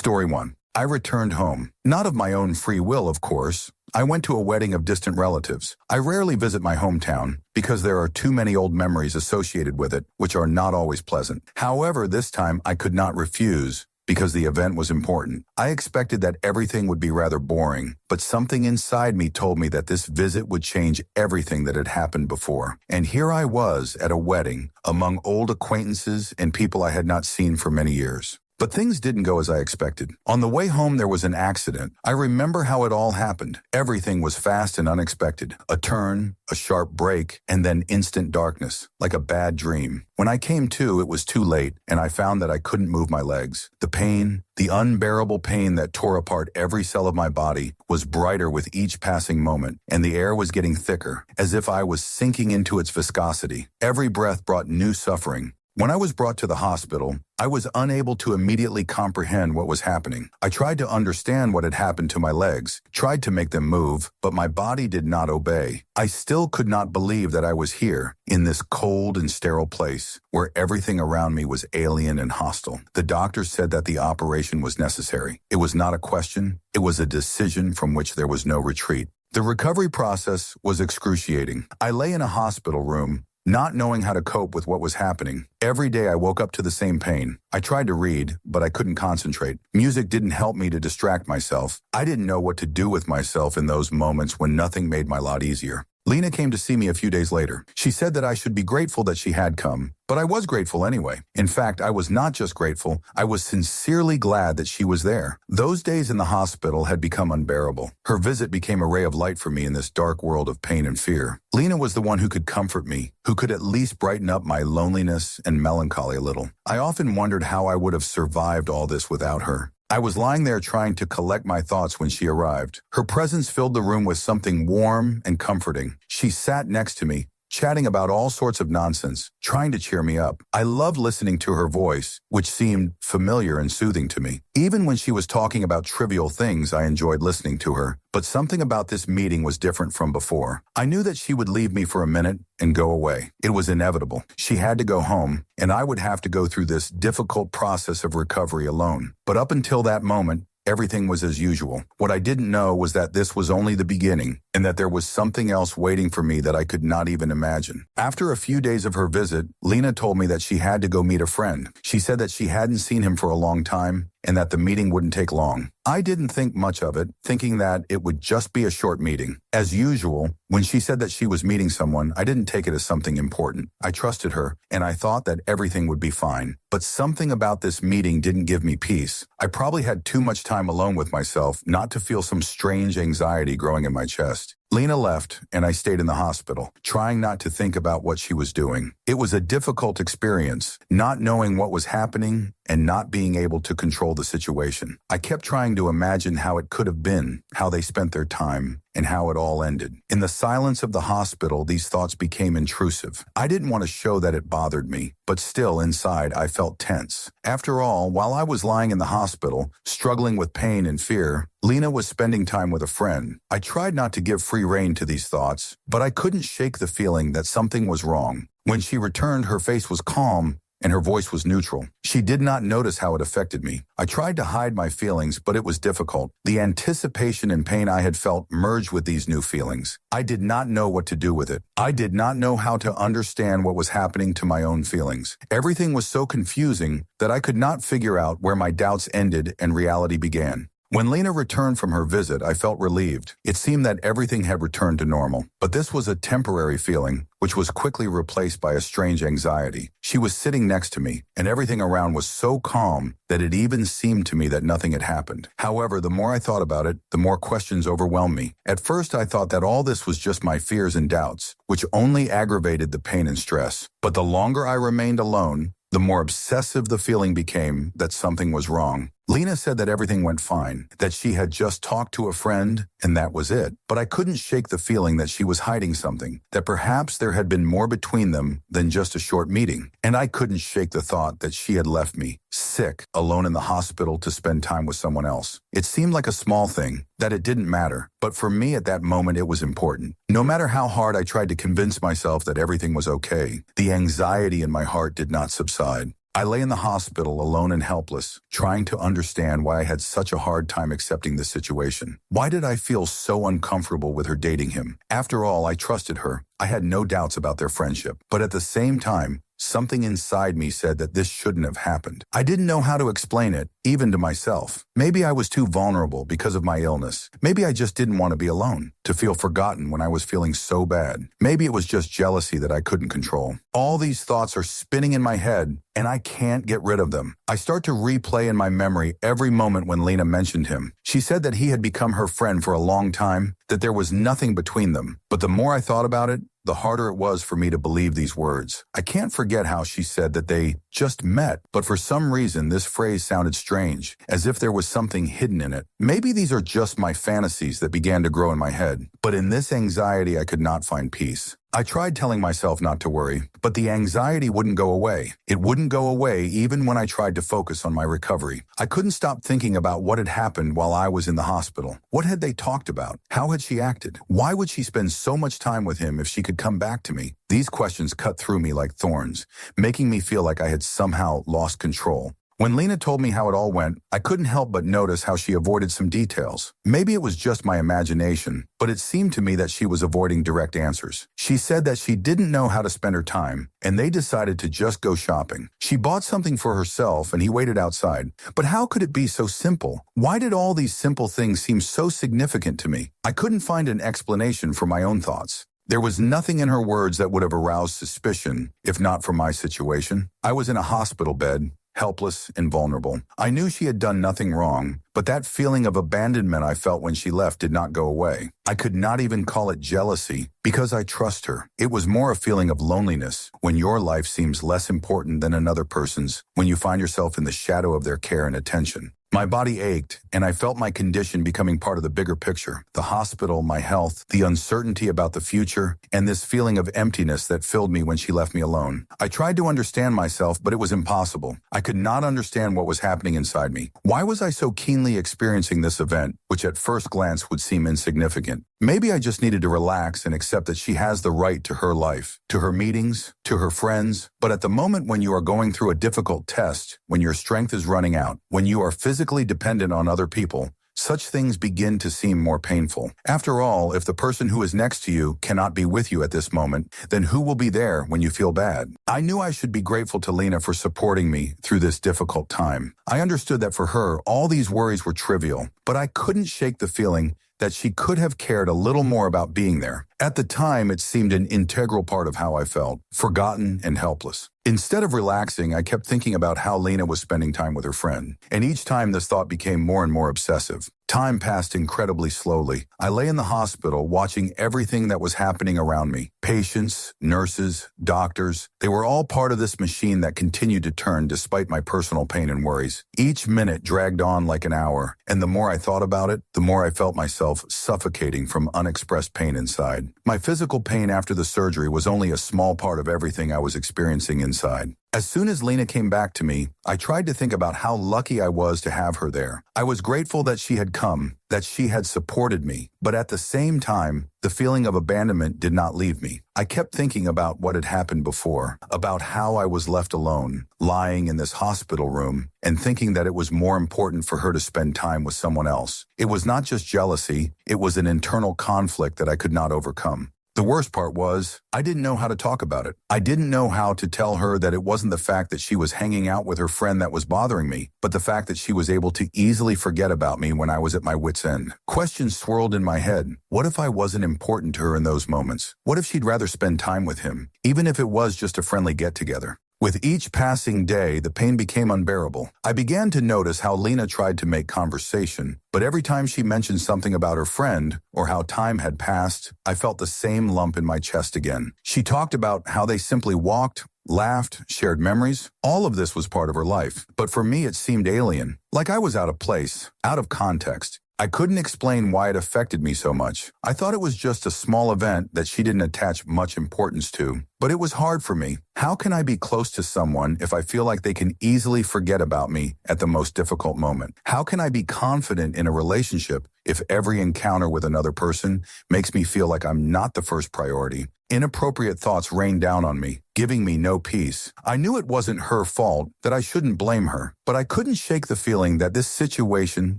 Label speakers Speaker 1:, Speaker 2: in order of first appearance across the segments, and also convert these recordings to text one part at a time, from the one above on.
Speaker 1: Story 1. I returned home. Not of my own free will, of course. I went to a wedding of distant relatives. I rarely visit my hometown because there are too many old memories associated with it, which are not always pleasant. However, this time I could not refuse because the event was important. I expected that everything would be rather boring, but something inside me told me that this visit would change everything that had happened before. And here I was at a wedding among old acquaintances and people I had not seen for many years. But things didn't go as I expected. On the way home, there was an accident. I remember how it all happened. Everything was fast and unexpected. A turn, a sharp break, and then instant darkness, like a bad dream. When I came to, it was too late, and I found that I couldn't move my legs. The pain, the unbearable pain that tore apart every cell of my body, was brighter with each passing moment, and the air was getting thicker, as if I was sinking into its viscosity. Every breath brought new suffering. When I was brought to the hospital, I was unable to immediately comprehend what was happening. I tried to understand what had happened to my legs, tried to make them move, but my body did not obey. I still could not believe that I was here, in this cold and sterile place, where everything around me was alien and hostile. The doctor said that the operation was necessary. It was not a question, it was a decision from which there was no retreat. The recovery process was excruciating. I lay in a hospital room, not knowing how to cope with what was happening. Every day I woke up to the same pain. I tried to read, but I couldn't concentrate. Music didn't help me to distract myself. I didn't know what to do with myself in those moments when nothing made my lot easier. Lena came to see me a few days later. She said that I should be grateful that she had come, but I was grateful anyway. In fact, I was not just grateful, I was sincerely glad that she was there. Those days in the hospital had become unbearable. Her visit became a ray of light for me in this dark world of pain and fear. Lena was the one who could comfort me, who could at least brighten up my loneliness and melancholy a little. I often wondered how I would have survived all this without her. I was lying there trying to collect my thoughts when she arrived. Her presence filled the room with something warm and comforting. She sat next to me, chatting about all sorts of nonsense, trying to cheer me up. I loved listening to her voice, which seemed familiar and soothing to me. Even when she was talking about trivial things, I enjoyed listening to her. But something about this meeting was different from before. I knew that she would leave me for a minute and go away. It was inevitable. She had to go home, and I would have to go through this difficult process of recovery alone. But up until that moment, everything was as usual. What I didn't know was that this was only the beginning, and that there was something else waiting for me that I could not even imagine. After a few days of her visit, Lena told me that she had to go meet a friend. She said that she hadn't seen him for a long time, and that the meeting wouldn't take long. I didn't think much of it, thinking that it would just be a short meeting. As usual, when she said that she was meeting someone, I didn't take it as something important. I trusted her, and I thought that everything would be fine. But something about this meeting didn't give me peace. I probably had too much time alone with myself not to feel some strange anxiety growing in my chest. Lena left, and I stayed in the hospital, trying not to think about what she was doing. It was a difficult experience, not knowing what was happening and not being able to control the situation. I kept trying to imagine how it could have been, how they spent their time, and how it all ended. In the silence of the hospital, these thoughts became intrusive. I didn't want to show that it bothered me, but still inside I felt tense. After all, while I was lying in the hospital, struggling with pain and fear, Lena was spending time with a friend. I tried not to give free rein to these thoughts, but I couldn't shake the feeling that something was wrong. When she returned, her face was calm, and her voice was neutral. She did not notice how it affected me. I tried to hide my feelings, but it was difficult. The anticipation and pain I had felt merged with these new feelings. I did not know what to do with it. I did not know how to understand what was happening to my own feelings. Everything was so confusing that I could not figure out where my doubts ended and reality began. When Lena returned from her visit, I felt relieved. It seemed that everything had returned to normal. But this was a temporary feeling, which was quickly replaced by a strange anxiety. She was sitting next to me, and everything around was so calm that it even seemed to me that nothing had happened. However, the more I thought about it, the more questions overwhelmed me. At first, I thought that all this was just my fears and doubts, which only aggravated the pain and stress. But the longer I remained alone, the more obsessive the feeling became that something was wrong. Lena said that everything went fine, that she had just talked to a friend, and that was it. But I couldn't shake the feeling that she was hiding something, that perhaps there had been more between them than just a short meeting. And I couldn't shake the thought that she had left me, sick, alone in the hospital to spend time with someone else. It seemed like a small thing, that it didn't matter, but for me at that moment it was important. No matter how hard I tried to convince myself that everything was okay, the anxiety in my heart did not subside. I lay in the hospital alone and helpless, trying to understand why I had such a hard time accepting the situation. Why did I feel so uncomfortable with her dating him? After all, I trusted her. I had no doubts about their friendship. But at the same time, something inside me said that this shouldn't have happened. I didn't know how to explain it, even to myself. Maybe I was too vulnerable because of my illness. Maybe I just didn't want to be alone, to feel forgotten when I was feeling so bad. Maybe it was just jealousy that I couldn't control. All these thoughts are spinning in my head, and I can't get rid of them. I start to replay in my memory every moment when Lena mentioned him. She said that he had become her friend for a long time, that there was nothing between them. But the more I thought about it, the harder it was for me to believe these words. I can't forget how she said that they just met, but for some reason this phrase sounded strange, as if there was something hidden in it. Maybe these are just my fantasies that began to grow in my head, but in this anxiety I could not find peace. I tried telling myself not to worry, but the anxiety wouldn't go away. It wouldn't go away even when I tried to focus on my recovery. I couldn't stop thinking about what had happened while I was in the hospital. What had they talked about? How had she acted? Why would she spend so much time with him if she could come back to me? These questions cut through me like thorns, making me feel like I had somehow lost control. When Lena told me how it all went, I couldn't help but notice how she avoided some details. Maybe it was just my imagination, but it seemed to me that she was avoiding direct answers. She said that she didn't know how to spend her time, and they decided to just go shopping. She bought something for herself, and he waited outside. But how could it be so simple? Why did all these simple things seem so significant to me? I couldn't find an explanation for my own thoughts. There was nothing in her words that would have aroused suspicion, if not for my situation. I was in a hospital bed, helpless and vulnerable. I knew she had done nothing wrong, but that feeling of abandonment I felt when she left did not go away. I could not even call it jealousy because I trust her. It was more a feeling of loneliness when your life seems less important than another person's, when you find yourself in the shadow of their care and attention. My body ached, and I felt my condition becoming part of the bigger picture. The hospital, my health, the uncertainty about the future, and this feeling of emptiness that filled me when she left me alone. I tried to understand myself, but it was impossible. I could not understand what was happening inside me. Why was I so keenly experiencing this event, which at first glance would seem insignificant? Maybe I just needed to relax and accept that she has the right to her life, to her meetings, to her friends. But at the moment when you are going through a difficult test, when your strength is running out, when you are physically dependent on other people, such things begin to seem more painful. After all, if the person who is next to you cannot be with you at this moment, then who will be there when you feel bad? I knew I should be grateful to Lena for supporting me through this difficult time. I understood that for her, all these worries were trivial, but I couldn't shake the feeling that she could have cared a little more about being there. At the time, it seemed an integral part of how I felt, forgotten and helpless. Instead of relaxing, I kept thinking about how Lena was spending time with her friend, and each time this thought became more and more obsessive. Time passed incredibly slowly. I lay in the hospital watching everything that was happening around me. Patients, nurses, doctors, they were all part of this machine that continued to turn despite my personal pain and worries. Each minute dragged on like an hour, and the more I thought about it, the more I felt myself suffocating from unexpressed pain inside. My physical pain after the surgery was only a small part of everything I was experiencing inside. As soon as Lena came back to me, I tried to think about how lucky I was to have her there. I was grateful that she had come, that she had supported me, but at the same time, the feeling of abandonment did not leave me. I kept thinking about what had happened before, about how I was left alone, lying in this hospital room, and thinking that it was more important for her to spend time with someone else. It was not just jealousy, it was an internal conflict that I could not overcome. The worst part was, I didn't know how to talk about it. I didn't know how to tell her that it wasn't the fact that she was hanging out with her friend that was bothering me, but the fact that she was able to easily forget about me when I was at my wit's end. Questions swirled in my head. What if I wasn't important to her in those moments? What if she'd rather spend time with him, even if it was just a friendly get-together? With each passing day, the pain became unbearable. I began to notice how Lena tried to make conversation, but every time she mentioned something about her friend or how time had passed, I felt the same lump in my chest again. She talked about how they simply walked, laughed, shared memories. All of this was part of her life, but for me it seemed alien, like I was out of place, out of context. I couldn't explain why it affected me so much. I thought it was just a small event that she didn't attach much importance to, but it was hard for me. How can I be close to someone if I feel like they can easily forget about me at the most difficult moment? How can I be confident in a relationship if every encounter with another person makes me feel like I'm not the first priority? Inappropriate thoughts rained down on me, giving me no peace. I knew it wasn't her fault, that I shouldn't blame her, but I couldn't shake the feeling that this situation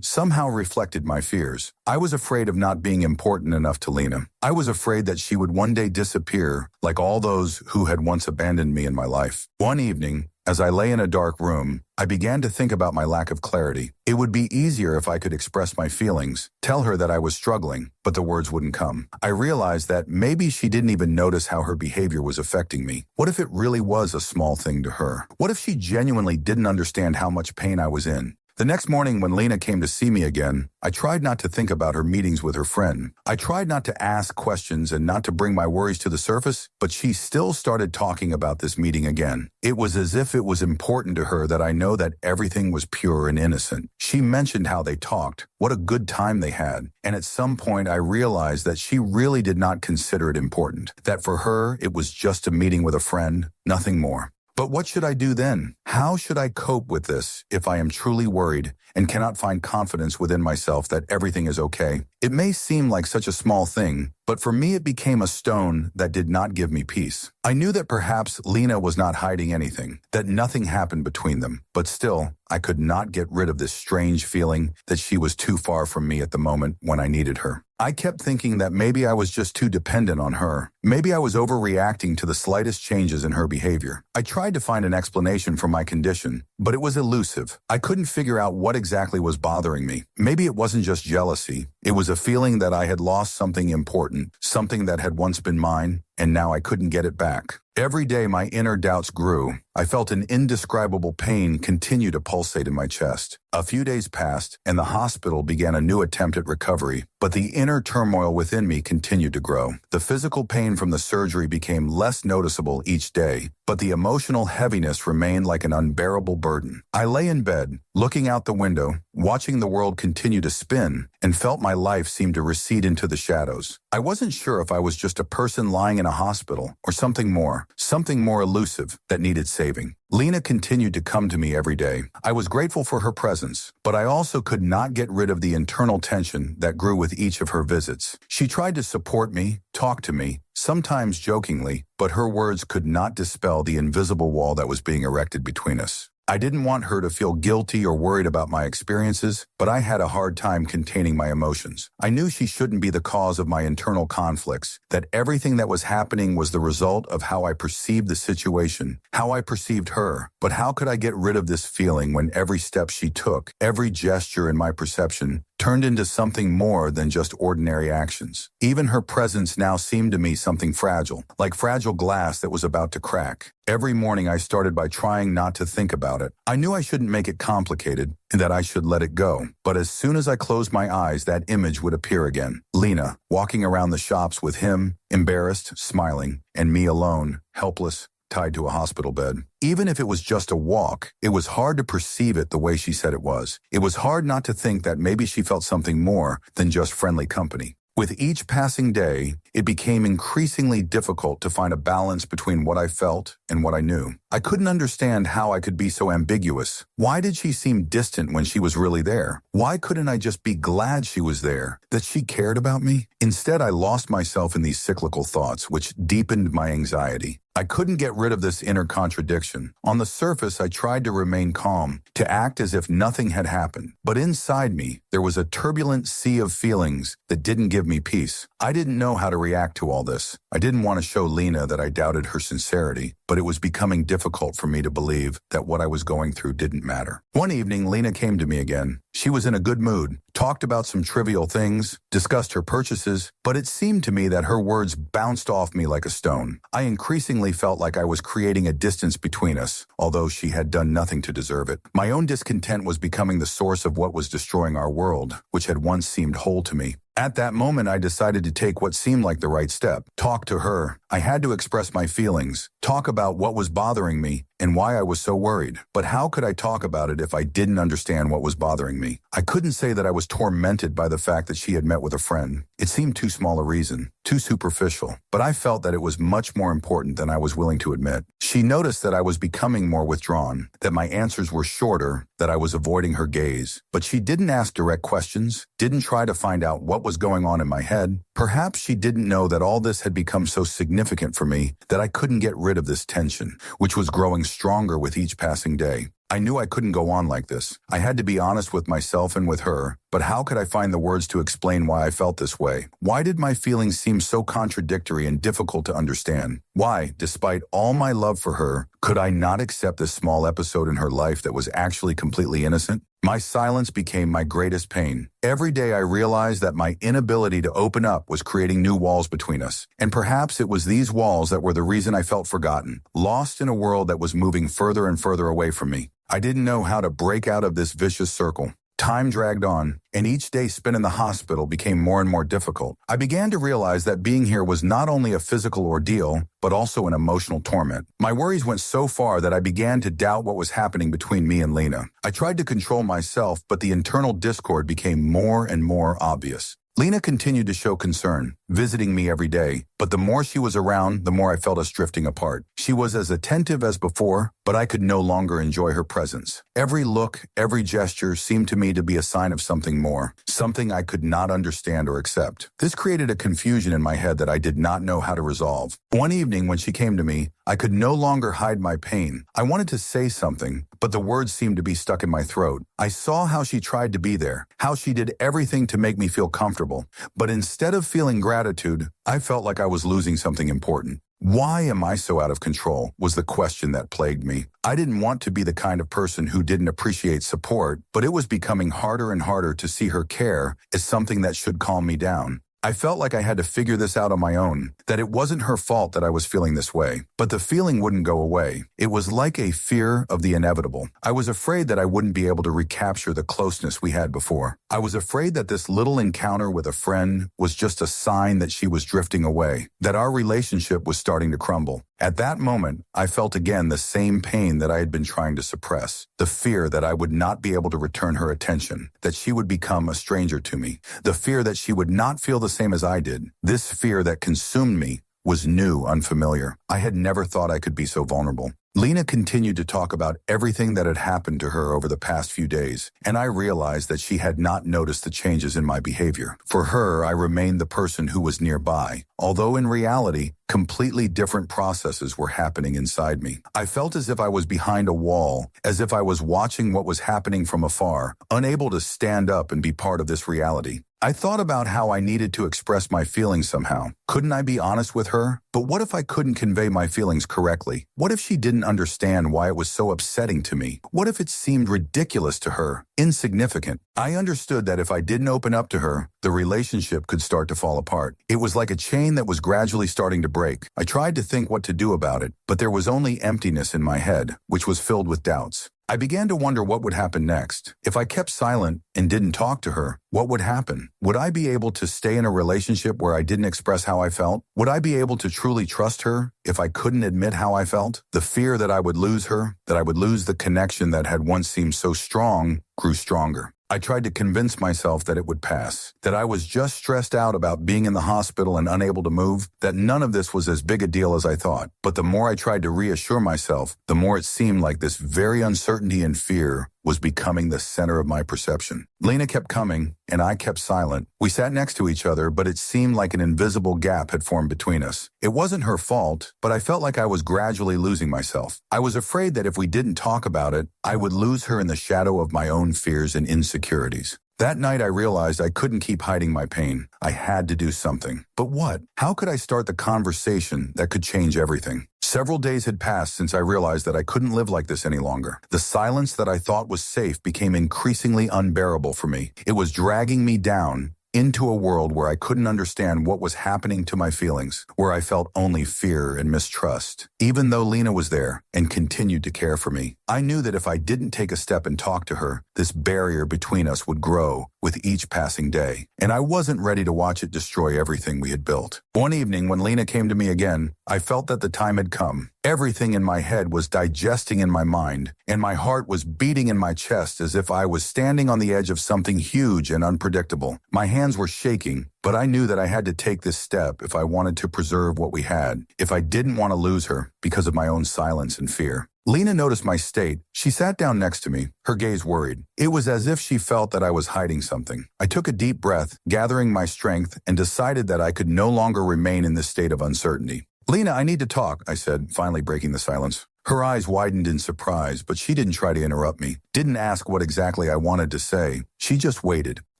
Speaker 1: somehow reflected my fears. I was afraid of not being important enough to Lena. I was afraid that she would one day disappear, like all those who had once abandoned me in my life. One evening, as I lay in a dark room, I began to think about my lack of clarity. It would be easier if I could express my feelings, tell her that I was struggling, but the words wouldn't come. I realized that maybe she didn't even notice how her behavior was affecting me. What if it really was a small thing to her? What if she genuinely didn't understand how much pain I was in? The next morning when Lena came to see me again, I tried not to think about her meetings with her friend. I tried not to ask questions and not to bring my worries to the surface, but she still started talking about this meeting again. It was as if it was important to her that I know that everything was pure and innocent. She mentioned how they talked, what a good time they had, and at some point I realized that she really did not consider it important, that for her it was just a meeting with a friend, nothing more. But what should I do then? How should I cope with this if I am truly worried and cannot find confidence within myself that everything is okay? It may seem like such a small thing, but for me it became a stone that did not give me peace. I knew that perhaps Lena was not hiding anything, that nothing happened between them, but still, I could not get rid of this strange feeling that she was too far from me at the moment when I needed her. I kept thinking that maybe I was just too dependent on her. Maybe I was overreacting to the slightest changes in her behavior. I tried to find an explanation for my condition, but it was elusive. I couldn't figure out what exactly was bothering me. Maybe it wasn't just jealousy. It was a feeling that I had lost something important, something that had once been mine, and now I couldn't get it back. Every day my inner doubts grew. I felt an indescribable pain continue to pulsate in my chest. A few days passed, and the hospital began a new attempt at recovery, but the inner turmoil within me continued to grow. The physical pain from the surgery became less noticeable each day, but the emotional heaviness remained like an unbearable burden. I lay in bed, looking out the window, watching the world continue to spin, and felt my life seem to recede into the shadows. I wasn't sure if I was just a person lying in a hospital or something more elusive that needed saving. Lena continued to come to me every day. I was grateful for her presence, but I also could not get rid of the internal tension that grew with each of her visits. She tried to support me, talk to me, sometimes jokingly, but her words could not dispel the invisible wall that was being erected between us. I didn't want her to feel guilty or worried about my experiences, but I had a hard time containing my emotions. I knew she shouldn't be the cause of my internal conflicts, that everything that was happening was the result of how I perceived the situation, how I perceived her. But how could I get rid of this feeling when every step she took, every gesture in my perception, turned into something more than just ordinary actions? Even her presence now seemed to me something fragile, like fragile glass that was about to crack. Every morning I started by trying not to think about it. I knew I shouldn't make it complicated and that I should let it go. But as soon as I closed my eyes, that image would appear again. Lena, walking around the shops with him, embarrassed, smiling, and me alone, helpless, tied to a hospital bed. Even if it was just a walk, it was hard to perceive it the way she said it was. It was hard not to think that maybe she felt something more than just friendly company. With each passing day, it became increasingly difficult to find a balance between what I felt and what I knew. I couldn't understand how I could be so ambiguous. Why did she seem distant when she was really there? Why couldn't I just be glad she was there, that she cared about me? Instead, I lost myself in these cyclical thoughts, which deepened my anxiety. I couldn't get rid of this inner contradiction. On the surface, I tried to remain calm, to act as if nothing had happened. But inside me, there was a turbulent sea of feelings that didn't give me peace. I didn't know how to react to all this. I didn't want to show Lena that I doubted her sincerity, but it was becoming difficult for me to believe that what I was going through didn't matter. One evening, Lena came to me again. She was in a good mood, talked about some trivial things, discussed her purchases, but it seemed to me that her words bounced off me like a stone. I increasingly felt like I was creating a distance between us, although she had done nothing to deserve it. My own discontent was becoming the source of what was destroying our world, which had once seemed whole to me. At that moment, I decided to take what seemed like the right step. Talk to her. I had to express my feelings, talk about what was bothering me, and why I was so worried. But how could I talk about it if I didn't understand what was bothering me? I couldn't say that I was tormented by the fact that she had met with a friend. It seemed too small a reason, too superficial, but I felt that it was much more important than I was willing to admit. She noticed that I was becoming more withdrawn, that my answers were shorter, that I was avoiding her gaze. But she didn't ask direct questions, didn't try to find out what was going on in my head. Perhaps she didn't know that all this had become so significant for me that I couldn't get rid of this tension, which was growing stronger with each passing day. I knew I couldn't go on like this. I had to be honest with myself and with her, but how could I find the words to explain why I felt this way? Why did my feelings seem so contradictory and difficult to understand? Why, despite all my love for her, could I not accept this small episode in her life that was actually completely innocent? My silence became my greatest pain. Every day I realized that my inability to open up was creating new walls between us. And perhaps it was these walls that were the reason I felt forgotten, lost in a world that was moving further and further away from me. I didn't know how to break out of this vicious circle. Time dragged on, and each day spent in the hospital became more and more difficult. I began to realize that being here was not only a physical ordeal, but also an emotional torment. My worries went so far that I began to doubt what was happening between me and Lena. I tried to control myself, but the internal discord became more and more obvious. Lena continued to show concern, visiting me every day, but the more she was around, the more I felt us drifting apart. She was as attentive as before, but I could no longer enjoy her presence. Every look, every gesture seemed to me to be a sign of something more, something I could not understand or accept. This created a confusion in my head that I did not know how to resolve. One evening when she came to me, I could no longer hide my pain. I wanted to say something, but the words seemed to be stuck in my throat. I saw how she tried to be there, how she did everything to make me feel comfortable. But instead of feeling gratitude, I felt like I was losing something important. Why am I so out of control? Was the question that plagued me. I didn't want to be the kind of person who didn't appreciate support, but it was becoming harder and harder to see her care as something that should calm me down. I felt like I had to figure this out on my own, that it wasn't her fault that I was feeling this way. But the feeling wouldn't go away. It was like a fear of the inevitable. I was afraid that I wouldn't be able to recapture the closeness we had before. I was afraid that this little encounter with a friend was just a sign that she was drifting away, that our relationship was starting to crumble. At that moment, I felt again the same pain that I had been trying to suppress, the fear that I would not be able to return her attention, that she would become a stranger to me, the fear that she would not feel the same as I did. This fear that consumed me was new, unfamiliar. I had never thought I could be so vulnerable. Lena continued to talk about everything that had happened to her over the past few days, and I realized that she had not noticed the changes in my behavior. For her, I remained the person who was nearby, although in reality, completely different processes were happening inside me. I felt as if I was behind a wall, as if I was watching what was happening from afar, unable to stand up and be part of this reality. I thought about how I needed to express my feelings somehow. Couldn't I be honest with her? But what if I couldn't convey my feelings correctly? What if she didn't understand why it was so upsetting to me? What if it seemed ridiculous to her, insignificant? I understood that if I didn't open up to her, the relationship could start to fall apart. It was like a chain that was gradually starting to break. I tried to think what to do about it, but there was only emptiness in my head, which was filled with doubts. I began to wonder what would happen next. If I kept silent and didn't talk to her, what would happen? Would I be able to stay in a relationship where I didn't express how I felt? Would I be able to truly trust her if I couldn't admit how I felt? The fear that I would lose her, that I would lose the connection that had once seemed so strong, grew stronger. I tried to convince myself that it would pass, that I was just stressed out about being in the hospital and unable to move, that none of this was as big a deal as I thought. But the more I tried to reassure myself, the more it seemed like this very uncertainty and fear was becoming the center of my perception. Lena kept coming, and I kept silent. We sat next to each other, but it seemed like an invisible gap had formed between us. It wasn't her fault, but I felt like I was gradually losing myself. I was afraid that if we didn't talk about it, I would lose her in the shadow of my own fears and insecurities. That night I realized I couldn't keep hiding my pain. I had to do something. But what? How could I start the conversation that could change everything? Several days had passed since I realized that I couldn't live like this any longer. The silence that I thought was safe became increasingly unbearable for me. It was dragging me down into a world where I couldn't understand what was happening to my feelings, where I felt only fear and mistrust. Even though Lena was there and continued to care for me, I knew that if I didn't take a step and talk to her, this barrier between us would grow, with each passing day, and I wasn't ready to watch it destroy everything we had built. One evening, when Lena came to me again, I felt that the time had come. Everything in my head was digesting in my mind, and my heart was beating in my chest as if I was standing on the edge of something huge and unpredictable. My hands were shaking, but I knew that I had to take this step if I wanted to preserve what we had, if I didn't want to lose her because of my own silence and fear. Lena noticed my state. She sat down next to me, her gaze worried. It was as if she felt that I was hiding something. I took a deep breath, gathering my strength, and decided that I could no longer remain in this state of uncertainty. Lena, I need to talk, I said, finally breaking the silence. Her eyes widened in surprise, but she didn't try to interrupt me, didn't ask what exactly I wanted to say. She just waited.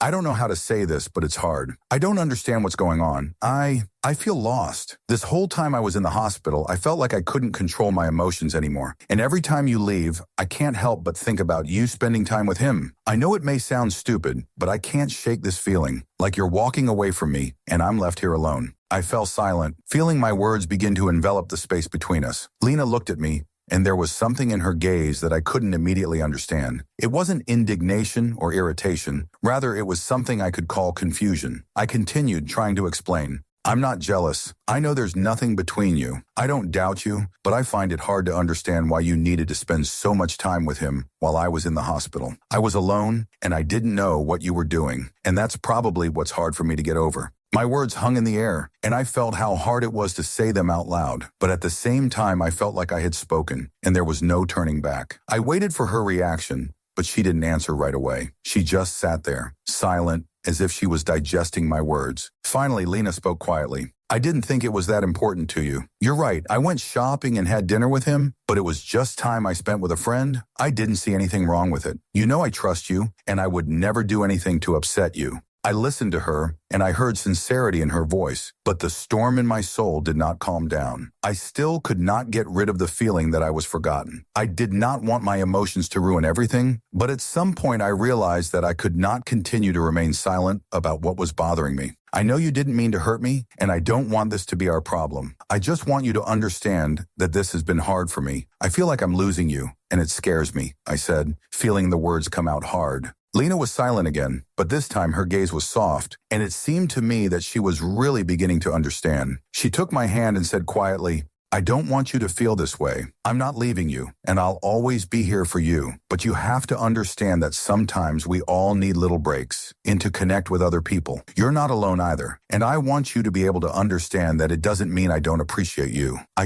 Speaker 1: I don't know how to say this, but it's hard. I don't understand what's going on. I feel lost. This whole time I was in the hospital, I felt like I couldn't control my emotions anymore. And every time you leave, I can't help but think about you spending time with him. I know it may sound stupid, but I can't shake this feeling, like you're walking away from me and I'm left here alone. I fell silent, feeling my words begin to envelop the space between us. Lena looked at me, and there was something in her gaze that I couldn't immediately understand. It wasn't indignation or irritation. Rather, it was something I could call confusion. I continued, trying to explain. I'm not jealous. I know there's nothing between you. I don't doubt you, but I find it hard to understand why you needed to spend so much time with him while I was in the hospital. I was alone, and I didn't know what you were doing, and that's probably what's hard for me to get over. My words hung in the air, and I felt how hard it was to say them out loud. But at the same time, I felt like I had spoken, and there was no turning back. I waited for her reaction, but she didn't answer right away. She just sat there, silent, as if she was digesting my words. Finally, Lena spoke quietly. I didn't think it was that important to you. You're right, I went shopping and had dinner with him, but it was just time I spent with a friend. I didn't see anything wrong with it. You know I trust you, and I would never do anything to upset you. I listened to her, and I heard sincerity in her voice, but the storm in my soul did not calm down. I still could not get rid of the feeling that I was forgotten. I did not want my emotions to ruin everything, but at some point I realized that I could not continue to remain silent about what was bothering me. I know you didn't mean to hurt me, and I don't want this to be our problem. I just want you to understand that this has been hard for me. I feel like I'm losing you, and it scares me, I said, feeling the words come out hard. Lena was silent again, but this time her gaze was soft, and it seemed to me that she was really beginning to understand. She took my hand and said quietly, I don't want you to feel this way. I'm not leaving you, and I'll always be here for you. But you have to understand that sometimes we all need little breaks and to connect with other people. You're not alone either, and I want you to be able to understand that it doesn't mean I don't appreciate you. I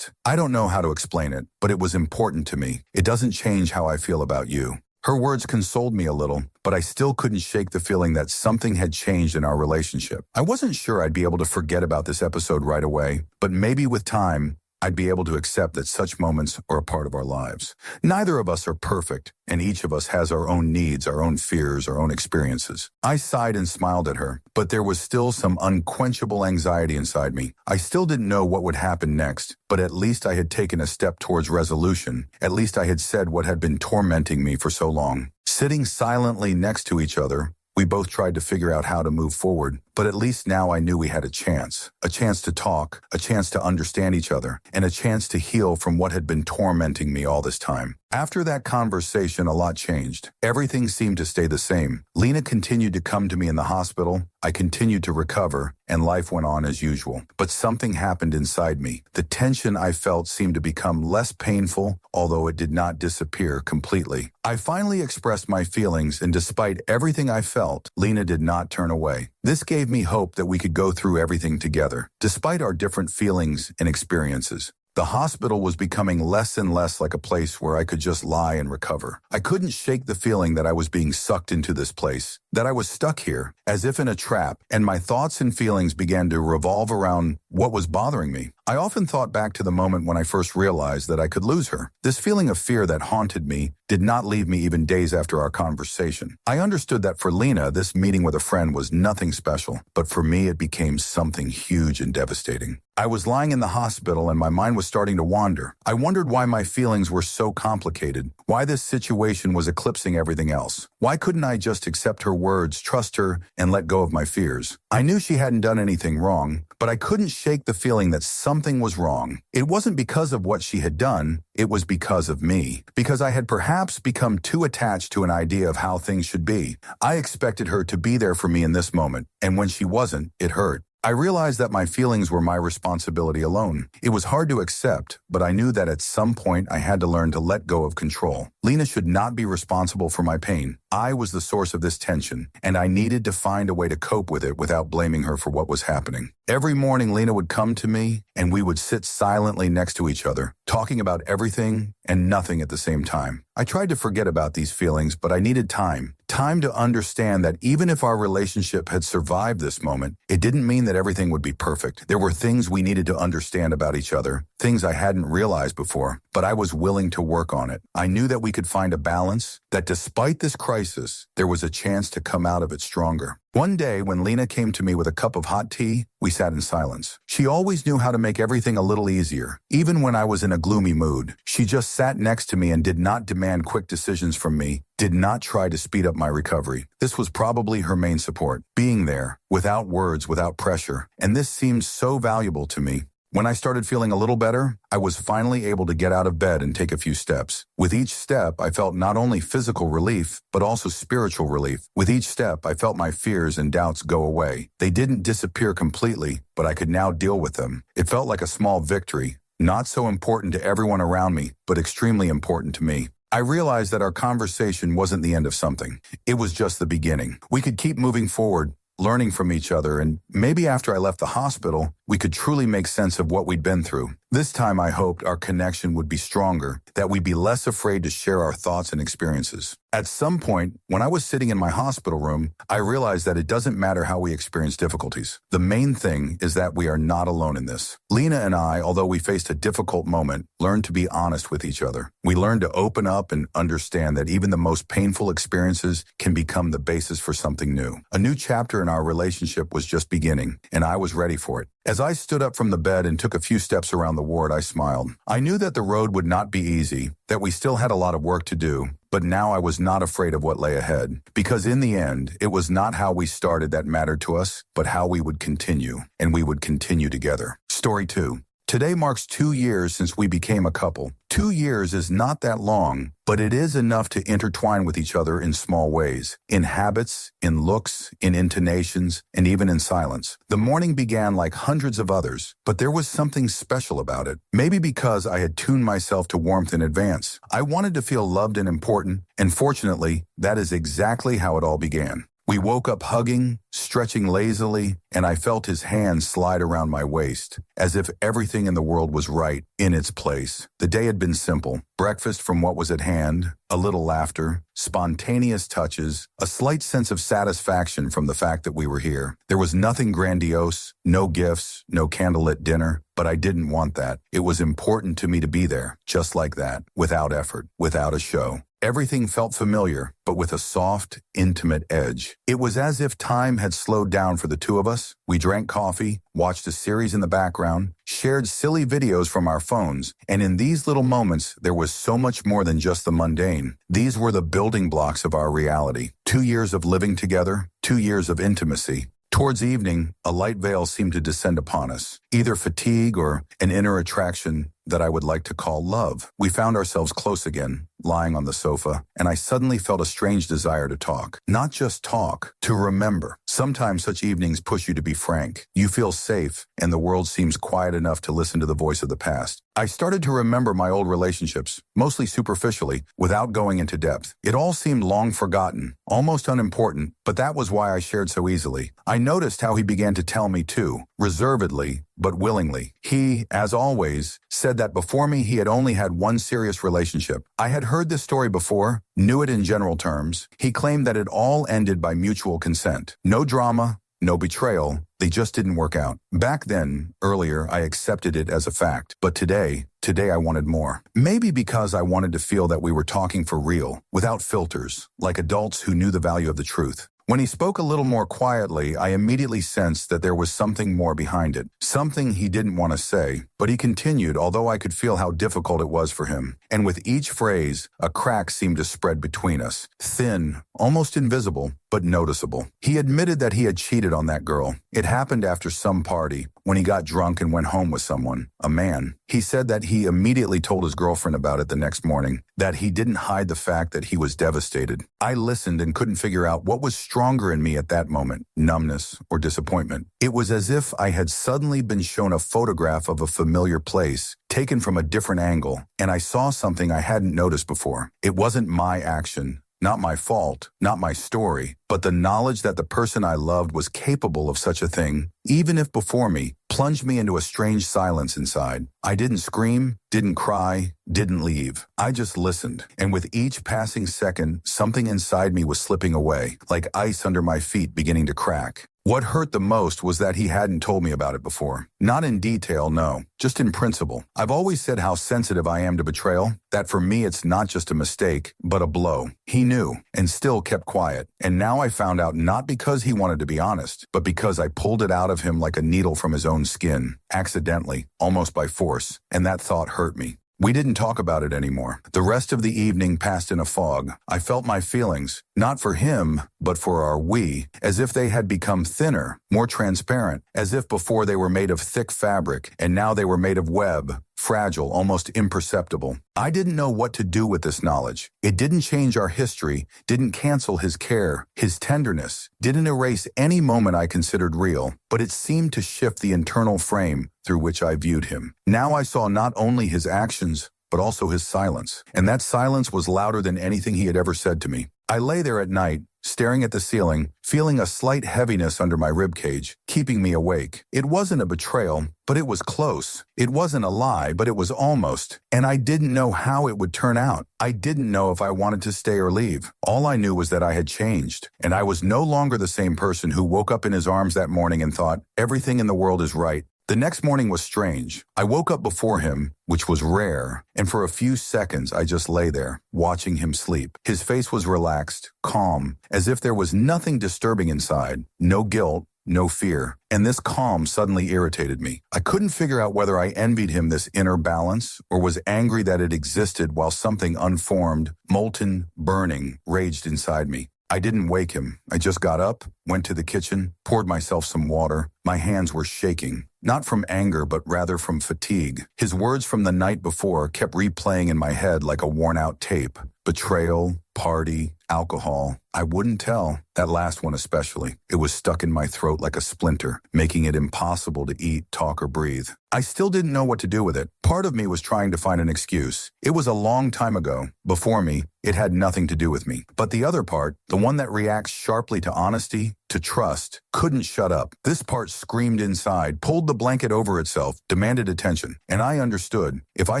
Speaker 1: don't know how to explain it, but it was important to me. It doesn't change how I feel about you. Her words consoled me a little, but I still couldn't shake the feeling that something had changed in our relationship. I wasn't sure I'd be able to forget about this episode right away, but maybe with time, I'd be able to accept that such moments are a part of our lives. Neither of us are perfect, and each of us has our own needs, our own fears, our own experiences. I sighed and smiled at her, but there was still some unquenchable anxiety inside me. I still didn't know what would happen next, but at least I had taken a step towards resolution. At least I had said what had been tormenting me for so long. Sitting silently next to each other, we both tried to figure out how to move forward, but at least now I knew we had a chance to talk, a chance to understand each other, and a chance to heal from what had been tormenting me all this time. After that conversation, a lot changed. Everything seemed to stay the same. Lena continued to come to me in the hospital. I continued to recover, and life went on as usual. But something happened inside me. The tension I felt seemed to become less painful, although it did not disappear completely. I finally expressed my feelings, and despite everything I felt, Lena did not turn away. This gave me hope that we could go through everything together, despite our different feelings and experiences. The hospital was becoming less and less like a place where I could just lie and recover. I couldn't shake the feeling that I was being sucked into this place, that I was stuck here, as if in a trap, and my thoughts and feelings began to revolve around what was bothering me. I often thought back to the moment when I first realized that I could lose her. This feeling of fear that haunted me did not leave me even days after our conversation. I understood that for Lena, this meeting with a friend was nothing special, but for me it became something huge and devastating. I was lying in the hospital and my mind was starting to wander. I wondered why my feelings were so complicated, why this situation was eclipsing everything else. Why couldn't I just accept her words, trust her, and let go of my fears. I knew she hadn't done anything wrong, but I couldn't shake the feeling that something was wrong. It wasn't because of what she had done, it was because of me. Because I had perhaps become too attached to an idea of how things should be. I expected her to be there for me in this moment, and when she wasn't, it hurt. I realized that my feelings were my responsibility alone. It was hard to accept, but I knew that at some point I had to learn to let go of control. Lena should not be responsible for my pain. I was the source of this tension, and I needed to find a way to cope with it without blaming her for what was happening. Every morning, Lena would come to me, and we would sit silently next to each other, talking about everything and nothing at the same time. I tried to forget about these feelings, but I needed time. Time to understand that even if our relationship had survived this moment, it didn't mean that everything would be perfect. There were things we needed to understand about each other, things I hadn't realized before, but I was willing to work on it. I knew that we could find a balance, that despite this crisis, there was a chance to come out of it stronger. One day, when Lena came to me with a cup of hot tea, we sat in silence. She always knew how to make everything a little easier. Even when I was in a gloomy mood, she just sat next to me and did not demand quick decisions from me, did not try to speed up my recovery. This was probably her main support, being there, without words, without pressure, and this seemed so valuable to me. When I started feeling a little better, I was finally able to get out of bed and take a few steps. With each step, I felt not only physical relief, but also spiritual relief. With each step, I felt my fears and doubts go away. They didn't disappear completely, but I could now deal with them. It felt like a small victory, not so important to everyone around me, but extremely important to me. I realized that our conversation wasn't the end of something. It was just the beginning. We could keep moving forward, learning from each other, and maybe after I left the hospital, we could truly make sense of what we'd been through. This time I hoped our connection would be stronger, that we'd be less afraid to share our thoughts and experiences. At some point, when I was sitting in my hospital room, I realized that it doesn't matter how we experience difficulties. The main thing is that we are not alone in this. Lena and I, although we faced a difficult moment, learned to be honest with each other. We learned to open up and understand that even the most painful experiences can become the basis for something new. A new chapter in our relationship was just beginning, and I was ready for it. As I stood up from the bed and took a few steps around the ward, I smiled. I knew that the road would not be easy, that we still had a lot of work to do, but now I was not afraid of what lay ahead. Because in the end, it was not how we started that mattered to us, but how we would continue, and we would continue together. Story 2. Today marks 2 years since we became a couple. 2 years is not that long, but it is enough to intertwine with each other in small ways, in habits, in looks, in intonations, and even in silence. The morning began like hundreds of others, but there was something special about it. Maybe because I had tuned myself to warmth in advance. I wanted to feel loved and important, and fortunately, that is exactly how it all began. We woke up hugging, stretching lazily, and I felt his hand slide around my waist, as if everything in the world was right, in its place. The day had been simple. Breakfast from what was at hand, a little laughter, spontaneous touches, a slight sense of satisfaction from the fact that we were here. There was nothing grandiose, no gifts, no candlelit dinner, but I didn't want that. It was important to me to be there, just like that, without effort, without a show. Everything felt familiar, but with a soft, intimate edge. It was as if time had slowed down for the two of us. We drank coffee, watched a series in the background, shared silly videos from our phones, and in these little moments, there was so much more than just the mundane. These were the building blocks of our reality. 2 years of living together, 2 years of intimacy. Towards evening, a light veil seemed to descend upon us, either fatigue or an inner attraction that I would like to call love. We found ourselves close again, lying on the sofa, and I suddenly felt a strange desire to talk. Not just talk, to remember. Sometimes such evenings push you to be frank. You feel safe, and the world seems quiet enough to listen to the voice of the past. I started to remember my old relationships, mostly superficially, without going into depth. It all seemed long forgotten, almost unimportant, but that was why I shared so easily. I noticed how he began to tell me too, reservedly, but willingly. He, as always, said that before me he had only had one serious relationship. I had heard this story before, knew it in general terms. He claimed that it all ended by mutual consent. No drama, no betrayal, they just didn't work out. Back then, earlier, I accepted it as a fact. But today I wanted more. Maybe because I wanted to feel that we were talking for real, without filters, like adults who knew the value of the truth. When he spoke a little more quietly, I immediately sensed that there was something more behind it. Something he didn't want to say. But he continued, although I could feel how difficult it was for him. And with each phrase, a crack seemed to spread between us. Thin, almost invisible, but noticeable. He admitted that he had cheated on that girl. It happened after some party, when he got drunk and went home with someone, a man. He said that he immediately told his girlfriend about it the next morning, that he didn't hide the fact that he was devastated. I listened and couldn't figure out what was stronger in me at that moment, numbness or disappointment. It was as if I had suddenly been shown a photograph of a familiar place, taken from a different angle, and I saw something I hadn't noticed before. It wasn't my action. Not my fault, not my story, but the knowledge that the person I loved was capable of such a thing, even if before me, plunged me into a strange silence inside. I didn't scream, didn't cry, didn't leave. I just listened, and with each passing second, something inside me was slipping away, like ice under my feet beginning to crack. What hurt the most was that he hadn't told me about it before. Not in detail, no, just in principle. I've always said how sensitive I am to betrayal, that for me it's not just a mistake, but a blow. He knew, and still kept quiet. And now I found out not because he wanted to be honest, but because I pulled it out of him like a needle from his own skin, accidentally, almost by force, and that thought hurt me. We didn't talk about it anymore. The rest of the evening passed in a fog. I felt my feelings, not for him, but for our we, as if they had become thinner, more transparent, as if before they were made of thick fabric, and now they were made of web, fragile, almost imperceptible. I didn't know what to do with this knowledge. It didn't change our history, didn't cancel his care, his tenderness, didn't erase any moment I considered real, but it seemed to shift the internal frame through which I viewed him. Now I saw not only his actions, but also his silence, and that silence was louder than anything he had ever said to me. I lay there at night, staring at the ceiling, feeling a slight heaviness under my ribcage, keeping me awake. It wasn't a betrayal, but it was close. It wasn't a lie, but it was almost. And I didn't know how it would turn out. I didn't know if I wanted to stay or leave. All I knew was that I had changed, and I was no longer the same person who woke up in his arms that morning and thought, everything in the world is right. The next morning was strange. I woke up before him, which was rare, and for a few seconds I just lay there, watching him sleep. His face was relaxed, calm, as if there was nothing disturbing inside, no guilt, no fear. And this calm suddenly irritated me. I couldn't figure out whether I envied him this inner balance or was angry that it existed while something unformed, molten, burning, raged inside me. I didn't wake him. I just got up, went to the kitchen, poured myself some water. My hands were shaking, not from anger, but rather from fatigue. His words from the night before kept replaying in my head like a worn-out tape. Betrayal, party, alcohol. I wouldn't tell, that last one especially. It was stuck in my throat like a splinter, making it impossible to eat, talk, or breathe. I still didn't know what to do with it. Part of me was trying to find an excuse. It was a long time ago. Before me, it had nothing to do with me. But the other part, the one that reacts sharply to honesty, to trust, couldn't shut up. This part screamed inside, pulled the blanket over itself, demanded attention. And I understood. If I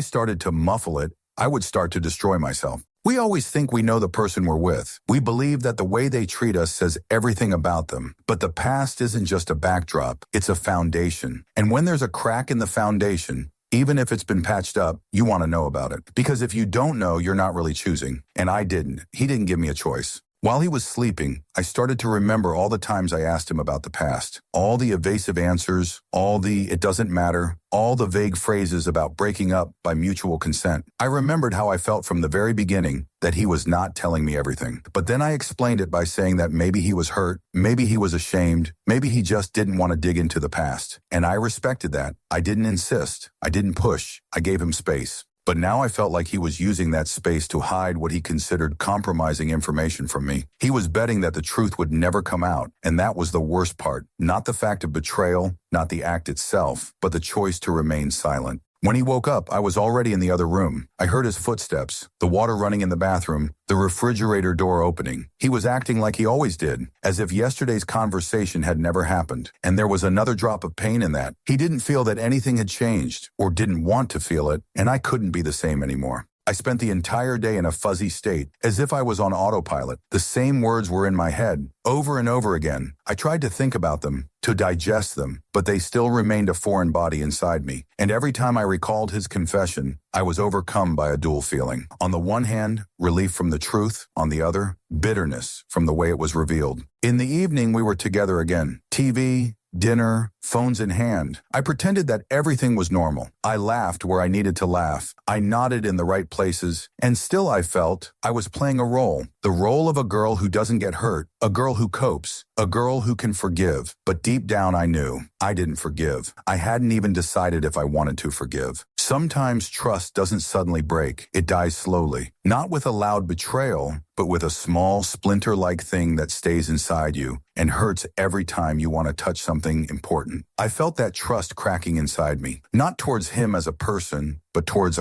Speaker 1: started to muffle it, I would start to destroy myself. We always think we know the person we're with. We believe that the way they treat us says everything about them. But the past isn't just a backdrop, it's a foundation. And when there's a crack in the foundation, even if it's been patched up, you want to know about it. Because if you don't know, you're not really choosing. And I didn't. He didn't give me a choice. While he was sleeping, I started to remember all the times I asked him about the past. All the evasive answers, all the "it doesn't matter," all the vague phrases about breaking up by mutual consent. I remembered how I felt from the very beginning that he was not telling me everything. But then I explained it by saying that maybe he was hurt, maybe he was ashamed, maybe he just didn't want to dig into the past. And I respected that. I didn't insist. I didn't push. I gave him space. But now I felt like he was using that space to hide what he considered compromising information from me. He was betting that the truth would never come out, and that was the worst part. Not the fact of betrayal, not the act itself, but the choice to remain silent. When he woke up, I was already in the other room. I heard his footsteps, the water running in the bathroom, the refrigerator door opening. He was acting like he always did, as if yesterday's conversation had never happened. And there was another drop of pain in that. He didn't feel that anything had changed, or didn't want to feel it, and I couldn't be the same anymore. I spent the entire day in a fuzzy state, as if I was on autopilot. The same words were in my head, over and over again. I tried to think about them, to digest them, but they still remained a foreign body inside me. And every time I recalled his confession, I was overcome by a dual feeling. On the one hand, relief from the truth. On the other, bitterness from the way it was revealed. In the evening, we were together again. TV, dinner, phones in hand. I pretended that everything was normal. I laughed where I needed to laugh. I nodded in the right places, and still I felt I was playing a role. The role of a girl who doesn't get hurt, a girl who copes, a girl who can forgive. But deep down I knew I didn't forgive. I hadn't even decided if I wanted to forgive. Sometimes trust doesn't suddenly break. It dies slowly. Not with a loud betrayal, but with a small splinter-like thing that stays inside you and hurts every time you want to touch something important. I felt that trust cracking inside me, not towards him as a person, but towards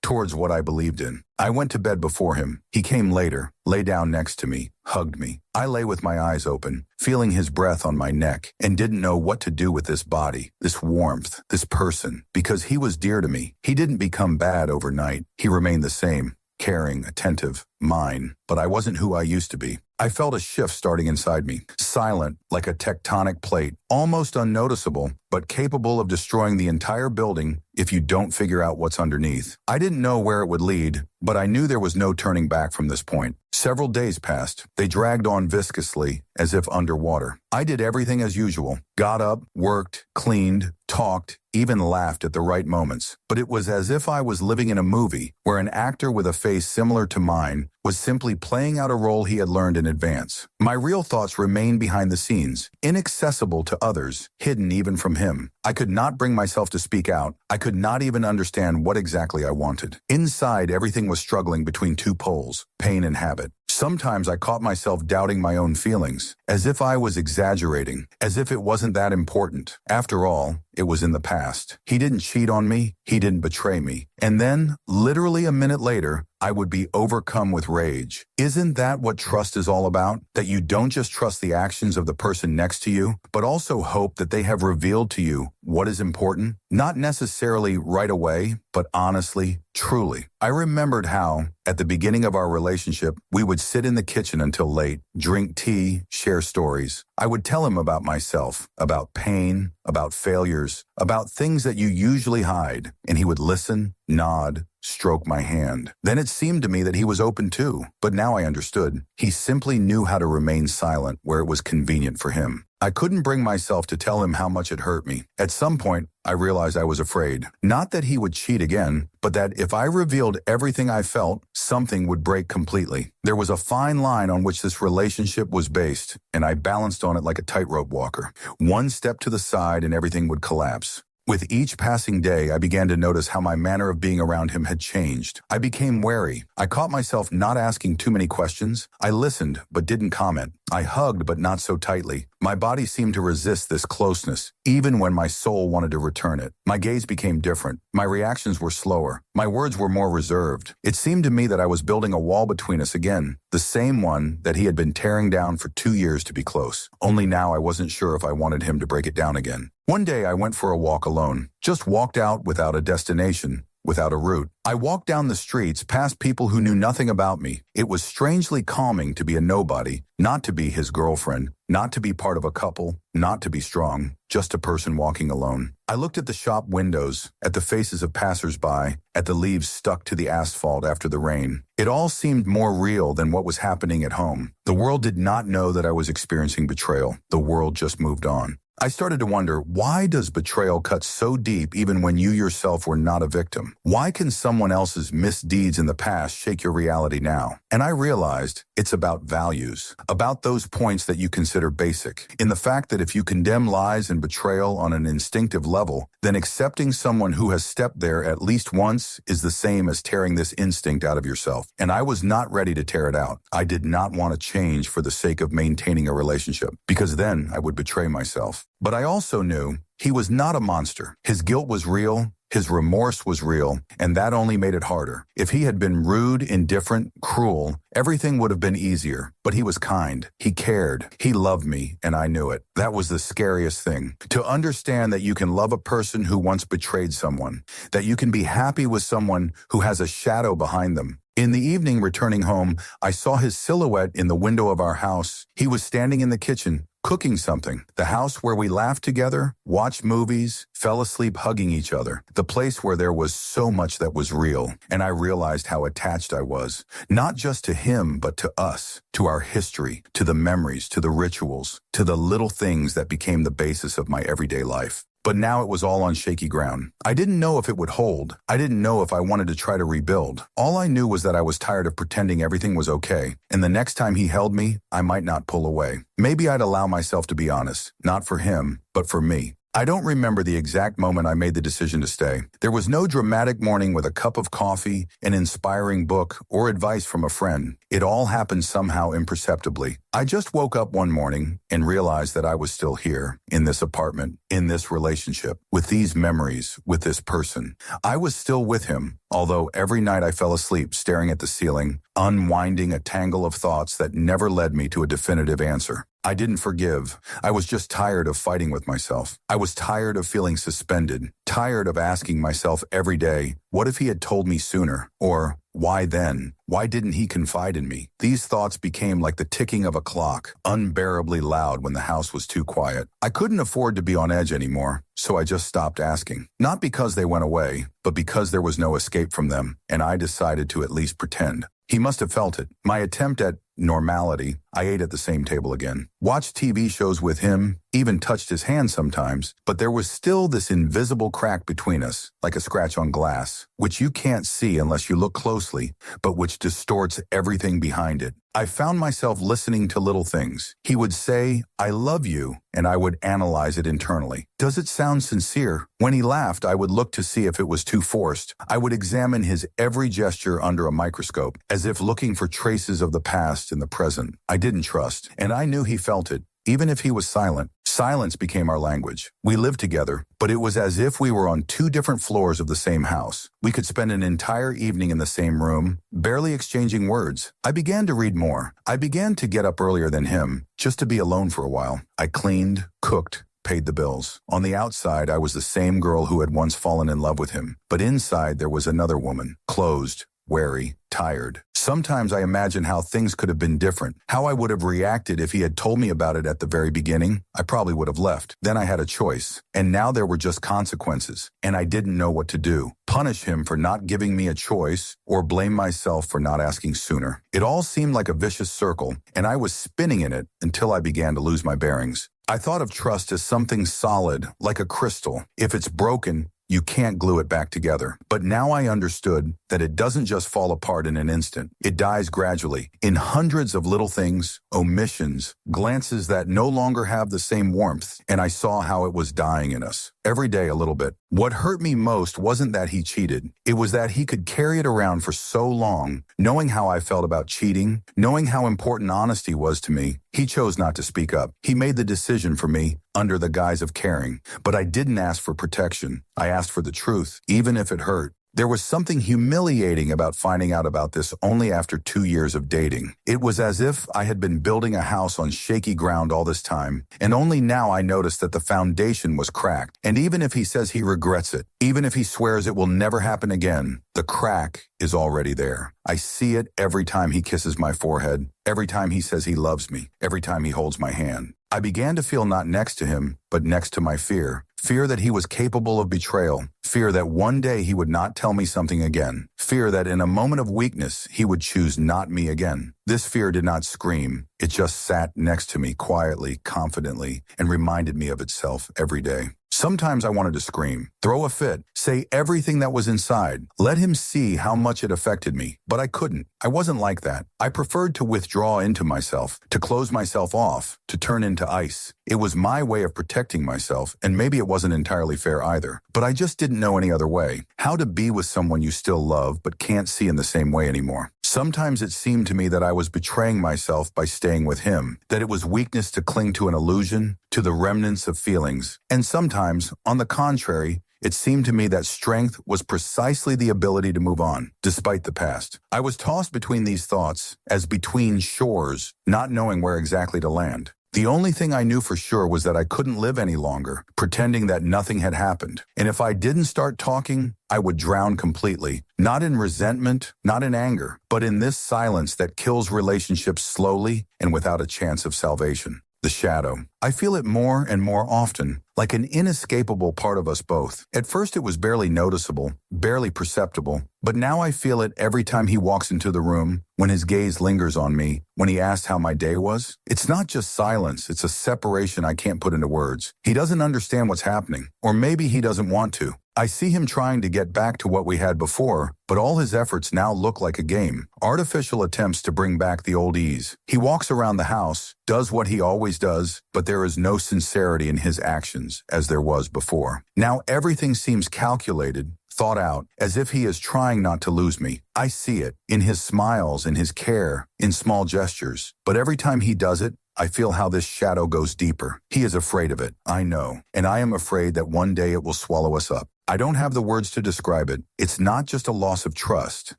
Speaker 1: towards what I believed in. I went to bed before him. He came later, lay down next to me, hugged me. I lay with my eyes open, feeling his breath on my neck, and didn't know what to do with this body, this warmth, this person, because he was dear to me. He didn't become bad overnight. He remained the same. Caring, attentive, mine, but I wasn't who I used to be. I felt a shift starting inside me, silent like a tectonic plate, almost unnoticeable, but capable of destroying the entire building if you don't figure out what's underneath. I didn't know where it would lead, but I knew there was no turning back from this point. Several days passed. They dragged on viscously, as if underwater. I did everything as usual. Got up, worked, cleaned, talked, even laughed at the right moments. But it was as if I was living in a movie where an actor with a face similar to mine was simply playing out a role he had learned in advance. My real thoughts remained behind the scenes, inaccessible to others, hidden even from him. I could not bring myself to speak out. I could not even understand what exactly I wanted. Inside, everything was struggling between two poles, pain and habit. Sometimes I caught myself doubting my own feelings, as if I was exaggerating, as if it wasn't that important. After all, it was in the past. He didn't cheat on me. He didn't betray me. And then, literally a minute later, I would be overcome with rage. Isn't that what trust is all about? That you don't just trust the actions of the person next to you, but also hope that they have revealed to you what is important? Not necessarily right away, but honestly, truly. I remembered how, at the beginning of our relationship, we would sit in the kitchen until late, drink tea, share stories. I would tell him about myself, about pain, about failures, about things that you usually hide, and he would listen, nod, stroke my hand. Then it seemed to me that he was open too, but now I understood. He simply knew how to remain silent where it was convenient for him. I couldn't bring myself to tell him how much it hurt me. At some point, I realized I was afraid. Not that he would cheat again, but that if I revealed everything I felt, something would break completely. There was a fine line on which this relationship was based, and I balanced on it like a tightrope walker. One step to the side and everything would collapse. With each passing day, I began to notice how my manner of being around him had changed. I became wary. I caught myself not asking too many questions. I listened, but didn't comment. I hugged, but not so tightly. My body seemed to resist this closeness, even when my soul wanted to return it. My gaze became different. My reactions were slower. My words were more reserved. It seemed to me that I was building a wall between us again, the same one that he had been tearing down for 2 years to be close. Only now I wasn't sure if I wanted him to break it down again. One day I went for a walk alone, just walked out without a destination, without a route. I walked down the streets past people who knew nothing about me. It was strangely calming to be a nobody, not to be his girlfriend, not to be part of a couple, not to be strong, just a person walking alone. I looked at the shop windows, at the faces of passers-by, at the leaves stuck to the asphalt after the rain. It all seemed more real than what was happening at home. The world did not know that I was experiencing betrayal. The world just moved on. I started to wonder, why does betrayal cut so deep even when you yourself were not a victim? Why can someone else's misdeeds in the past shake your reality now? And I realized it's about values, about those points that you consider basic. In the fact that if you condemn lies and betrayal on an instinctive level, then accepting someone who has stepped there at least once is the same as tearing this instinct out of yourself. And I was not ready to tear it out. I did not want to change for the sake of maintaining a relationship, because then I would betray myself. But I also knew he was not a monster. His guilt was real. His remorse was real, and that only made it harder. If he had been rude, indifferent, cruel, everything would have been easier. But he was kind. He cared. He loved me, and I knew it. That was the scariest thing. To understand that you can love a person who once betrayed someone, that you can be happy with someone who has a shadow behind them. In the evening, returning home, I saw his silhouette in the window of our house. He was standing in the kitchen, cooking something, the house where we laughed together, watched movies, fell asleep hugging each other, the place where there was so much that was real, and I realized how attached I was, not just to him, but to us, to our history, to the memories, to the rituals, to the little things that became the basis of my everyday life. But now it was all on shaky ground. I didn't know if it would hold. I didn't know if I wanted to try to rebuild. All I knew was that I was tired of pretending everything was okay, and the next time he held me, I might not pull away. Maybe I'd allow myself to be honest, not for him, but for me. I don't remember the exact moment I made the decision to stay. There was no dramatic morning with a cup of coffee, an inspiring book, or advice from a friend. It all happened somehow imperceptibly. I just woke up one morning and realized that I was still here, in this apartment, in this relationship, with these memories, with this person. I was still with him, although every night I fell asleep staring at the ceiling, unwinding a tangle of thoughts that never led me to a definitive answer. I didn't forgive. I was just tired of fighting with myself. I was tired of feeling suspended, tired of asking myself every day, what if he had told me sooner? Or, why then? Why didn't he confide in me? These thoughts became like the ticking of a clock, unbearably loud when the house was too quiet. I couldn't afford to be on edge anymore, so I just stopped asking. Not because they went away, but because there was no escape from them, and I decided to at least pretend. He must have felt it. My attempt at normality, I ate at the same table again. Watched TV shows with him, even touched his hand sometimes, but there was still this invisible crack between us, like a scratch on glass, which you can't see unless you look closely, but which distorts everything behind it. I found myself listening to little things. He would say, I love you, and I would analyze it internally. Does it sound sincere? When he laughed, I would look to see if it was too forced. I would examine his every gesture under a microscope, as if looking for traces of the past in the present. I didn't trust, and I knew he felt it. Even if he was silent, silence became our language. We lived together, but it was as if we were on two different floors of the same house. We could spend an entire evening in the same room, barely exchanging words. I began to read more. I began to get up earlier than him, just to be alone for a while. I cleaned, cooked, paid the bills. On the outside, I was the same girl who had once fallen in love with him. But inside, there was another woman, closed, wary, tired. Sometimes I imagine how things could have been different, how I would have reacted if he had told me about it at the very beginning. I probably would have left. Then I had a choice, and now there were just consequences, and I didn't know what to do. Punish him for not giving me a choice, or blame myself for not asking sooner. It all seemed like a vicious circle, and I was spinning in it until I began to lose my bearings. I thought of trust as something solid, like a crystal. If it's broken, you can't glue it back together. But now I understood that it doesn't just fall apart in an instant. It dies gradually, in hundreds of little things, omissions, glances that no longer have the same warmth, and I saw how it was dying in us. Every day a little bit. What hurt me most wasn't that he cheated. It was that he could carry it around for so long, knowing how I felt about cheating, knowing how important honesty was to me. He chose not to speak up. He made the decision for me under the guise of caring. But I didn't ask for protection. I asked for the truth, even if it hurt. There was something humiliating about finding out about this only after 2 years of dating. It was as if I had been building a house on shaky ground all this time, and only now I noticed that the foundation was cracked. And even if he says he regrets it, even if he swears it will never happen again, the crack is already there. I see it every time he kisses my forehead, every time he says he loves me, every time he holds my hand. I began to feel not next to him, but next to my fear. Fear that he was capable of betrayal. Fear that one day he would not tell me something again. Fear that in a moment of weakness, he would choose not me again. This fear did not scream. It just sat next to me quietly, confidently, and reminded me of itself every day. Sometimes I wanted to scream, throw a fit, say everything that was inside, let him see how much it affected me. But I couldn't. I wasn't like that. I preferred to withdraw into myself, to close myself off, to turn into ice. It was my way of protecting myself, and maybe it wasn't entirely fair either. But I just didn't know any other way. How to be with someone you still love but can't see in the same way anymore. Sometimes it seemed to me that I was betraying myself by staying with him, that it was weakness to cling to an illusion, to the remnants of feelings. And sometimes, on the contrary, it seemed to me that strength was precisely the ability to move on, despite the past. I was tossed between these thoughts, as between shores, not knowing where exactly to land. The only thing I knew for sure was that I couldn't live any longer, pretending that nothing had happened. And if I didn't start talking, I would drown completely. Not in resentment, not in anger, but in this silence that kills relationships slowly and without a chance of salvation. the shadow. I feel it more and more often, like an inescapable part of us both. At first it was barely noticeable, barely perceptible, but now I feel it every time he walks into the room, when his gaze lingers on me, when he asks how my day was. It's not just silence, it's a separation I can't put into words. He doesn't understand what's happening, or maybe he doesn't want to. I see him trying to get back to what we had before, but all his efforts now look like a game. Artificial attempts to bring back the old ease. He walks around the house, does what he always does, but there is no sincerity in his actions, as there was before. Now everything seems calculated, thought out, as if he is trying not to lose me. I see it, in his smiles, in his care, in small gestures. But every time he does it, I feel how this shadow goes deeper. He is afraid of it, I know, and I am afraid that one day it will swallow us up. I don't have the words to describe it. It's not just a loss of trust.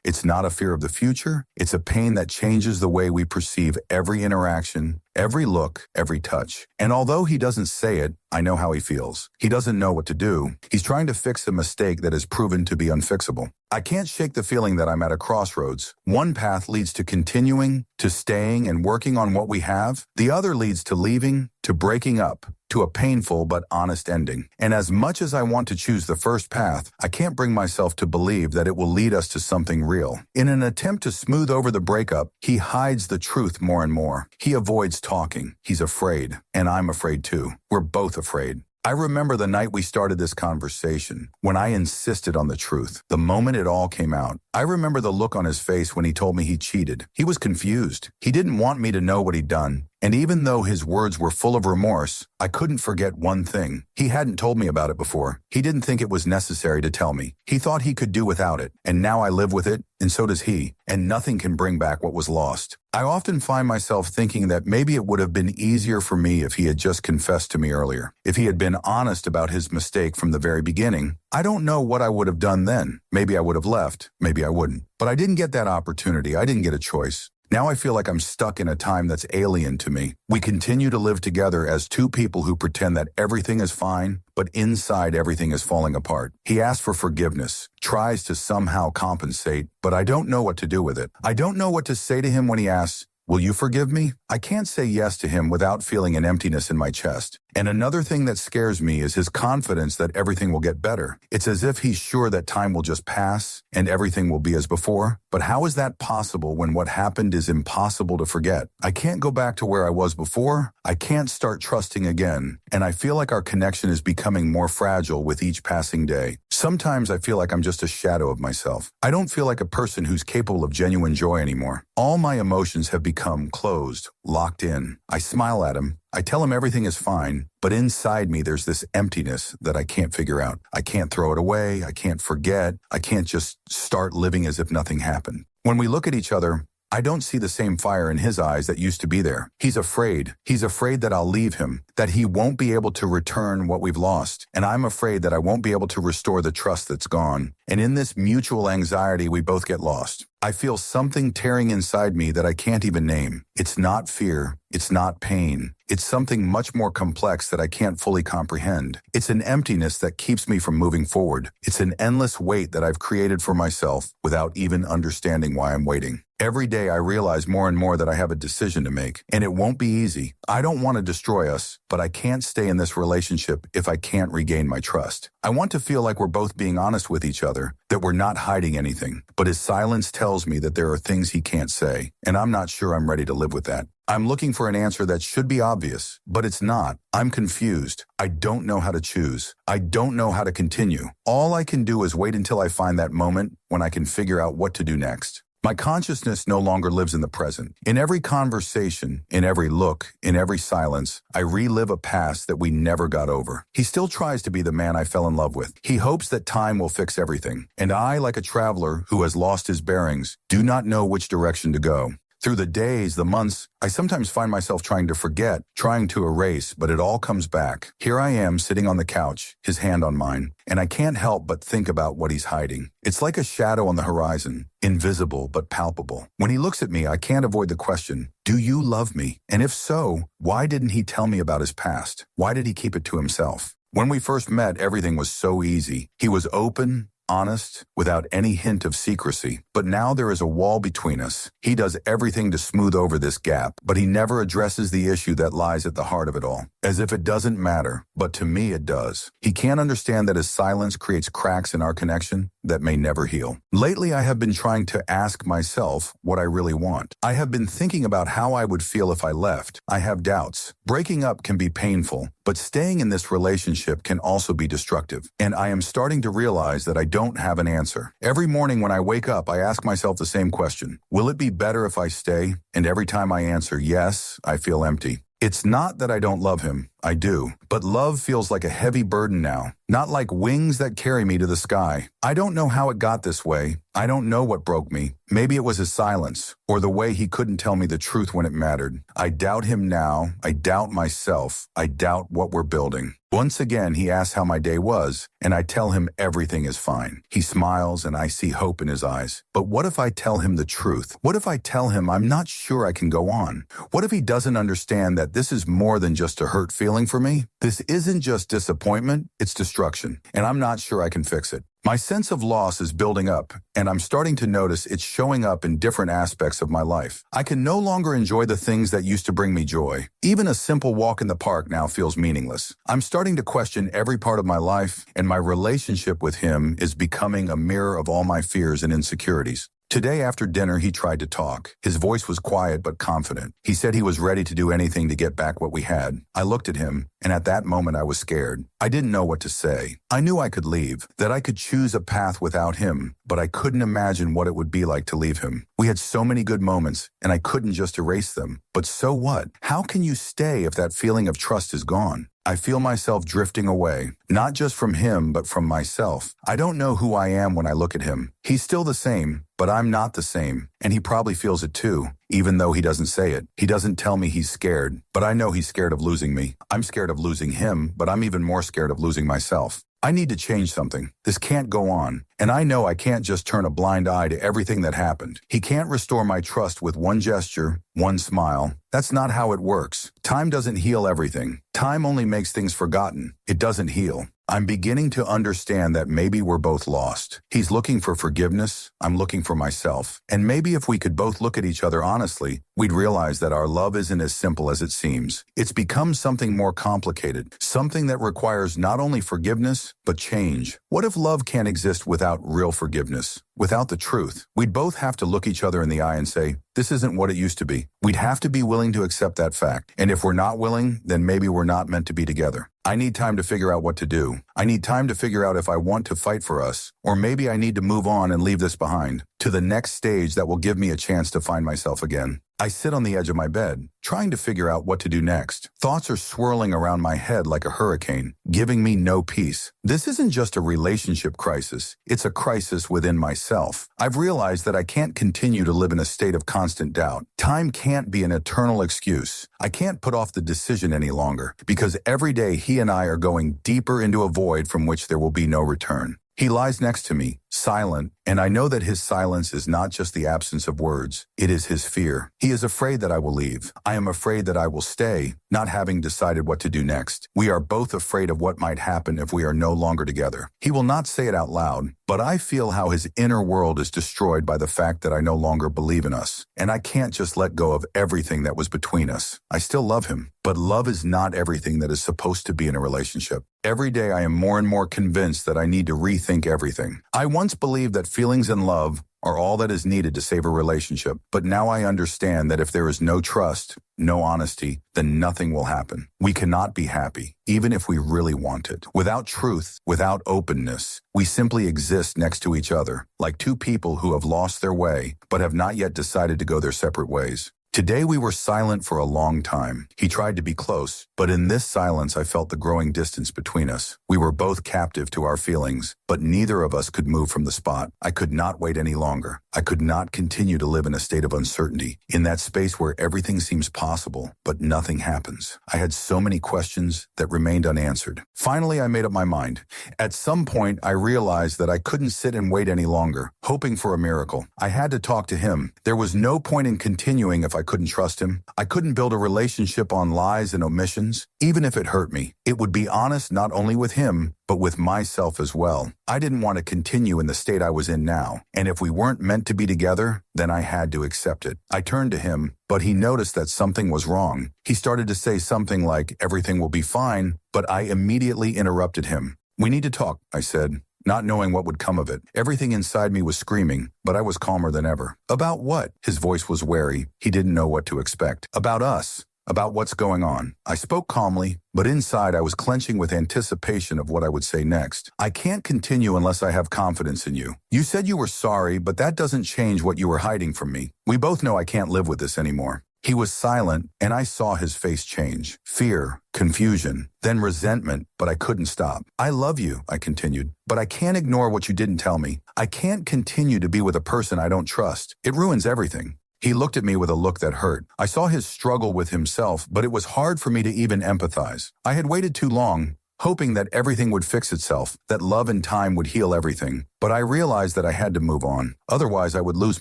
Speaker 1: It's not a fear of the future. It's a pain that changes the way we perceive every interaction, every look, every touch. And although he doesn't say it, I know how he feels. He doesn't know what to do. He's trying to fix a mistake that has proven to be unfixable. I can't shake the feeling that I'm at a crossroads. One path leads to continuing, to staying and working on what we have. The other leads to leaving, to breaking up, to a painful but honest ending. And as much as I want to choose the first path, I can't bring myself to believe that it will lead us to something real. In an attempt to smooth over the breakup, he hides the truth more and more. He avoids talking. He's afraid. And I'm afraid too. We're both afraid. I remember the night we started this conversation, when I insisted on the truth, the moment it all came out. I remember the look on his face when he told me he cheated. He was confused. He didn't want me to know what he'd done. And even though his words were full of remorse, I couldn't forget one thing. He hadn't told me about it before. He didn't think it was necessary to tell me. He thought he could do without it. And now I live with it, and so does he. And nothing can bring back what was lost. I often find myself thinking that maybe it would have been easier for me if he had just confessed to me earlier. If he had been honest about his mistake from the very beginning. I don't know what I would have done then. Maybe I would have left. Maybe I wouldn't. But I didn't get that opportunity. I didn't get a choice. Now I feel like I'm stuck in a time that's alien to me. We continue to live together as two people who pretend that everything is fine, but inside everything is falling apart. He asks for forgiveness, tries to somehow compensate, but I don't know what to do with it. I don't know what to say to him when he asks, "Will you forgive me?" I can't say yes to him without feeling an emptiness in my chest. And another thing that scares me is his confidence that everything will get better. It's as if he's sure that time will just pass and everything will be as before. But how is that possible when what happened is impossible to forget? I can't go back to where I was before. I can't start trusting again. And I feel like our connection is becoming more fragile with each passing day. Sometimes I feel like I'm just a shadow of myself. I don't feel like a person who's capable of genuine joy anymore. All my emotions have become closed, locked in. I smile at him. I tell him everything is fine, but inside me there's this emptiness that I can't figure out. I can't throw it away. I can't forget. I can't just start living as if nothing happened. When we look at each other, I don't see the same fire in his eyes that used to be there. He's afraid. He's afraid that I'll leave him, that he won't be able to return what we've lost. And I'm afraid that I won't be able to restore the trust that's gone. And in this mutual anxiety, we both get lost. I feel something tearing inside me that I can't even name. It's not fear. It's not pain. It's something much more complex that I can't fully comprehend. It's an emptiness that keeps me from moving forward. It's an endless weight that I've created for myself without even understanding why I'm waiting. Every day I realize more and more that I have a decision to make, and it won't be easy. I don't want to destroy us, but I can't stay in this relationship if I can't regain my trust. I want to feel like we're both being honest with each other, that we're not hiding anything, but his silence tells me that there are things he can't say, and I'm not sure I'm ready to live with that. I'm looking for an answer that should be obvious, but it's not. I'm confused. I don't know how to choose. I don't know how to continue. All I can do is wait until I find that moment when I can figure out what to do next. My consciousness no longer lives in the present. In every conversation, in every look, in every silence, I relive a past that we never got over. He still tries to be the man I fell in love with. He hopes that time will fix everything. And I, like a traveler who has lost his bearings, do not know which direction to go. Through the days, the months, I sometimes find myself trying to forget, trying to erase, but it all comes back. Here I am sitting on the couch, his hand on mine, and I can't help but think about what he's hiding. It's like a shadow on the horizon, invisible but palpable. When he looks at me, I can't avoid the question, do you love me? And if so, why didn't he tell me about his past? Why did he keep it to himself? When we first met, everything was so easy. He was open, honest, without any hint of secrecy. But now there is a wall between us. He does everything to smooth over this gap, but he never addresses the issue that lies at the heart of it all. As if it doesn't matter, but to me it does. He can't understand that his silence creates cracks in our connection that may never heal. Lately, I have been trying to ask myself what I really want. I have been thinking about how I would feel if I left. I have doubts. Breaking up can be painful, but staying in this relationship can also be destructive. And I am starting to realize that I don't have an answer. Every morning when I wake up, I ask myself the same question. Will it be better if I stay? And every time I answer yes, I feel empty. It's not that I don't love him. I do. But love feels like a heavy burden now, not like wings that carry me to the sky. I don't know how it got this way. I don't know what broke me. Maybe it was his silence, or the way he couldn't tell me the truth when it mattered. I doubt him now. I doubt myself. I doubt what we're building. Once again, he asks how my day was, and I tell him everything is fine. He smiles, and I see hope in his eyes. But what if I tell him the truth? What if I tell him I'm not sure I can go on? What if he doesn't understand that this is more than just a hurt feeling for me? This isn't just disappointment, it's destruction, and I'm not sure I can fix it. My sense of loss is building up, and I'm starting to notice it's showing up in different aspects of my life. I can no longer enjoy the things that used to bring me joy. Even a simple walk in the park now feels meaningless. I'm starting to question every part of my life, and my relationship with him is becoming a mirror of all my fears and insecurities. Today after dinner, he tried to talk. His voice was quiet but confident. He said he was ready to do anything to get back what we had. I looked at him, and at that moment I was scared. I didn't know what to say. I knew I could leave, that I could choose a path without him, but I couldn't imagine what it would be like to leave him. We had so many good moments, and I couldn't just erase them. But so what? How can you stay if that feeling of trust is gone? I feel myself drifting away, not just from him, but from myself. I don't know who I am when I look at him. He's still the same, but I'm not the same, and he probably feels it too, even though he doesn't say it. He doesn't tell me he's scared, but I know he's scared of losing me. I'm scared of losing him, but I'm even more scared of losing myself. I need to change something. This can't go on. And I know I can't just turn a blind eye to everything that happened. He can't restore my trust with one gesture, one smile. That's not how it works. Time doesn't heal everything. Time only makes things forgotten. It doesn't heal. I'm beginning to understand that maybe we're both lost. He's looking for forgiveness. I'm looking for myself. And maybe if we could both look at each other honestly, we'd realize that our love isn't as simple as it seems. It's become something more complicated, something that requires not only forgiveness, but change. What if love can't exist without real forgiveness, without the truth? We'd both have to look each other in the eye and say, this isn't what it used to be. We'd have to be willing to accept that fact. And if we're not willing, then maybe we're not meant to be together. I need time to figure out what to do. I need time to figure out if I want to fight for us, or maybe I need to move on and leave this behind, to the next stage that will give me a chance to find myself again. I sit on the edge of my bed, trying to figure out what to do next. Thoughts are swirling around my head like a hurricane, giving me no peace. This isn't just a relationship crisis. It's a crisis within myself. I've realized that I can't continue to live in a state of constant doubt. Time can't be an eternal excuse. I can't put off the decision any longer, because every day he and I are going deeper into a void from which there will be no return. He lies next to me, silent, and I know that his silence is not just the absence of words. It is his fear. He is afraid that I will leave. I am afraid that I will stay, not having decided what to do next. We are both afraid of what might happen if we are no longer together. He will not say it out loud, but I feel how his inner world is destroyed by the fact that I no longer believe in us. And I can't just let go of everything that was between us. I still love him, but love is not everything that is supposed to be in a relationship. Every day I am more and more convinced that I need to rethink everything. I once believed that feelings and love are all that is needed to save a relationship, but now I understand that if there is no trust, no honesty, then nothing will happen. We cannot be happy, even if we really want it. Without truth, without openness, we simply exist next to each other, like two people who have lost their way, but have not yet decided to go their separate ways. Today we were silent for a long time. He tried to be close, but in this silence I felt the growing distance between us. We were both captive to our feelings, but neither of us could move from the spot. I could not wait any longer. I could not continue to live in a state of uncertainty, in that space where everything seems possible, but nothing happens. I had so many questions that remained unanswered. Finally, I made up my mind. At some point, I realized that I couldn't sit and wait any longer, hoping for a miracle. I had to talk to him. There was no point in continuing if I I couldn't trust him. I couldn't build a relationship on lies and omissions, even if it hurt me. It would be honest not only with him, but with myself as well. I didn't want to continue in the state I was in now, and if we weren't meant to be together, then I had to accept it. I turned to him, but he noticed that something was wrong. He started to say something like, "Everything will be fine," but I immediately interrupted him. "We need to talk," I said, not knowing what would come of it. Everything inside me was screaming, but I was calmer than ever. "About what?" His voice was wary. He didn't know what to expect. "About us. About what's going on." I spoke calmly, but inside I was clenching with anticipation of what I would say next. "I can't continue unless I have confidence in you. You said you were sorry, but that doesn't change what you were hiding from me. We both know I can't live with this anymore." He was silent, and I saw his face change. Fear, confusion, then resentment, but I couldn't stop. "I love you," I continued, "but I can't ignore what you didn't tell me. I can't continue to be with a person I don't trust. It ruins everything." He looked at me with a look that hurt. I saw his struggle with himself, but it was hard for me to even empathize. I had waited too long, hoping that everything would fix itself, that love and time would heal everything. But I realized that I had to move on. Otherwise, I would lose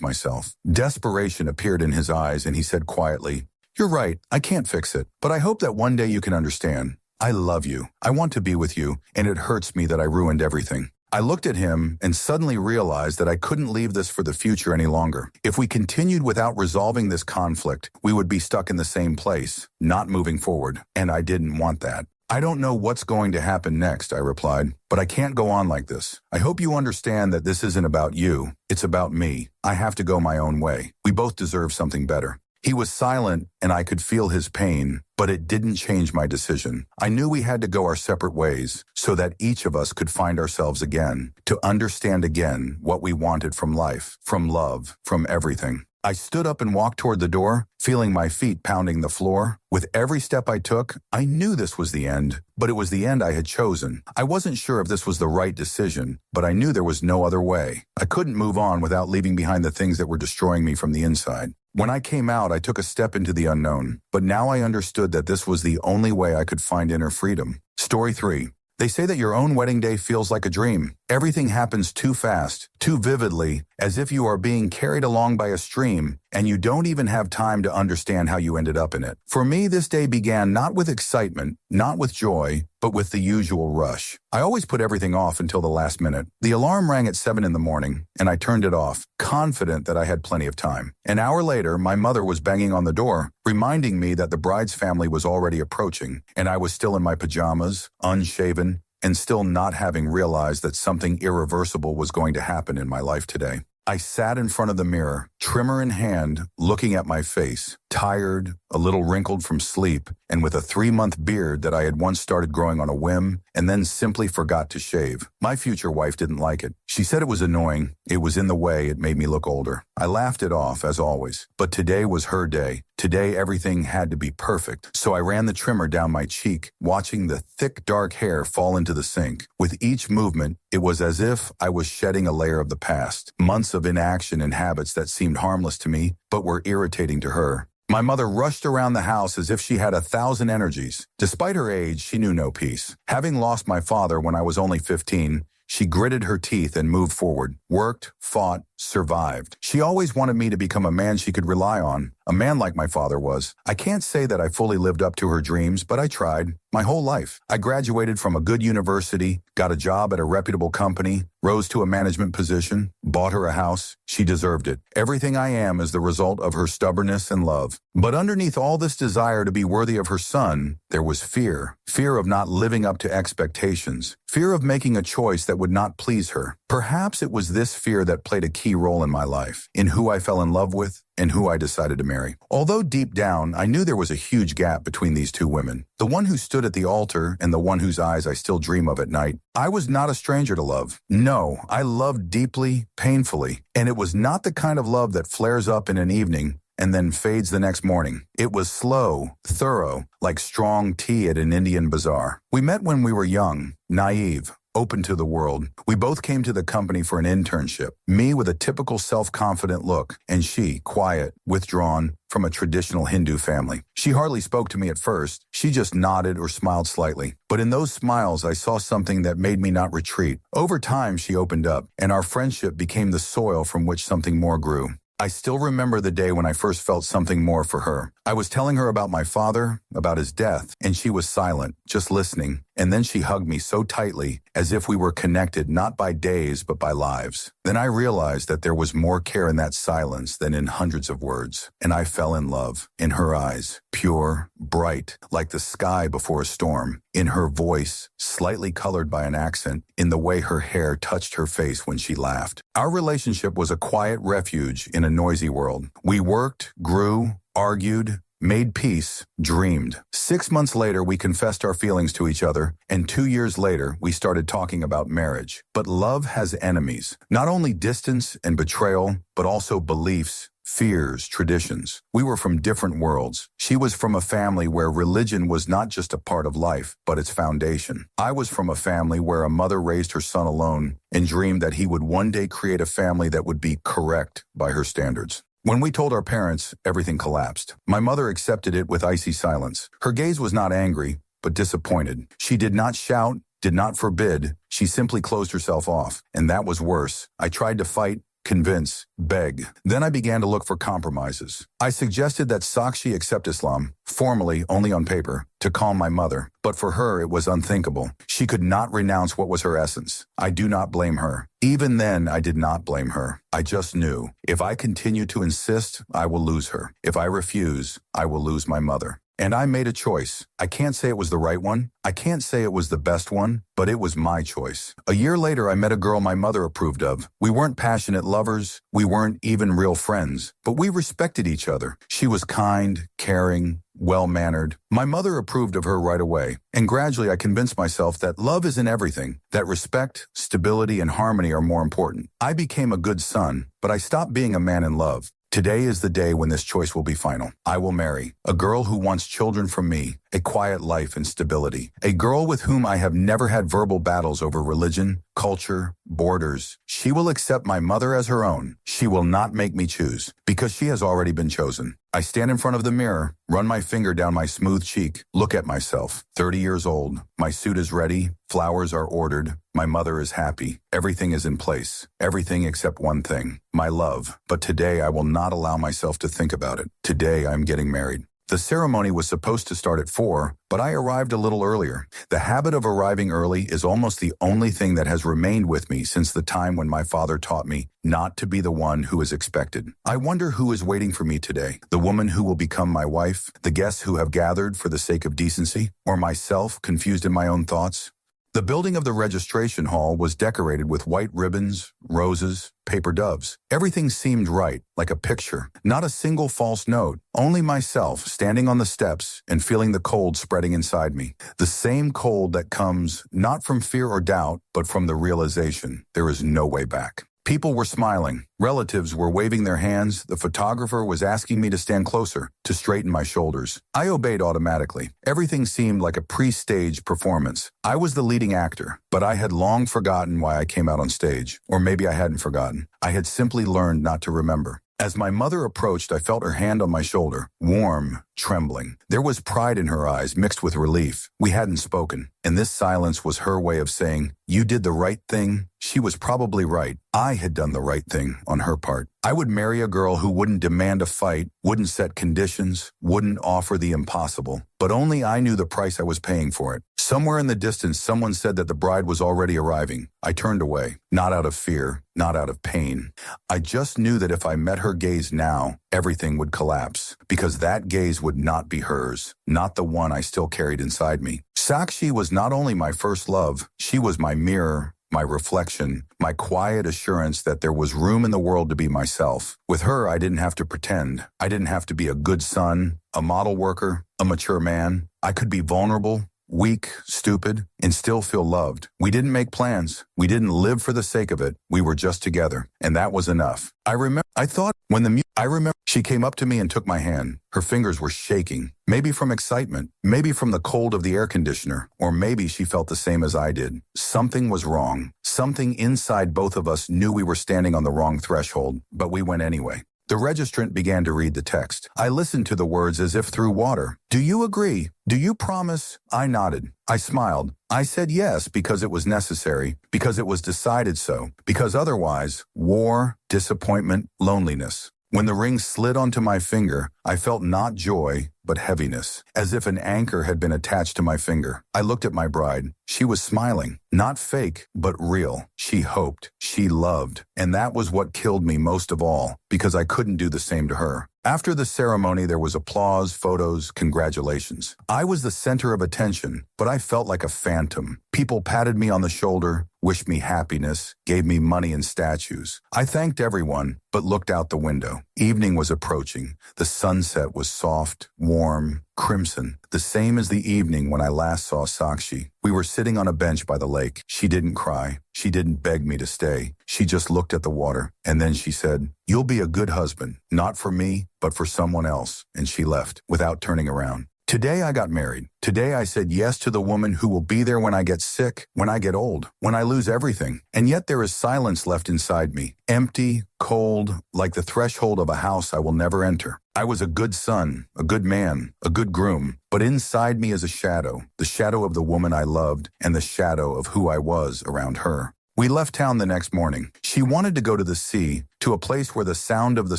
Speaker 1: myself. Desperation appeared in his eyes, and he said quietly, "You're right, I can't fix it. But I hope that one day you can understand. I love you. I want to be with you, and it hurts me that I ruined everything." I looked at him and suddenly realized that I couldn't leave this for the future any longer. If we continued without resolving this conflict, we would be stuck in the same place, not moving forward. And I didn't want that. "I don't know what's going to happen next," I replied, "but I can't go on like this. I hope you understand that this isn't about you. It's about me. I have to go my own way. We both deserve something better." He was silent, and I could feel his pain, but it didn't change my decision. I knew we had to go our separate ways so that each of us could find ourselves again, to understand again what we wanted from life, from love, from everything. I stood up and walked toward the door, feeling my feet pounding the floor. With every step I took, I knew this was the end, but it was the end I had chosen. I wasn't sure if this was the right decision, but I knew there was no other way. I couldn't move on without leaving behind the things that were destroying me from the inside. When I came out, I took a step into the unknown, but now I understood that this was the only way I could find inner freedom. Story 3. They say that your own wedding day feels like a dream. Everything happens too fast, too vividly, as if you are being carried along by a stream, and you don't even have time to understand how you ended up in it. For me, this day began not with excitement, not with joy, but with the usual rush. I always put everything off until the last minute. The alarm rang at 7 in the morning, and I turned it off, confident that I had plenty of time. An hour later, my mother was banging on the door, reminding me that the bride's family was already approaching, and I was still in my pajamas, unshaven, and still not having realized that something irreversible was going to happen in my life today. I sat in front of the mirror, trimmer in hand, looking at my face, tired, a little wrinkled from sleep, and with a 3-month beard that I had once started growing on a whim and then simply forgot to shave. My future wife didn't like it. She said it was annoying. It was in the way it made me look older. I laughed it off, as always. But today was her day. Today everything had to be perfect. So I ran the trimmer down my cheek, watching the thick, dark hair fall into the sink. With each movement, it was as if I was shedding a layer of the past. Months of inaction and habits that seemed harmless to me, but were irritating to her. My mother rushed around the house as if she had 1,000 energies. Despite her age, she knew no peace. Having lost my father when I was only 15, she gritted her teeth and moved forward, worked, fought, survived. She always wanted me to become a man she could rely on, a man like my father was. I can't say that I fully lived up to her dreams, but I tried. My whole life. I graduated from a good university, got a job at a reputable company, rose to a management position, bought her a house. She deserved it. Everything I am is the result of her stubbornness and love. But underneath all this desire to be worthy of her son, there was fear. Fear of not living up to expectations. Fear of making a choice that would not please her. Perhaps it was this fear that played a key role in my life, in who I fell in love with, and who I decided to marry. Although deep down, I knew there was a huge gap between these two women. The one who stood at the altar and the one whose eyes I still dream of at night. I was not a stranger to love. No, I loved deeply, painfully. And it was not the kind of love that flares up in an evening and then fades the next morning. It was slow, thorough, like strong tea at an Indian bazaar. We met when we were young, naive, open to the world. We both came to the company for an internship, me with a typical self-confident look, and she, quiet, withdrawn, from a traditional Hindu family. She hardly spoke to me at first. She just nodded or smiled slightly. But in those smiles, I saw something that made me not retreat. Over time, she opened up, and our friendship became the soil from which something more grew. I still remember the day when I first felt something more for her. I was telling her about my father, about his death, and she was silent, just listening. And then she hugged me so tightly, as if we were connected not by days but by lives. Then I realized that there was more care in that silence than in hundreds of words. And I fell in love, in her eyes, pure, bright, like the sky before a storm, in her voice, slightly colored by an accent, in the way her hair touched her face when she laughed. Our relationship was a quiet refuge in a noisy world. We worked, grew, argued, made peace, dreamed. 6 months later, we confessed our feelings to each other, and 2 years later, we started talking about marriage. But love has enemies, not only distance and betrayal, but also beliefs, fears, traditions. We were from different worlds. She was from a family where religion was not just a part of life, but its foundation. I was from a family where a mother raised her son alone and dreamed that he would one day create a family that would be correct by her standards. When we told our parents, everything collapsed. My mother accepted it with icy silence. Her gaze was not angry, but disappointed. She did not shout, did not forbid. She simply closed herself off, and that was worse. I tried to fight, convince, beg. Then I began to look for compromises. I suggested that Sakshi accept Islam, formally only on paper, to calm my mother. But for her, it was unthinkable. She could not renounce what was her essence. I do not blame her. Even then, I did not blame her. I just knew, if I continue to insist, I will lose her. If I refuse, I will lose my mother. And I made a choice. I can't say it was the right one. I can't say it was the best one, but it was my choice. A year later, I met a girl my mother approved of. We weren't passionate lovers. We weren't even real friends, but we respected each other. She was kind, caring, well-mannered. My mother approved of her right away, and gradually I convinced myself that love isn't everything, that respect, stability, and harmony are more important. I became a good son, but I stopped being a man in love. Today is the day when this choice will be final. I will marry a girl who wants children from me, a quiet life and stability, a girl with whom I have never had verbal battles over religion, culture, borders. She will accept my mother as her own. She will not make me choose, because she has already been chosen. I stand in front of the mirror, run my finger down my smooth cheek, look at myself, 30 years old. My suit is ready, flowers are ordered, my mother is happy, everything is in place, everything except one thing, my love. But today I will not allow myself to think about it. Today I'm getting married. The ceremony was supposed to start at 4, but I arrived a little earlier. The habit of arriving early is almost the only thing that has remained with me since the time when my father taught me not to be the one who is expected. I wonder who is waiting for me today. The woman who will become my wife, the guests who have gathered for the sake of decency, or myself confused in my own thoughts. The building of the registration hall was decorated with white ribbons, roses, paper doves. Everything seemed right, like a picture. Not a single false note. Only myself, standing on the steps and feeling the cold spreading inside me. The same cold that comes not from fear or doubt, but from the realization there is no way back. People were smiling. Relatives were waving their hands. The photographer was asking me to stand closer, to straighten my shoulders. I obeyed automatically. Everything seemed like a pre-staged performance. I was the leading actor, but I had long forgotten why I came out on stage. Or maybe I hadn't forgotten. I had simply learned not to remember. As my mother approached, I felt her hand on my shoulder, warm, trembling. There was pride in her eyes mixed with relief. We hadn't spoken, and this silence was her way of saying, "You did the right thing." She was probably right. I had done the right thing on her part. I would marry a girl who wouldn't demand a fight, wouldn't set conditions, wouldn't offer the impossible. But only I knew the price I was paying for it. Somewhere in the distance, someone said that the bride was already arriving. I turned away, not out of fear, not out of pain. I just knew that if I met her gaze now, everything would collapse, because that gaze would not be hers, not the one I still carried inside me. Sakshi was not only my first love, she was my mirror, my reflection, my quiet assurance that there was room in the world to be myself. With her, I didn't have to pretend. I didn't have to be a good son, a model worker, a mature man. I could be vulnerable, weak, stupid, and still feel loved. We didn't make plans. We didn't live for the sake of it. We were just together, and that was enough. I remember she came up to me and took my hand. Her fingers were shaking, maybe from excitement, maybe from the cold of the air conditioner, or maybe she felt the same as I did. Something was wrong. Something inside both of us knew we were standing on the wrong threshold, but we went anyway. The registrant began to read the text. I listened to the words as if through water. "Do you agree? Do you promise?" I nodded. I smiled. I said yes because it was necessary, because it was decided so, because otherwise, war, disappointment, loneliness. When the ring slid onto my finger, I felt not joy, but heaviness, as if an anchor had been attached to my finger. I looked at my bride. She was smiling, not fake, but real. She hoped, she loved, and that was what killed me most of all, because I couldn't do the same to her. After the ceremony, there was applause, photos, congratulations. I was the center of attention, but I felt like a phantom. People patted me on the shoulder, wished me happiness, gave me money and statues. I thanked everyone, but looked out the window. Evening was approaching. The sunset was soft, warm, crimson, the same as the evening when I last saw Sakshi. We were sitting on a bench by the lake. She didn't cry. She didn't beg me to stay. She just looked at the water, and then she said, "You'll be a good husband, not for me, but for someone else," and she left without turning around. Today I got married. Today I said yes to the woman who will be there when I get sick, when I get old, when I lose everything. And yet there is silence left inside me, empty, cold, like the threshold of a house I will never enter. I was a good son, a good man, a good groom, but inside me is a shadow, the shadow of the woman I loved and the shadow of who I was around her. We left town the next morning. She wanted to go to the sea, to a place where the sound of the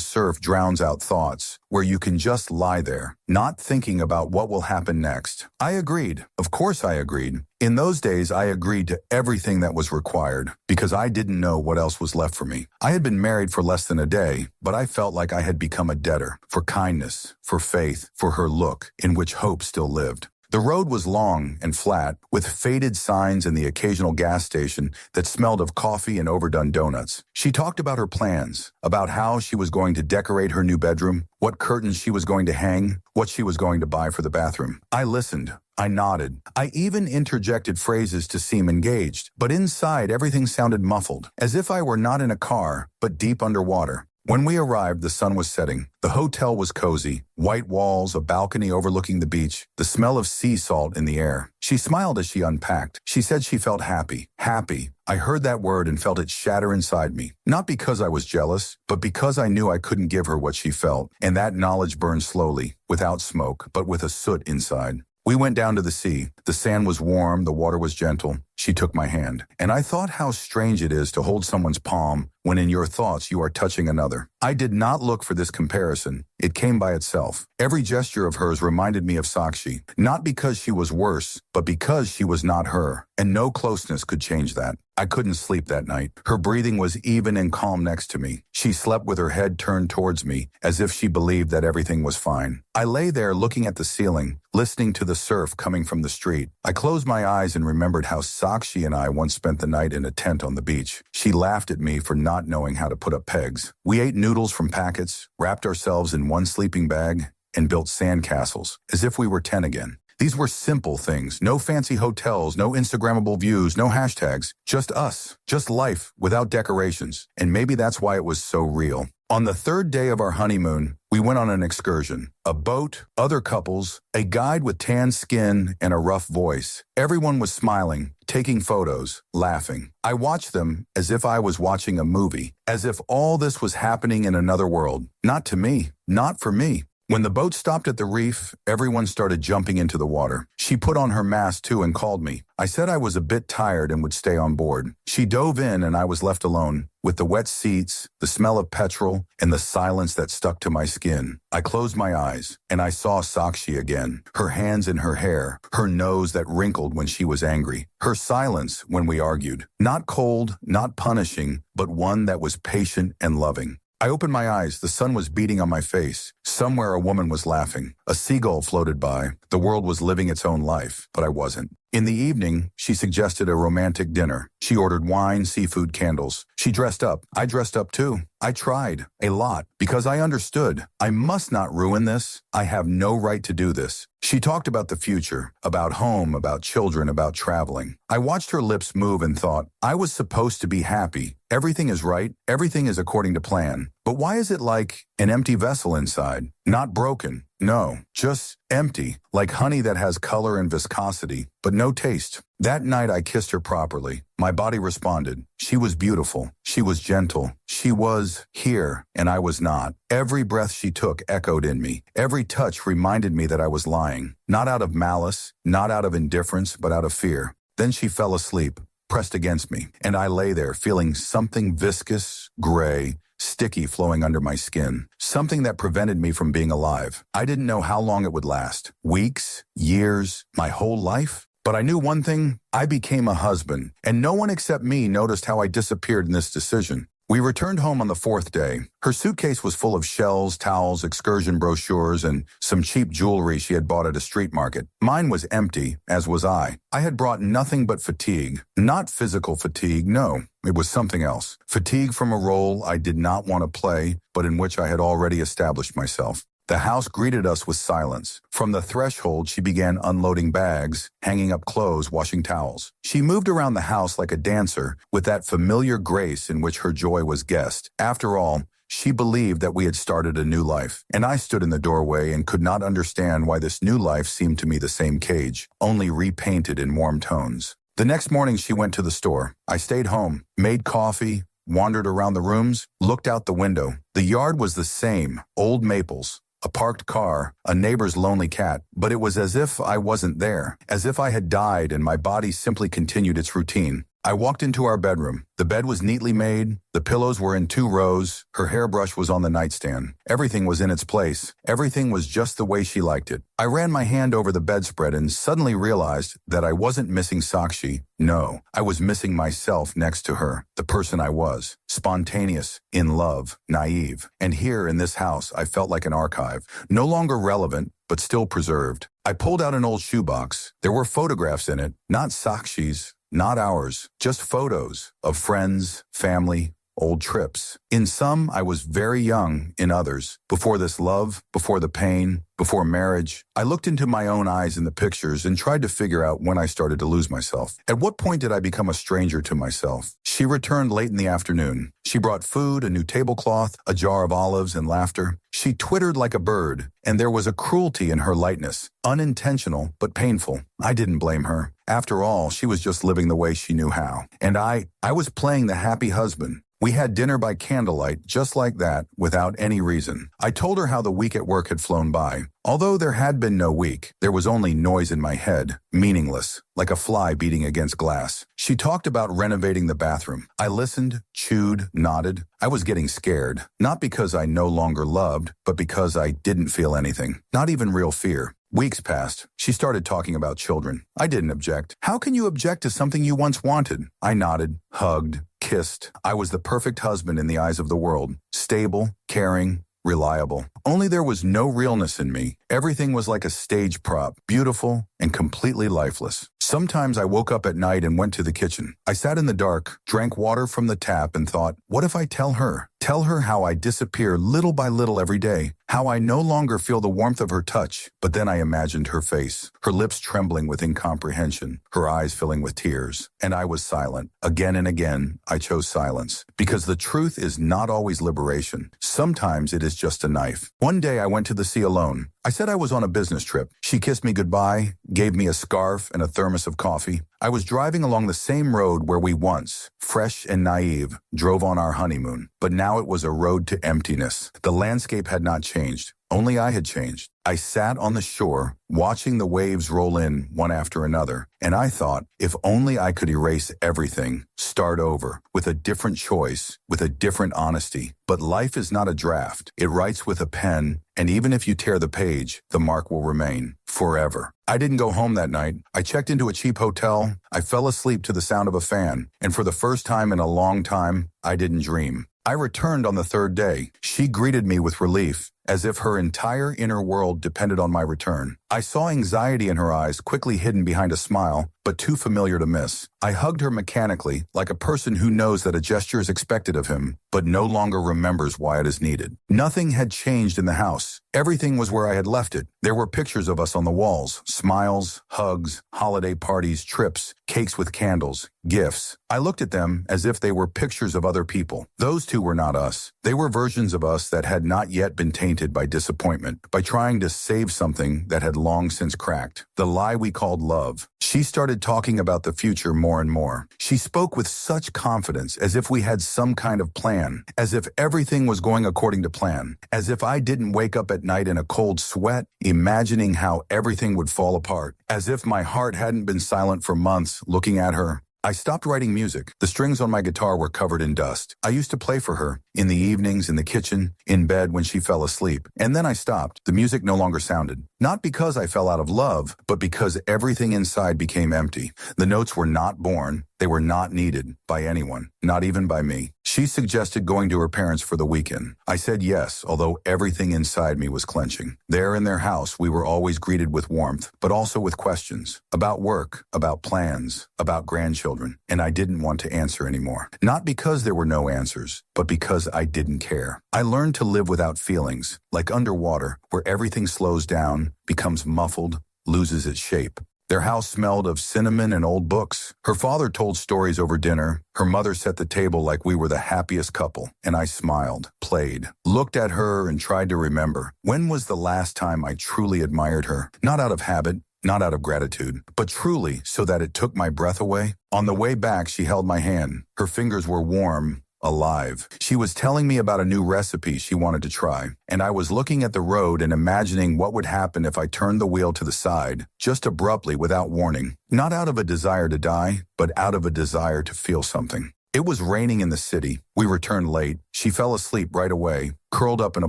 Speaker 1: surf drowns out thoughts, where you can just lie there, not thinking about what will happen next. I agreed. Of course I agreed. In those days, I agreed to everything that was required, because I didn't know what else was left for me. I had been married for less than a day, but I felt like I had become a debtor, for kindness, for faith, for her look, in which hope still lived. The road was long and flat, with faded signs and the occasional gas station that smelled of coffee and overdone donuts. She talked about her plans, about how she was going to decorate her new bedroom, what curtains she was going to hang, what she was going to buy for the bathroom. I listened. I nodded. I even interjected phrases to seem engaged, but inside everything sounded muffled, as if I were not in a car, but deep underwater. When we arrived, the sun was setting. The hotel was cozy, white walls, a balcony overlooking the beach, the smell of sea salt in the air. She smiled as she unpacked. She said she felt happy. Happy. I heard that word and felt it shatter inside me. Not because I was jealous, but because I knew I couldn't give her what she felt. And that knowledge burned slowly, without smoke, but with a soot inside. We went down to the sea. The sand was warm, the water was gentle. She took my hand, and I thought how strange it is to hold someone's palm when in your thoughts you are touching another. I did not look for this comparison. It came by itself. Every gesture of hers reminded me of Sakshi, not because she was worse, but because she was not her, and no closeness could change that. I couldn't sleep that night. Her breathing was even and calm next to me. She slept with her head turned towards me, as if she believed that everything was fine. I lay there looking at the ceiling, listening to the surf coming from the street. I closed my eyes and remembered how Sakshi and I once spent the night in a tent on the beach. She laughed at me for not knowing how to put up pegs. We ate noodles from packets, wrapped ourselves in one sleeping bag, and built sandcastles, as if we were 10 again. These were simple things, no fancy hotels, no Instagrammable views, no hashtags, just us, just life without decorations. And maybe that's why it was so real. On the third day of our honeymoon, we went on an excursion. A boat, other couples, a guide with tan skin and a rough voice. Everyone was smiling, taking photos, laughing. I watched them as if I was watching a movie, as if all this was happening in another world. Not to me, not for me. When the boat stopped at the reef, everyone started jumping into the water. She put on her mask too and called me. I said I was a bit tired and would stay on board. She dove in and I was left alone, with the wet seats, the smell of petrol, and the silence that stuck to my skin. I closed my eyes, and I saw Sakshi again, her hands in her hair, her nose that wrinkled when she was angry, her silence when we argued. Not cold, not punishing, but one that was patient and loving. I opened my eyes. The sun was beating on my face. Somewhere a woman was laughing. A seagull floated by. The world was living its own life, but I wasn't. In the evening, she suggested a romantic dinner. She ordered wine, seafood, candles. She dressed up. I dressed up too. I tried, a lot, because I understood. I must not ruin this. I have no right to do this. She talked about the future, about home, about children, about traveling. I watched her lips move and thought, I was supposed to be happy. Everything is right. Everything is according to plan. But why is it like an empty vessel inside? Not broken. No, just empty, like honey that has color and viscosity, but no taste. That night I kissed her properly. My body responded. She was beautiful. She was gentle. She was here, and I was not. Every breath she took echoed in me. Every touch reminded me that I was lying. Not out of malice, not out of indifference, but out of fear. Then she fell asleep, pressed against me, and I lay there feeling something viscous, gray, sticky flowing under my skin, something that prevented me from being alive. I didn't know how long it would last. Weeks, years, my whole life? But I knew one thing: I became a husband, and no one except me noticed how I disappeared in this decision. We returned home on the fourth day. Her suitcase was full of shells, towels, excursion brochures, and some cheap jewelry she had bought at a street market. Mine was empty, as was I. I had brought nothing but fatigue. Not physical fatigue, no. It was something else. Fatigue from a role I did not want to play, but in which I had already established myself. The house greeted us with silence. From the threshold, she began unloading bags, hanging up clothes, washing towels. She moved around the house like a dancer, with that familiar grace in which her joy was guessed. After all, she believed that we had started a new life, and I stood in the doorway and could not understand why this new life seemed to me the same cage, only repainted in warm tones. The next morning she went to the store. I stayed home, made coffee, wandered around the rooms, looked out the window. The yard was the same, old maples, a parked car, a neighbor's lonely cat, but it was as if I wasn't there, as if I had died and my body simply continued its routine. I walked into our bedroom. The bed was neatly made, the pillows were in 2 rows, her hairbrush was on the nightstand. Everything was in its place. Everything was just the way she liked it. I ran my hand over the bedspread and suddenly realized that I wasn't missing Sakshi. No, I was missing myself next to her, the person I was. Spontaneous, in love, naive. And here in this house, I felt like an archive, no longer relevant, but still preserved. I pulled out an old shoebox. There were photographs in it, not Sakshi's, not ours, just photos of friends, family, old trips. In some, I was very young, in others. Before this love, before the pain, before marriage, I looked into my own eyes in the pictures and tried to figure out when I started to lose myself. At what point did I become a stranger to myself? She returned late in the afternoon. She brought food, a new tablecloth, a jar of olives, and laughter. She twittered like a bird, and there was a cruelty in her lightness, unintentional but painful. I didn't blame her. After all, she was just living the way she knew how. And I was playing the happy husband. We had dinner by candlelight, just like that, without any reason. I told her how the week at work had flown by. Although there had been no week, there was only noise in my head, meaningless, like a fly beating against glass. She talked about renovating the bathroom. I listened, chewed, nodded. I was getting scared, not because I no longer loved, but because I didn't feel anything, not even real fear. Weeks passed. She started talking about children. I didn't object. How can you object to something you once wanted? I nodded, hugged, kissed. I was the perfect husband in the eyes of the world. Stable, caring, reliable. Only there was no realness in me. Everything was like a stage prop, beautiful and completely lifeless. Sometimes I woke up at night and went to the kitchen. I sat in the dark, drank water from the tap, and thought, what if I tell her? Tell her how I disappear little by little every day, how I no longer feel the warmth of her touch. But then I imagined her face, her lips trembling with incomprehension, her eyes filling with tears. And I was silent. Again and again, I chose silence. Because the truth is not always liberation. Sometimes it is just a knife. One day I went to the sea alone. I said I was on a business trip. She kissed me goodbye, gave me a scarf and a thermos of coffee. I was driving along the same road where we once, fresh and naive, drove on our honeymoon. But now it was a road to emptiness. The landscape had not changed. Only I had changed. I sat on the shore, watching the waves roll in one after another, and I thought, if only I could erase everything, start over, with a different choice, with a different honesty. But life is not a draft. It writes with a pen, and even if you tear the page, the mark will remain, forever. I didn't go home that night. I checked into a cheap hotel. I fell asleep to the sound of a fan, and for the first time in a long time, I didn't dream. I returned on the third day. She greeted me with relief, as if her entire inner world depended on my return. I saw anxiety in her eyes, quickly hidden behind a smile, but too familiar to miss. I hugged her mechanically, like a person who knows that a gesture is expected of him, but no longer remembers why it is needed. Nothing had changed in the house. Everything was where I had left it. There were pictures of us on the walls, smiles, hugs, holiday parties, trips, cakes with candles, gifts. I looked at them as if they were pictures of other people. Those two were not us. They were versions of us that had not yet been tainted by disappointment, by trying to save something that had long since cracked. The lie we called love. She started talking about the future more and more. She spoke with such confidence, as if we had some kind of plan, as if everything was going according to plan, as if I didn't wake up at night in a cold sweat, imagining how everything would fall apart, as if my heart hadn't been silent for months looking at her. I stopped writing music. The strings on my guitar were covered in dust. I used to play for her, in the evenings, in the kitchen, in bed when she fell asleep. And then I stopped. The music no longer sounded. Not because I fell out of love, but because everything inside became empty. The notes were not born. They were not needed by anyone, not even by me. She suggested going to her parents for the weekend. I said yes, although everything inside me was clenching. There in their house, we were always greeted with warmth, but also with questions about work, about plans, about grandchildren, and I didn't want to answer anymore. Not because there were no answers, but because I didn't care. I learned to live without feelings, like underwater, where everything slows down, becomes muffled, loses its shape. Their house smelled of cinnamon and old books. Her father told stories over dinner. Her mother set the table like we were the happiest couple. And I smiled, played, looked at her and tried to remember. When was the last time I truly admired her? Not out of habit, not out of gratitude, but truly so that it took my breath away. On the way back, she held my hand. Her fingers were warm, alive. She was telling me about a new recipe she wanted to try, and I was looking at the road and imagining what would happen if I turned the wheel to the side, just abruptly without warning. Not out of a desire to die, but out of a desire to feel something. It was raining in the city. We returned late. She fell asleep right away, curled up in a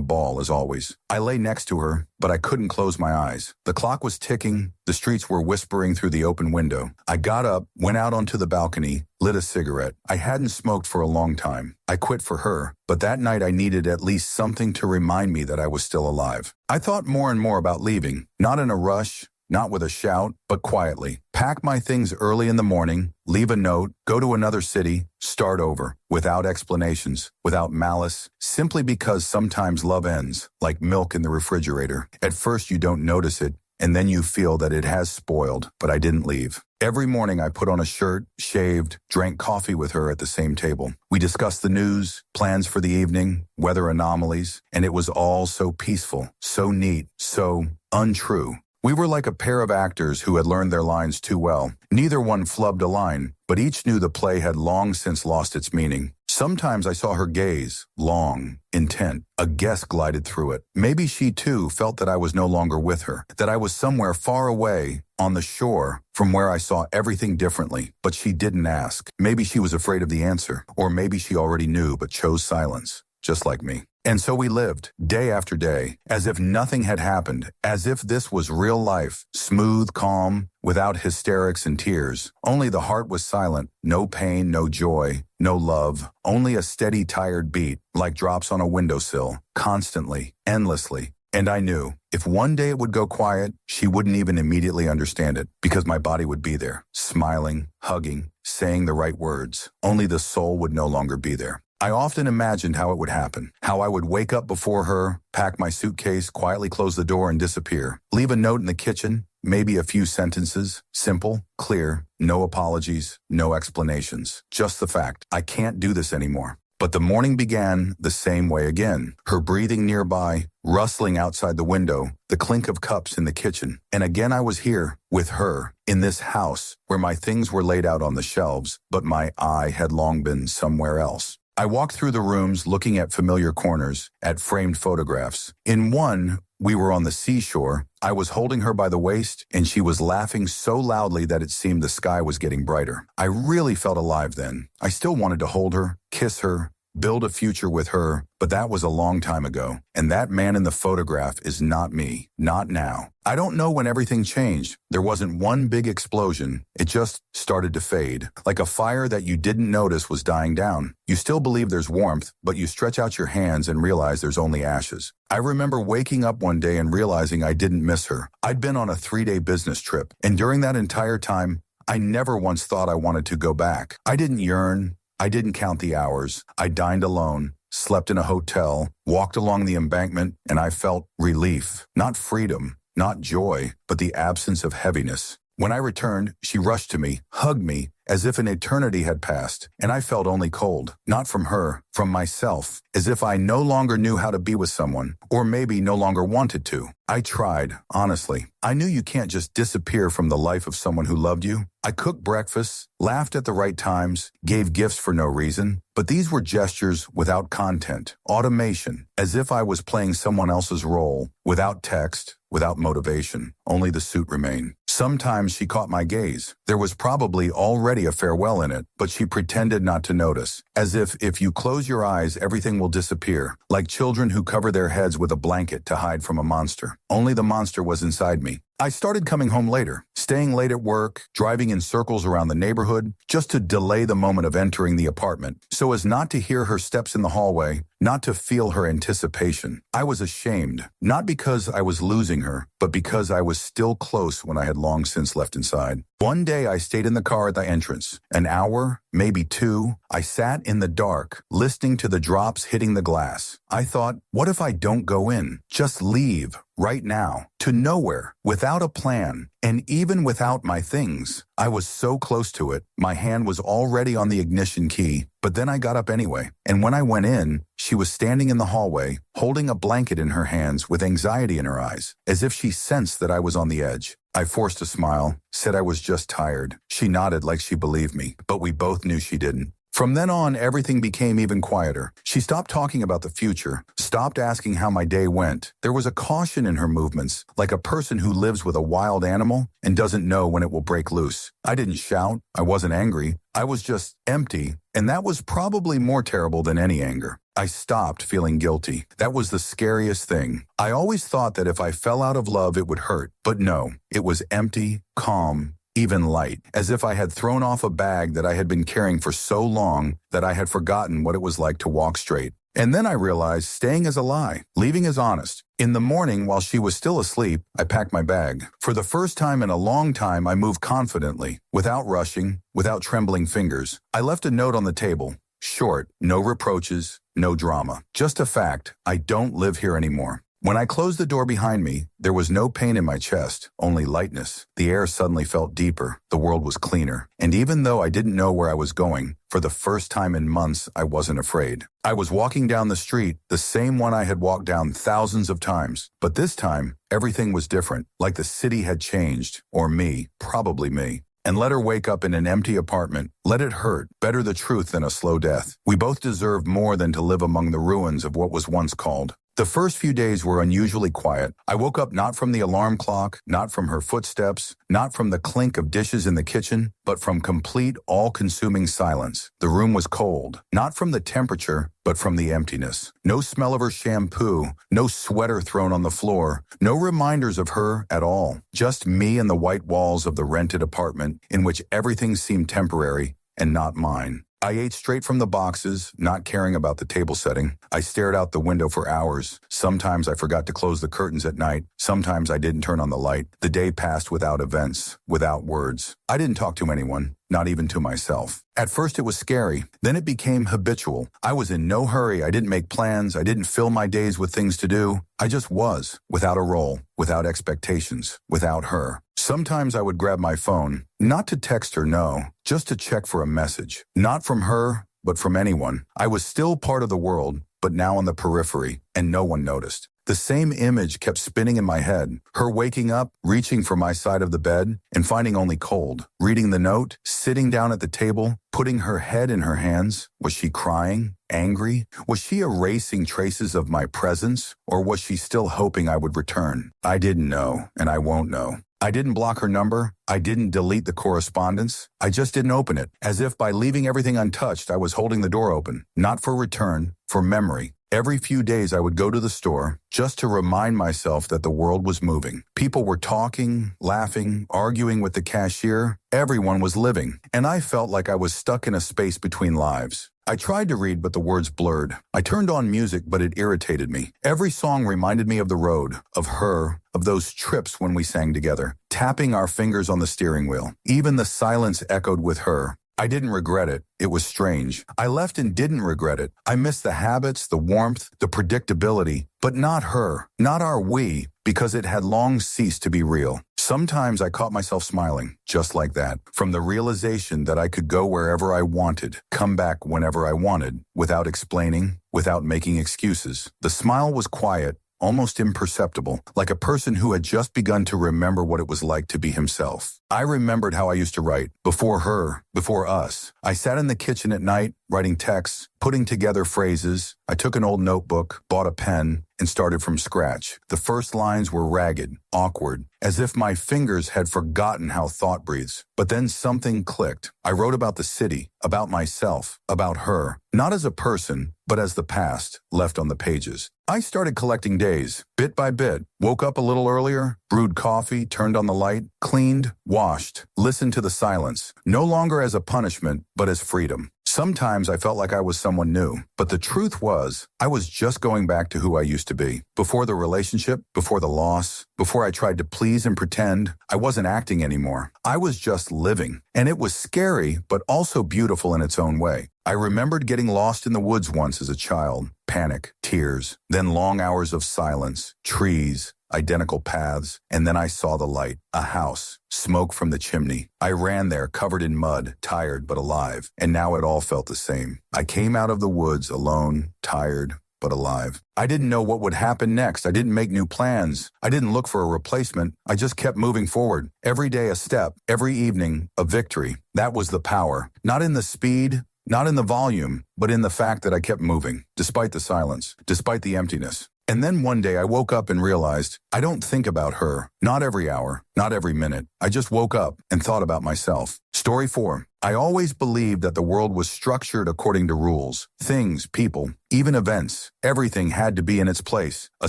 Speaker 1: ball as always. I lay next to her, but I couldn't close my eyes. The clock was ticking. The streets were whispering through the open window. I got up, went out onto the balcony, lit a cigarette. I hadn't smoked for a long time. I quit for her, but that night I needed at least something to remind me that I was still alive. I thought more and more about leaving, not in a rush, not with a shout, but quietly. Pack my things early in the morning, leave a note, go to another city, start over, without explanations, without malice, simply because sometimes love ends, like milk in the refrigerator. At first you don't notice it, and then you feel that it has spoiled, but I didn't leave. Every morning I put on a shirt, shaved, drank coffee with her at the same table. We discussed the news, plans for the evening, weather anomalies, and it was all so peaceful, so neat, so untrue. We were like a pair of actors who had learned their lines too well. Neither one flubbed a line, but each knew the play had long since lost its meaning. Sometimes I saw her gaze, long, intent. A guess glided through it. Maybe she too felt that I was no longer with her, that I was somewhere far away, on the shore, from where I saw everything differently. But she didn't ask. Maybe she was afraid of the answer, or maybe she already knew but chose silence, just like me. And so we lived, day after day, as if nothing had happened, as if this was real life, smooth, calm, without hysterics and tears. Only the heart was silent, no pain, no joy, no love, only a steady, tired beat, like drops on a windowsill, constantly, endlessly. And I knew, if one day it would go quiet, she wouldn't even immediately understand it, because my body would be there, smiling, hugging, saying the right words. Only the soul would no longer be there. I often imagined how it would happen, how I would wake up before her, pack my suitcase, quietly close the door and disappear, leave a note in the kitchen, maybe a few sentences, simple, clear, no apologies, no explanations, just the fact, I can't do this anymore. But the morning began the same way again, her breathing nearby, rustling outside the window, the clink of cups in the kitchen. And again I was here, with her, in this house, where my things were laid out on the shelves, but my eye had long been somewhere else. I walked through the rooms looking at familiar corners, at framed photographs. In one, we were on the seashore. I was holding her by the waist, and she was laughing so loudly that it seemed the sky was getting brighter. I really felt alive then. I still wanted to hold her, kiss her, build a future with her, but that was a long time ago. And that man in the photograph is not me, not now. I don't know when everything changed. There wasn't one big explosion. It just started to fade, like a fire that you didn't notice was dying down. You still believe there's warmth, but you stretch out your hands and realize there's only ashes. I remember waking up one day and realizing I didn't miss her. I'd been on a 3-day business trip, and during that entire time, I never once thought I wanted to go back. I didn't yearn. I didn't count the hours. I dined alone, slept in a hotel, walked along the embankment, and I felt relief, not freedom, not joy, but the absence of heaviness. When I returned, she rushed to me, hugged me, as if an eternity had passed, and I felt only cold, not from her, from myself, as if I no longer knew how to be with someone, or maybe no longer wanted to. I tried, honestly. I knew you can't just disappear from the life of someone who loved you. I cooked breakfast, laughed at the right times, gave gifts for no reason, but these were gestures without content, automation, as if I was playing someone else's role, without text, without motivation. Only the suit remained. Sometimes she caught my gaze. There was probably already a farewell in it, but she pretended not to notice, as if you close your eyes, everything will disappear, like children who cover their heads with a blanket to hide from a monster. Only the monster was inside me. I started coming home later, staying late at work, driving in circles around the neighborhood, just to delay the moment of entering the apartment, so as not to hear her steps in the hallway, not to feel her anticipation. I was ashamed, not because I was losing her, but because I was still close when I had long since left inside. One day I stayed in the car at the entrance. An hour, maybe two, I sat in the dark, listening to the drops hitting the glass. I thought, what if I don't go in? Just leave, right now, to nowhere, without a plan, and even without my things. I was so close to it, my hand was already on the ignition key, but then I got up anyway. And when I went in, she was standing in the hallway, holding a blanket in her hands with anxiety in her eyes, as if she sensed that I was on the edge. I forced a smile, said I was just tired. She nodded like she believed me, but we both knew she didn't. From then on, everything became even quieter. She stopped talking about the future, stopped asking how my day went. There was a caution in her movements, like a person who lives with a wild animal and doesn't know when it will break loose. I didn't shout. I wasn't angry. I was just empty, and that was probably more terrible than any anger. I stopped feeling guilty. That was the scariest thing. I always thought that if I fell out of love, it would hurt. But no, it was empty, calm, even light, as if I had thrown off a bag that I had been carrying for so long that I had forgotten what it was like to walk straight. And then I realized staying is a lie, leaving is honest. In the morning, while she was still asleep, I packed my bag. For the first time in a long time, I moved confidently, without rushing, without trembling fingers. I left a note on the table. Short, no reproaches, no drama. Just a fact, I don't live here anymore. When I closed the door behind me, there was no pain in my chest, only lightness. The air suddenly felt deeper, the world was cleaner. And even though I didn't know where I was going, for the first time in months, I wasn't afraid. I was walking down the street, the same one I had walked down thousands of times. But this time, everything was different, like the city had changed, or me, probably me. And let her wake up in an empty apartment. Let it hurt. Better the truth than a slow death. We both deserved more than to live among the ruins of what was once called. The first few days were unusually quiet. I woke up not from the alarm clock, not from her footsteps, not from the clink of dishes in the kitchen, but from complete, all-consuming silence. The room was cold, not from the temperature, but from the emptiness. No smell of her shampoo, no sweater thrown on the floor, no reminders of her at all. Just me and the white walls of the rented apartment in which everything seemed temporary and not mine. I ate straight from the boxes, not caring about the table setting. I stared out the window for hours. Sometimes I forgot to close the curtains at night. Sometimes I didn't turn on the light. The day passed without events, without words. I didn't talk to anyone, not even to myself. At first it was scary. Then it became habitual. I was in no hurry. I didn't make plans. I didn't fill my days with things to do. I just was, without a role, without expectations, without her. Sometimes I would grab my phone, not to text her, no, just to check for a message. Not from her, but from anyone. I was still part of the world, but now on the periphery, and no one noticed. The same image kept spinning in my head. Her waking up, reaching for my side of the bed, and finding only cold. Reading the note, sitting down at the table, putting her head in her hands. Was she crying? Angry? Was she erasing traces of my presence? Or was she still hoping I would return? I didn't know, and I won't know. I didn't block her number. I didn't delete the correspondence. I just didn't open it, as if by leaving everything untouched, I was holding the door open. Not for return, for memory. Every few days I would go to the store just to remind myself that the world was moving. People were talking, laughing, arguing with the cashier. Everyone was living, and I felt like I was stuck in a space between lives. I tried to read, but the words blurred. I turned on music, but it irritated me. Every song reminded me of the road, of her, of those trips when we sang together, tapping our fingers on the steering wheel. Even the silence echoed with her. I didn't regret it. It was strange. I left and didn't regret it. I missed the habits, the warmth, the predictability, but not her, not our we, because it had long ceased to be real. Sometimes I caught myself smiling, just like that, from the realization that I could go wherever I wanted, come back whenever I wanted, without explaining, without making excuses. The smile was quiet, almost imperceptible, like a person who had just begun to remember what it was like to be himself. I remembered how I used to write, before her, before us. I sat in the kitchen at night, writing texts, putting together phrases. I took an old notebook, bought a pen, and started from scratch. The first lines were ragged, awkward, as if my fingers had forgotten how thought breathes. But then something clicked. I wrote about the city, about myself, about her, not as a person, but as the past left on the pages. I started collecting days, bit by bit, woke up a little earlier, brewed coffee, turned on the light, cleaned, washed, listened to the silence, no longer as a punishment, but as freedom. Sometimes I felt like I was someone new, but the truth was, I was just going back to who I used to be. Before the relationship, before the loss, before I tried to please and pretend, I wasn't acting anymore. I was just living. And it was scary, but also beautiful in its own way. I remembered getting lost in the woods once as a child. Panic, tears, then long hours of silence, trees, identical paths, and then I saw the light, a house, smoke from the chimney. I ran there covered in mud, tired but alive, and now it all felt the same. I came out of the woods alone, tired but alive. I didn't know what would happen next. I didn't make new plans. I didn't look for a replacement. I just kept moving forward. Every day a step, every evening a victory. That was the power. Not in the speed, not in the volume, but in the fact that I kept moving, despite the silence, despite the emptiness. And then one day I woke up and realized I don't think about her. Not every hour, not every minute. I just woke up and thought about myself. Story 4. I always believed that the world was structured according to rules. Things, people, even events. Everything had to be in its place. A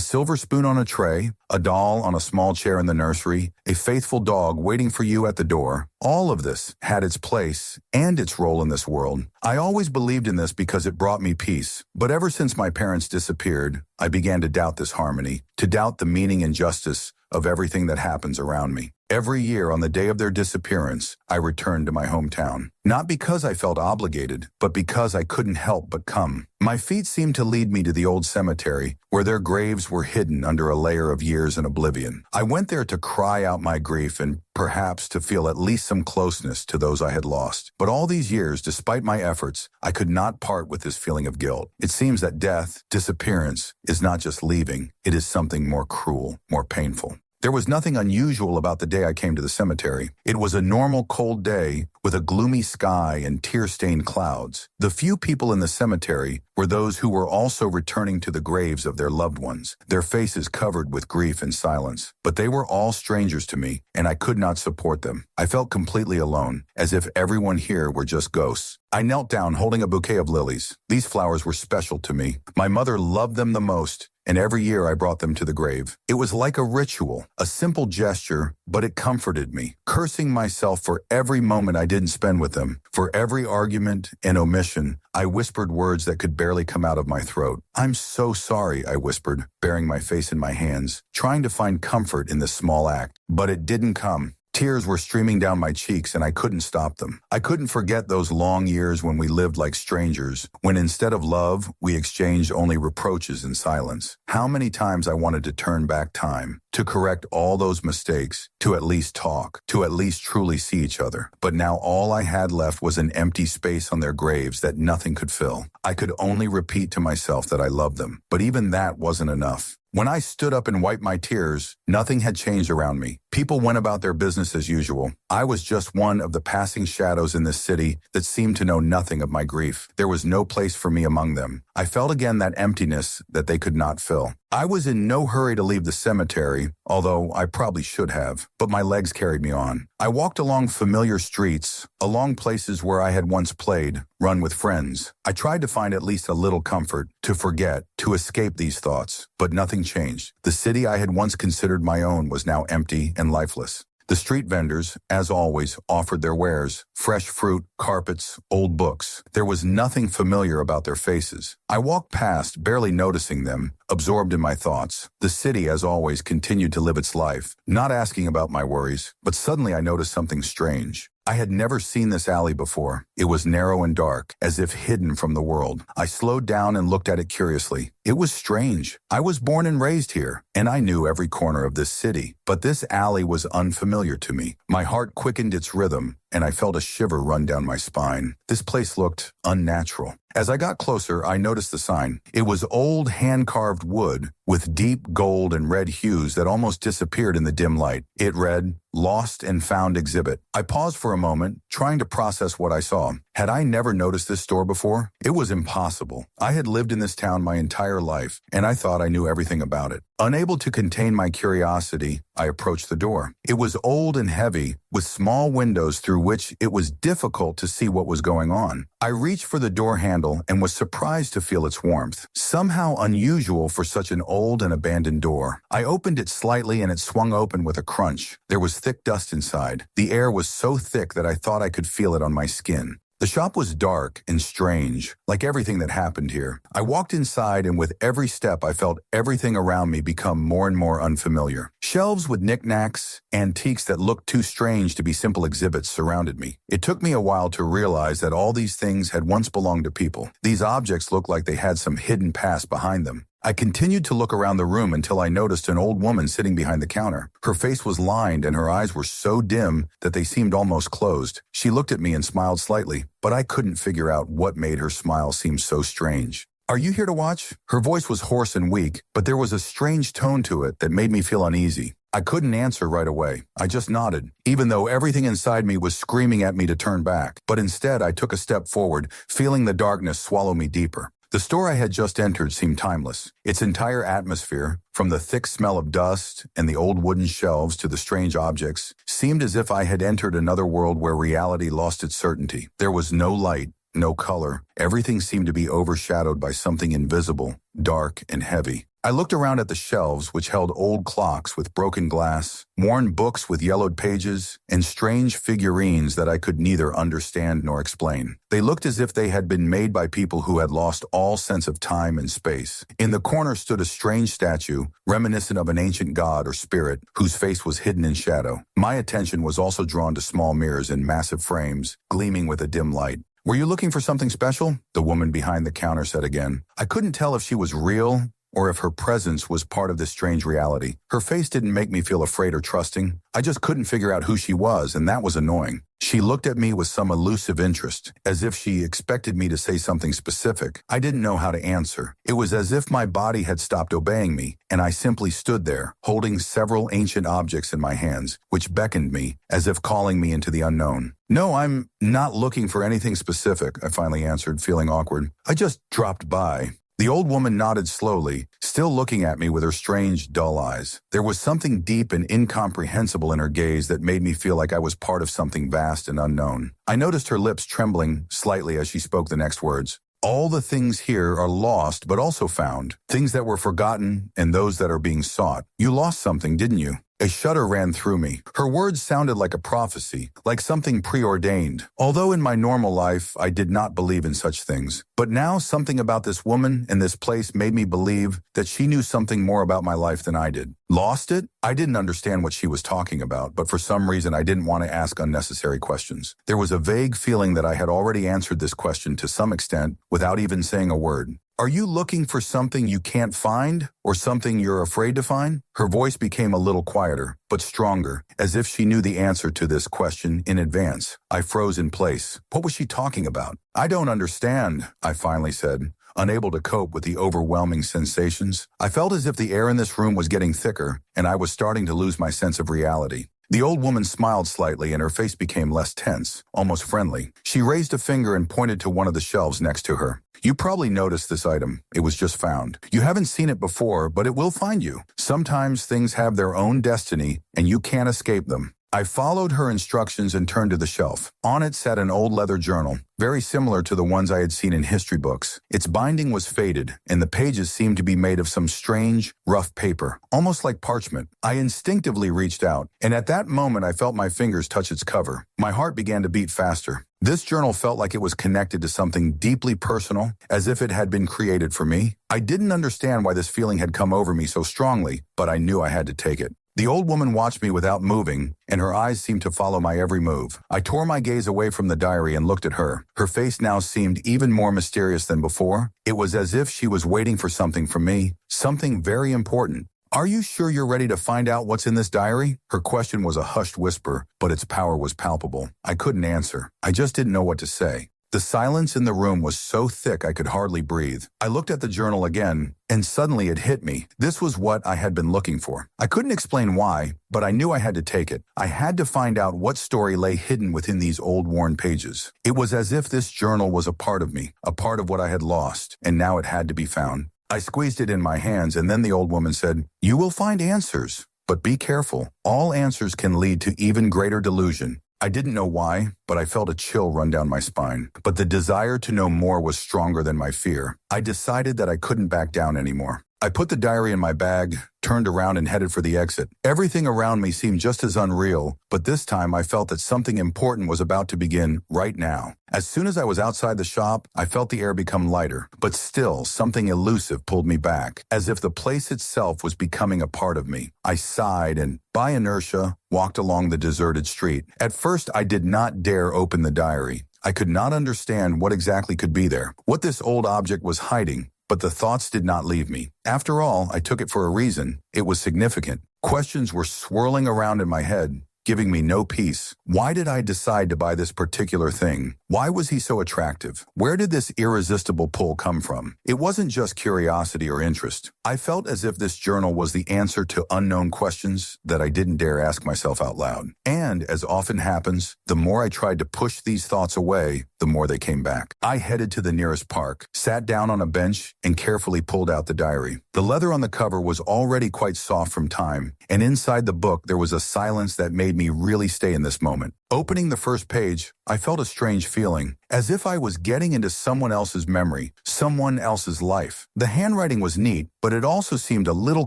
Speaker 1: silver spoon on a tray, a doll on a small chair in the nursery, a faithful dog waiting for you at the door. All of this had its place and its role in this world. I always believed in this because it brought me peace. But ever since my parents disappeared, I began to doubt this harmony, to doubt the meaning and justice of everything that happens around me. Every year on the day of their disappearance, I returned to my hometown. Not because I felt obligated, but because I couldn't help but come. My feet seemed to lead me to the old cemetery, where their graves were hidden under a layer of years and oblivion. I went there to cry out my grief and perhaps to feel at least some closeness to those I had lost. But all these years, despite my efforts, I could not part with this feeling of guilt. It seems that death, disappearance, is not just leaving. It is something more cruel, more painful. There was nothing unusual about the day I came to the cemetery. It was a normal cold day with a gloomy sky and tear-stained clouds. The few people in the cemetery were those who were also returning to the graves of their loved ones, their faces covered with grief and silence. But they were all strangers to me, and I could not support them. I felt completely alone, as if everyone here were just ghosts. I knelt down holding a bouquet of lilies. These flowers were special to me. My mother loved them the most, and every year I brought them to the grave. It was like a ritual, a simple gesture, but it comforted me, cursing myself for every moment I didn't spend with them. For every argument and omission, I whispered words that could barely come out of my throat. "I'm so sorry," I whispered, burying my face in my hands, trying to find comfort in this small act. But it didn't come. Tears were streaming down my cheeks and I couldn't stop them. I couldn't forget those long years when we lived like strangers, when instead of love, we exchanged only reproaches and silence. How many times I wanted to turn back time, to correct all those mistakes, to at least talk, to at least truly see each other. But now all I had left was an empty space on their graves that nothing could fill. I could only repeat to myself that I loved them, but even that wasn't enough. When I stood up and wiped my tears, nothing had changed around me. People went about their business as usual. I was just one of the passing shadows in this city that seemed to know nothing of my grief. There was no place for me among them. I felt again that emptiness that they could not fill. I was in no hurry to leave the cemetery, although I probably should have, but my legs carried me on. I walked along familiar streets, along places where I had once played, run with friends. I tried to find at least a little comfort, to forget, to escape these thoughts, but nothing changed. The city I had once considered my own was now empty and lifeless. The street vendors, as always, offered their wares, fresh fruit, carpets, old books. There was nothing familiar about their faces. I walked past, barely noticing them, absorbed in my thoughts. The city, as always, continued to live its life, not asking about my worries, but suddenly I noticed something strange. I had never seen this alley before. It was narrow and dark, as if hidden from the world. I slowed down and looked at it curiously. It was strange. I was born and raised here, and I knew every corner of this city. But this alley was unfamiliar to me. My heart quickened its rhythm, and I felt a shiver run down my spine. This place looked unnatural. As I got closer, I noticed the sign. It was old hand-carved wood with deep gold and red hues that almost disappeared in the dim light. It read, "Lost and Found Exhibit." I paused for a moment, trying to process what I saw. Had I never noticed this store before? It was impossible. I had lived in this town my entire life, and I thought I knew everything about it. Unable to contain my curiosity, I approached the door. It was old and heavy, with small windows through which it was difficult to see what was going on. I reached for the door handle and was surprised to feel its warmth, somehow unusual for such an old and abandoned door. I opened it slightly and it swung open with a crunch. There was thick dust inside. The air was so thick that I thought I could feel it on my skin. The shop was dark and strange, like everything that happened here. I walked inside, and with every step I felt everything around me become more and more unfamiliar. Shelves with knickknacks, antiques that looked too strange to be simple exhibits surrounded me. It took me a while to realize that all these things had once belonged to people. These objects looked like they had some hidden past behind them. I continued to look around the room until I noticed an old woman sitting behind the counter. Her face was lined and her eyes were so dim that they seemed almost closed. She looked at me and smiled slightly, but I couldn't figure out what made her smile seem so strange. "Are you here to watch?" Her voice was hoarse and weak, but there was a strange tone to it that made me feel uneasy. I couldn't answer right away. I just nodded, even though everything inside me was screaming at me to turn back. But instead, I took a step forward, feeling the darkness swallow me deeper. The store I had just entered seemed timeless. Its entire atmosphere, from the thick smell of dust and the old wooden shelves to the strange objects, seemed as if I had entered another world where reality lost its certainty. There was no light, no color. Everything seemed to be overshadowed by something invisible, dark and heavy. I looked around at the shelves, which held old clocks with broken glass, worn books with yellowed pages, and strange figurines that I could neither understand nor explain. They looked as if they had been made by people who had lost all sense of time and space. In the corner stood a strange statue, reminiscent of an ancient god or spirit, whose face was hidden in shadow. My attention was also drawn to small mirrors in massive frames, gleaming with a dim light. "Were you looking for something special?" the woman behind the counter said again. I couldn't tell if she was real or if her presence was part of this strange reality. Her face didn't make me feel afraid or trusting. I just couldn't figure out who she was, and that was annoying. She looked at me with some elusive interest, as if she expected me to say something specific. I didn't know how to answer. It was as if my body had stopped obeying me, and I simply stood there, holding several ancient objects in my hands, which beckoned me, as if calling me into the unknown. "No, I'm not looking for anything specific," I finally answered, feeling awkward. "I just dropped by." The old woman nodded slowly, still looking at me with her strange, dull eyes. There was something deep and incomprehensible in her gaze that made me feel like I was part of something vast and unknown. I noticed her lips trembling slightly as she spoke the next words. "All the things here are lost but also found, things that were forgotten and those that are being sought. You lost something, didn't you?" A shudder ran through me. Her words sounded like a prophecy, like something preordained. Although in my normal life, I did not believe in such things. But now something about this woman and this place made me believe that she knew something more about my life than I did. Lost it? I didn't understand what she was talking about, but for some reason I didn't want to ask unnecessary questions. There was a vague feeling that I had already answered this question to some extent without even saying a word. "Are you looking for something you can't find or something you're afraid to find?" Her voice became a little quieter, but stronger, as if she knew the answer to this question in advance. I froze in place. What was she talking about? "I don't understand," I finally said, unable to cope with the overwhelming sensations. I felt as if the air in this room was getting thicker, and I was starting to lose my sense of reality. The old woman smiled slightly and her face became less tense, almost friendly. She raised a finger and pointed to one of the shelves next to her. "You probably noticed this item. It was just found. You haven't seen it before, but it will find you. Sometimes things have their own destiny, and you can't escape them." I followed her instructions and turned to the shelf. On it sat an old leather journal, very similar to the ones I had seen in history books. Its binding was faded, and the pages seemed to be made of some strange, rough paper, almost like parchment. I instinctively reached out, and at that moment I felt my fingers touch its cover. My heart began to beat faster. This journal felt like it was connected to something deeply personal, as if it had been created for me. I didn't understand why this feeling had come over me so strongly, but I knew I had to take it. The old woman watched me without moving, and her eyes seemed to follow my every move. I tore my gaze away from the diary and looked at her. Her face now seemed even more mysterious than before. It was as if she was waiting for something from me, something very important. "Are you sure you're ready to find out what's in this diary?" Her question was a hushed whisper, but its power was palpable. I couldn't answer. I just didn't know what to say. The silence in the room was so thick I could hardly breathe. I looked at the journal again, and suddenly it hit me. This was what I had been looking for. I couldn't explain why, but I knew I had to take it. I had to find out what story lay hidden within these old worn pages. It was as if this journal was a part of me, a part of what I had lost, and now it had to be found. I squeezed it in my hands, and then the old woman said, "You will find answers, but be careful. All answers can lead to even greater delusion." I didn't know why, but I felt a chill run down my spine. But the desire to know more was stronger than my fear. I decided that I couldn't back down anymore. I put the diary in my bag, turned around and headed for the exit. Everything around me seemed just as unreal, but this time I felt that something important was about to begin right now. As soon as I was outside the shop, I felt the air become lighter, but still something elusive pulled me back, as if the place itself was becoming a part of me. I sighed and, by inertia, walked along the deserted street. At first, I did not dare open the diary. I could not understand what exactly could be there, what this old object was hiding. But the thoughts did not leave me. After all, I took it for a reason. It was significant. Questions were swirling around in my head, giving me no peace. Why did I decide to buy this particular thing? Why was he so attractive? Where did this irresistible pull come from? It wasn't just curiosity or interest. I felt as if this journal was the answer to unknown questions that I didn't dare ask myself out loud. And, as often happens, the more I tried to push these thoughts away, the more they came back. I headed to the nearest park, sat down on a bench, and carefully pulled out the diary. The leather on the cover was already quite soft from time, and inside the book there was a silence that made me really stay in this moment. Opening the first page, I felt a strange feeling, as if I was getting into someone else's memory, someone else's life. The handwriting was neat, but it also seemed a little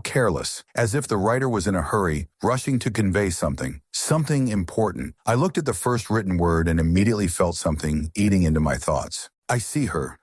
Speaker 1: careless, as if the writer was in a hurry, rushing to convey something important. I looked at the first written word and immediately felt something eating into my thoughts. I see her,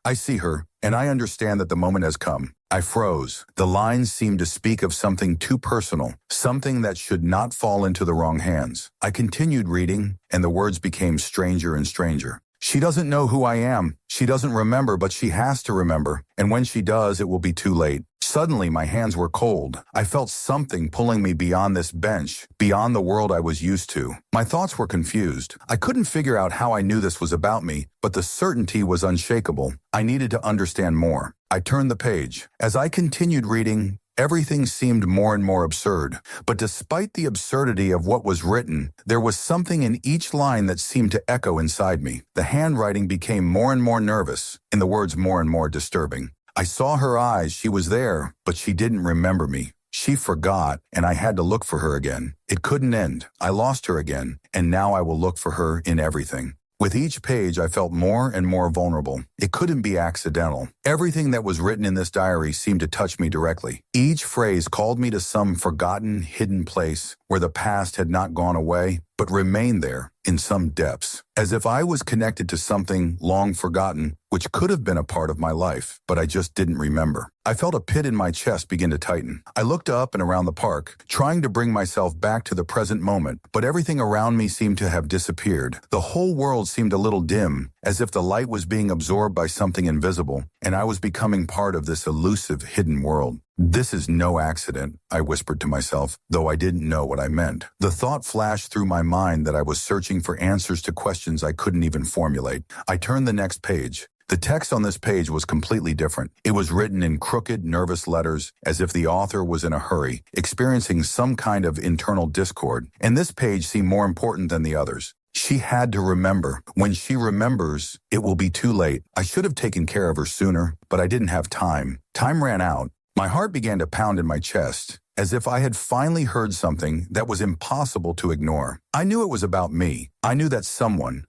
Speaker 1: and I understand that the moment has come. I froze. The lines seemed to speak of something too personal, something that should not fall into the wrong hands. I continued reading, and the words became stranger and stranger. She doesn't know who I am. She doesn't remember, but she has to remember. And when she does, it will be too late. Suddenly, my hands were cold. I felt something pulling me beyond this bench, beyond the world I was used to. My thoughts were confused. I couldn't figure out how I knew this was about me, but the certainty was unshakable. I needed to understand more. I turned the page. As I continued reading, everything seemed more and more absurd. But despite the absurdity of what was written, there was something in each line that seemed to echo inside me. The handwriting became more and more nervous, and the words more and more disturbing. I saw her eyes. She was there, but she didn't remember me. She forgot, and I had to look for her again. It couldn't end. I lost her again, and now I will look for her in everything. With each page, I felt more and more vulnerable. It couldn't be accidental. Everything that was written in this diary seemed to touch me directly. Each phrase called me to some forgotten, hidden place where the past had not gone away, but remained there in some depths, as if I was connected to something long forgotten, which could have been a part of my life, but I just didn't remember. I felt a pit in my chest begin to tighten. I looked up and around the park, trying to bring myself back to the present moment, but everything around me seemed to have disappeared. The whole world seemed a little dim, as if the light was being absorbed by something invisible, and I was becoming part of this elusive, hidden world. This is no accident, I whispered to myself, though I didn't know what I meant. The thought flashed through my mind that I was searching for answers to questions I couldn't even formulate. I turned the next page. The text on this page was completely different. It was written in crooked, nervous letters, as if the author was in a hurry, experiencing some kind of internal discord, and this page seemed more important than the others. She had to remember. When she remembers, it will be too late. I should have taken care of her sooner, but I didn't have time. Time ran out. My heart began to pound in my chest, as if I had finally heard something that was impossible to ignore. I knew it was about me. I knew that someone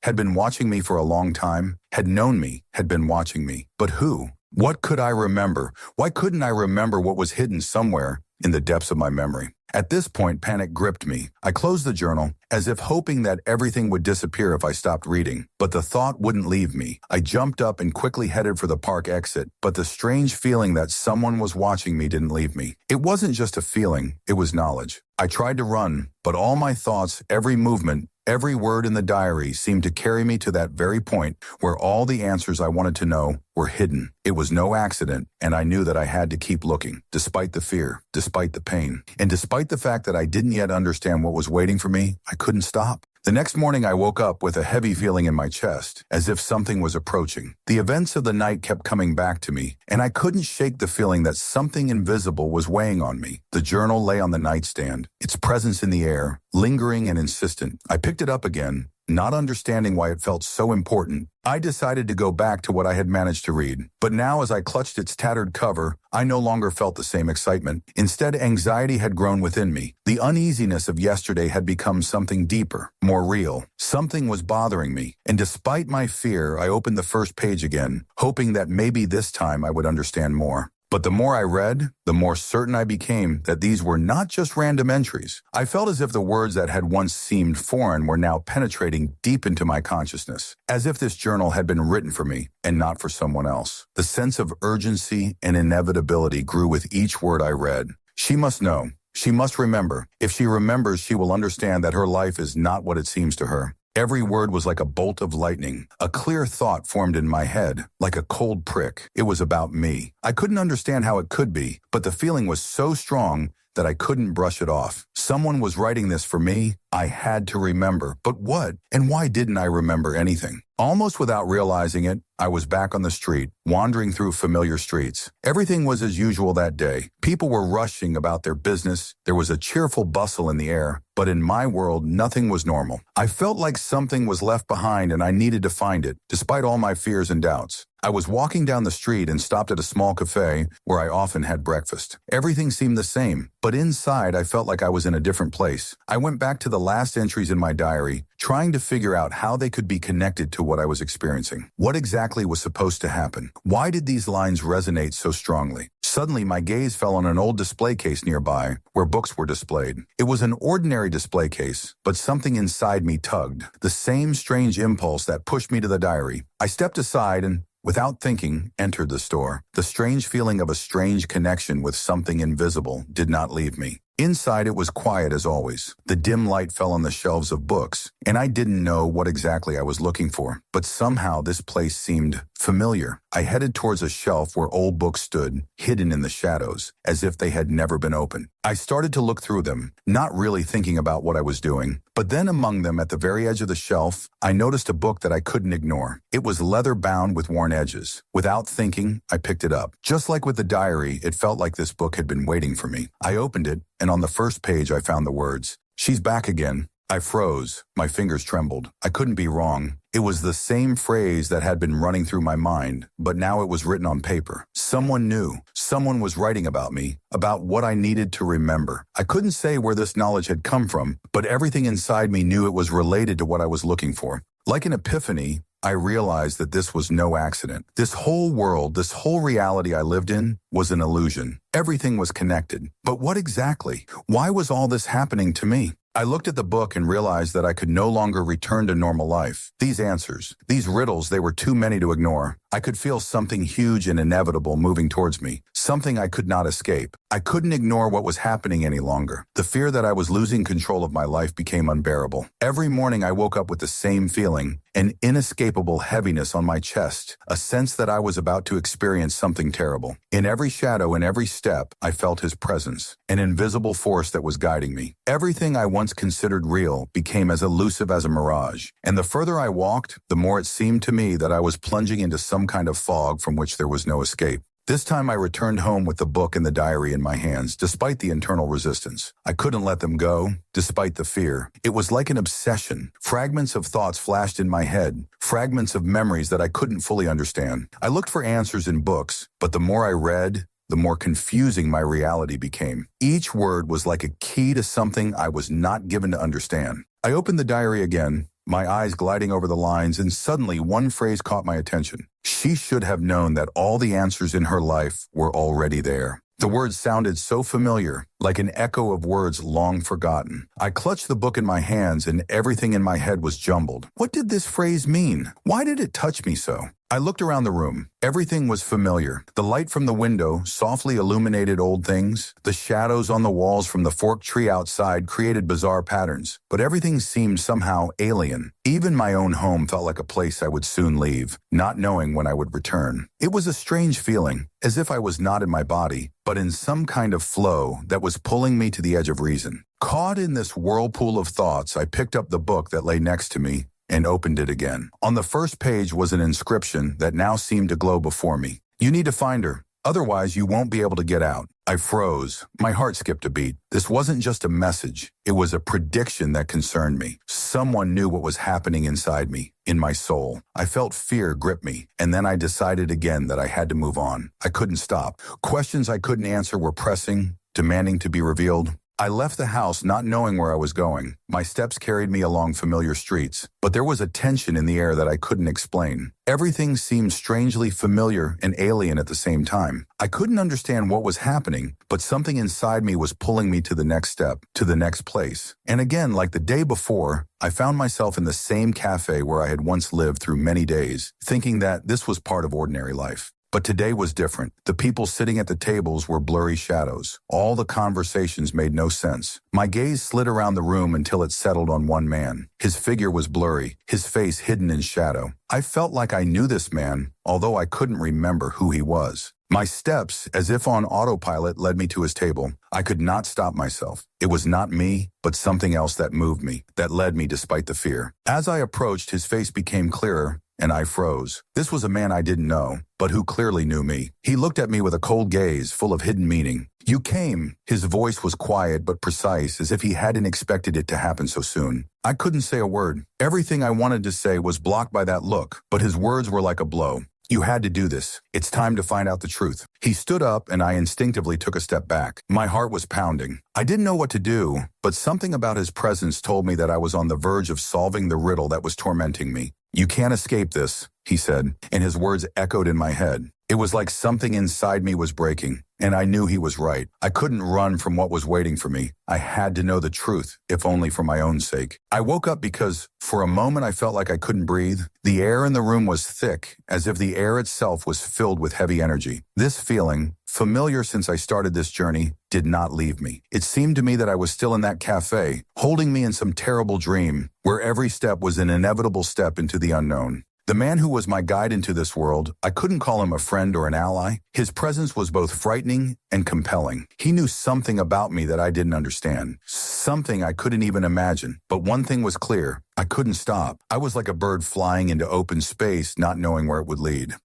Speaker 1: had been watching me for a long time, had known me, had been watching me. But who? What could I remember? Why couldn't I remember what was hidden somewhere in the depths of my memory? At this point, panic gripped me. I closed the journal, as if hoping that everything would disappear if I stopped reading. But the thought wouldn't leave me. I jumped up and quickly headed for the park exit, but the strange feeling that someone was watching me didn't leave me. It wasn't just a feeling, it was knowledge. I tried to run, but all my thoughts, every movement, every word in the diary seemed to carry me to that very point where all the answers I wanted to know were hidden. It was no accident, and I knew that I had to keep looking, despite the fear, despite the pain, and despite the fact that I didn't yet understand what was waiting for me. I couldn't stop. The next morning I woke up with a heavy feeling in my chest, as if something was approaching. The events of the night kept coming back to me, and I couldn't shake the feeling that something invisible was weighing on me. The journal lay on the nightstand, its presence in the air, lingering and insistent. I picked it up again, not understanding why it felt so important. I decided to go back to what I had managed to read. But now as I clutched its tattered cover, I no longer felt the same excitement. Instead, anxiety had grown within me. The uneasiness of yesterday had become something deeper, more real. Something was bothering me, and despite my fear, I opened the first page again, hoping that maybe this time I would understand more. But the more I read, the more certain I became that these were not just random entries. I felt as if the words that had once seemed foreign were now penetrating deep into my consciousness, as if this journal had been written for me and not for someone else. The sense of urgency and inevitability grew with each word I read. She must know. She must remember. If she remembers, she will understand that her life is not what it seems to her. Every word was like a bolt of lightning. A clear thought formed in my head, like a cold prick. It was about me. I couldn't understand how it could be, but the feeling was so strong that I couldn't brush it off. Someone was writing this for me. I had to remember. But what? And why didn't I remember anything? Almost without realizing it, I was back on the street, wandering through familiar streets. Everything was as usual that day. People were rushing about their business. There was a cheerful bustle in the air. But in my world, nothing was normal. I felt like something was left behind and I needed to find it, despite all my fears and doubts. I was walking down the street and stopped at a small cafe where I often had breakfast. Everything seemed the same, but inside I felt like I was in a different place. I went back to the last entries in my diary, trying to figure out how they could be connected to what I was experiencing. What exactly was supposed to happen? Why did these lines resonate so strongly? Suddenly, my gaze fell on an old display case nearby, where books were displayed. It was an ordinary display case, but something inside me tugged, the same strange impulse that pushed me to the diary. I stepped aside and, without thinking, entered the store. The strange feeling of a strange connection with something invisible did not leave me. Inside, it was quiet as always. The dim light fell on the shelves of books, and I didn't know what exactly I was looking for. But somehow this place seemed familiar. I headed towards a shelf where old books stood, hidden in the shadows, as if they had never been opened. I started to look through them, not really thinking about what I was doing. But then among them, at the very edge of the shelf, I noticed a book that I couldn't ignore. It was leather-bound with worn edges. Without thinking, I picked it up. Just like with the diary, it felt like this book had been waiting for me. I opened it, and on the first page I found the words, "She's back again." I froze. My fingers trembled. I couldn't be wrong. It was the same phrase that had been running through my mind, but now it was written on paper. Someone knew. Someone was writing about me, about what I needed to remember. I couldn't say where this knowledge had come from, but everything inside me knew it was related to what I was looking for. Like an epiphany, I realized that this was no accident. This whole world, this whole reality I lived in, was an illusion. Everything was connected. But what exactly? Why was all this happening to me? I looked at the book and realized that I could no longer return to normal life. These answers, these riddles, they were too many to ignore. I could feel something huge and inevitable moving towards me, something I could not escape. I couldn't ignore what was happening any longer. The fear that I was losing control of my life became unbearable. Every morning I woke up with the same feeling, an inescapable heaviness on my chest, a sense that I was about to experience something terrible. In every shadow, in every step, I felt his presence, an invisible force that was guiding me. Everything I once considered real became as elusive as a mirage, and the further I walked, the more it seemed to me that I was plunging into some kind of fog from which there was no escape. This time I returned home with the book and the diary in my hands, despite the internal resistance. I couldn't let them go, despite the fear. It was like an obsession. Fragments of thoughts flashed in my head, fragments of memories that I couldn't fully understand. I looked for answers in books, but the more I read, the more confusing my reality became. Each word was like a key to something I was not given to understand. I opened the diary again, my eyes gliding over the lines, and suddenly one phrase caught my attention. She should have known that all the answers in her life were already there. The words sounded so familiar, like an echo of words long forgotten. I clutched the book in my hands and everything in my head was jumbled. What did this phrase mean? Why did it touch me so? I looked around the room. Everything was familiar. The light from the window softly illuminated old things. The shadows on the walls from the forked tree outside created bizarre patterns. But everything seemed somehow alien. Even my own home felt like a place I would soon leave, not knowing when I would return. It was a strange feeling, as if I was not in my body, but in some kind of flow that was pulling me to the edge of reason. Caught in this whirlpool of thoughts, I picked up the book that lay next to me and opened it again. On the first page was an inscription that now seemed to glow before me. "You need to find her, otherwise you won't be able to get out." I froze. My heart skipped a beat. This wasn't just a message. It was a prediction that concerned me. Someone knew what was happening inside me, in my soul. I felt fear grip me, and then I decided again that I had to move on. I couldn't stop. Questions I couldn't answer were pressing, demanding to be revealed. I left the house not knowing where I was going. My steps carried me along familiar streets, but there was a tension in the air that I couldn't explain. Everything seemed strangely familiar and alien at the same time. I couldn't understand what was happening, but something inside me was pulling me to the next step, to the next place. And again, like the day before, I found myself in the same cafe where I had once lived through many days, thinking that this was part of ordinary life. But today was different. The people sitting at the tables were blurry shadows. All the conversations made no sense. My gaze slid around the room until it settled on one man. His figure was blurry, his face hidden in shadow. I felt like I knew this man, although I couldn't remember who he was. My steps, as if on autopilot, led me to his table. I could not stop myself. It was not me, but something else that moved me, that led me despite the fear. As I approached, his face became clearer, and I froze. This was a man I didn't know, but who clearly knew me. He looked at me with a cold gaze full of hidden meaning. "You came." His voice was quiet but precise, as if he hadn't expected it to happen so soon. I couldn't say a word. Everything I wanted to say was blocked by that look, but his words were like a blow. "You had to do this. It's time to find out the truth." He stood up, and I instinctively took a step back. My heart was pounding. I didn't know what to do, but something about his presence told me that I was on the verge of solving the riddle that was tormenting me. "You can't escape this," he said, and his words echoed in my head. It was like something inside me was breaking, and I knew he was right. I couldn't run from what was waiting for me. I had to know the truth, if only for my own sake. I woke up because, for a moment, I felt like I couldn't breathe. The air in the room was thick, as if the air itself was filled with heavy energy. This feeling, familiar since I started this journey, did not leave me. It seemed to me that I was still in that cafe, holding me in some terrible dream, where every step was an inevitable step into the unknown. The man who was my guide into this world, I couldn't call him a friend or an ally. His presence was both frightening and compelling. He knew something about me that I didn't understand, something I couldn't even imagine. But one thing was clear: I couldn't stop. I was like a bird flying into open space, not knowing where it would lead.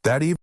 Speaker 1: That evening,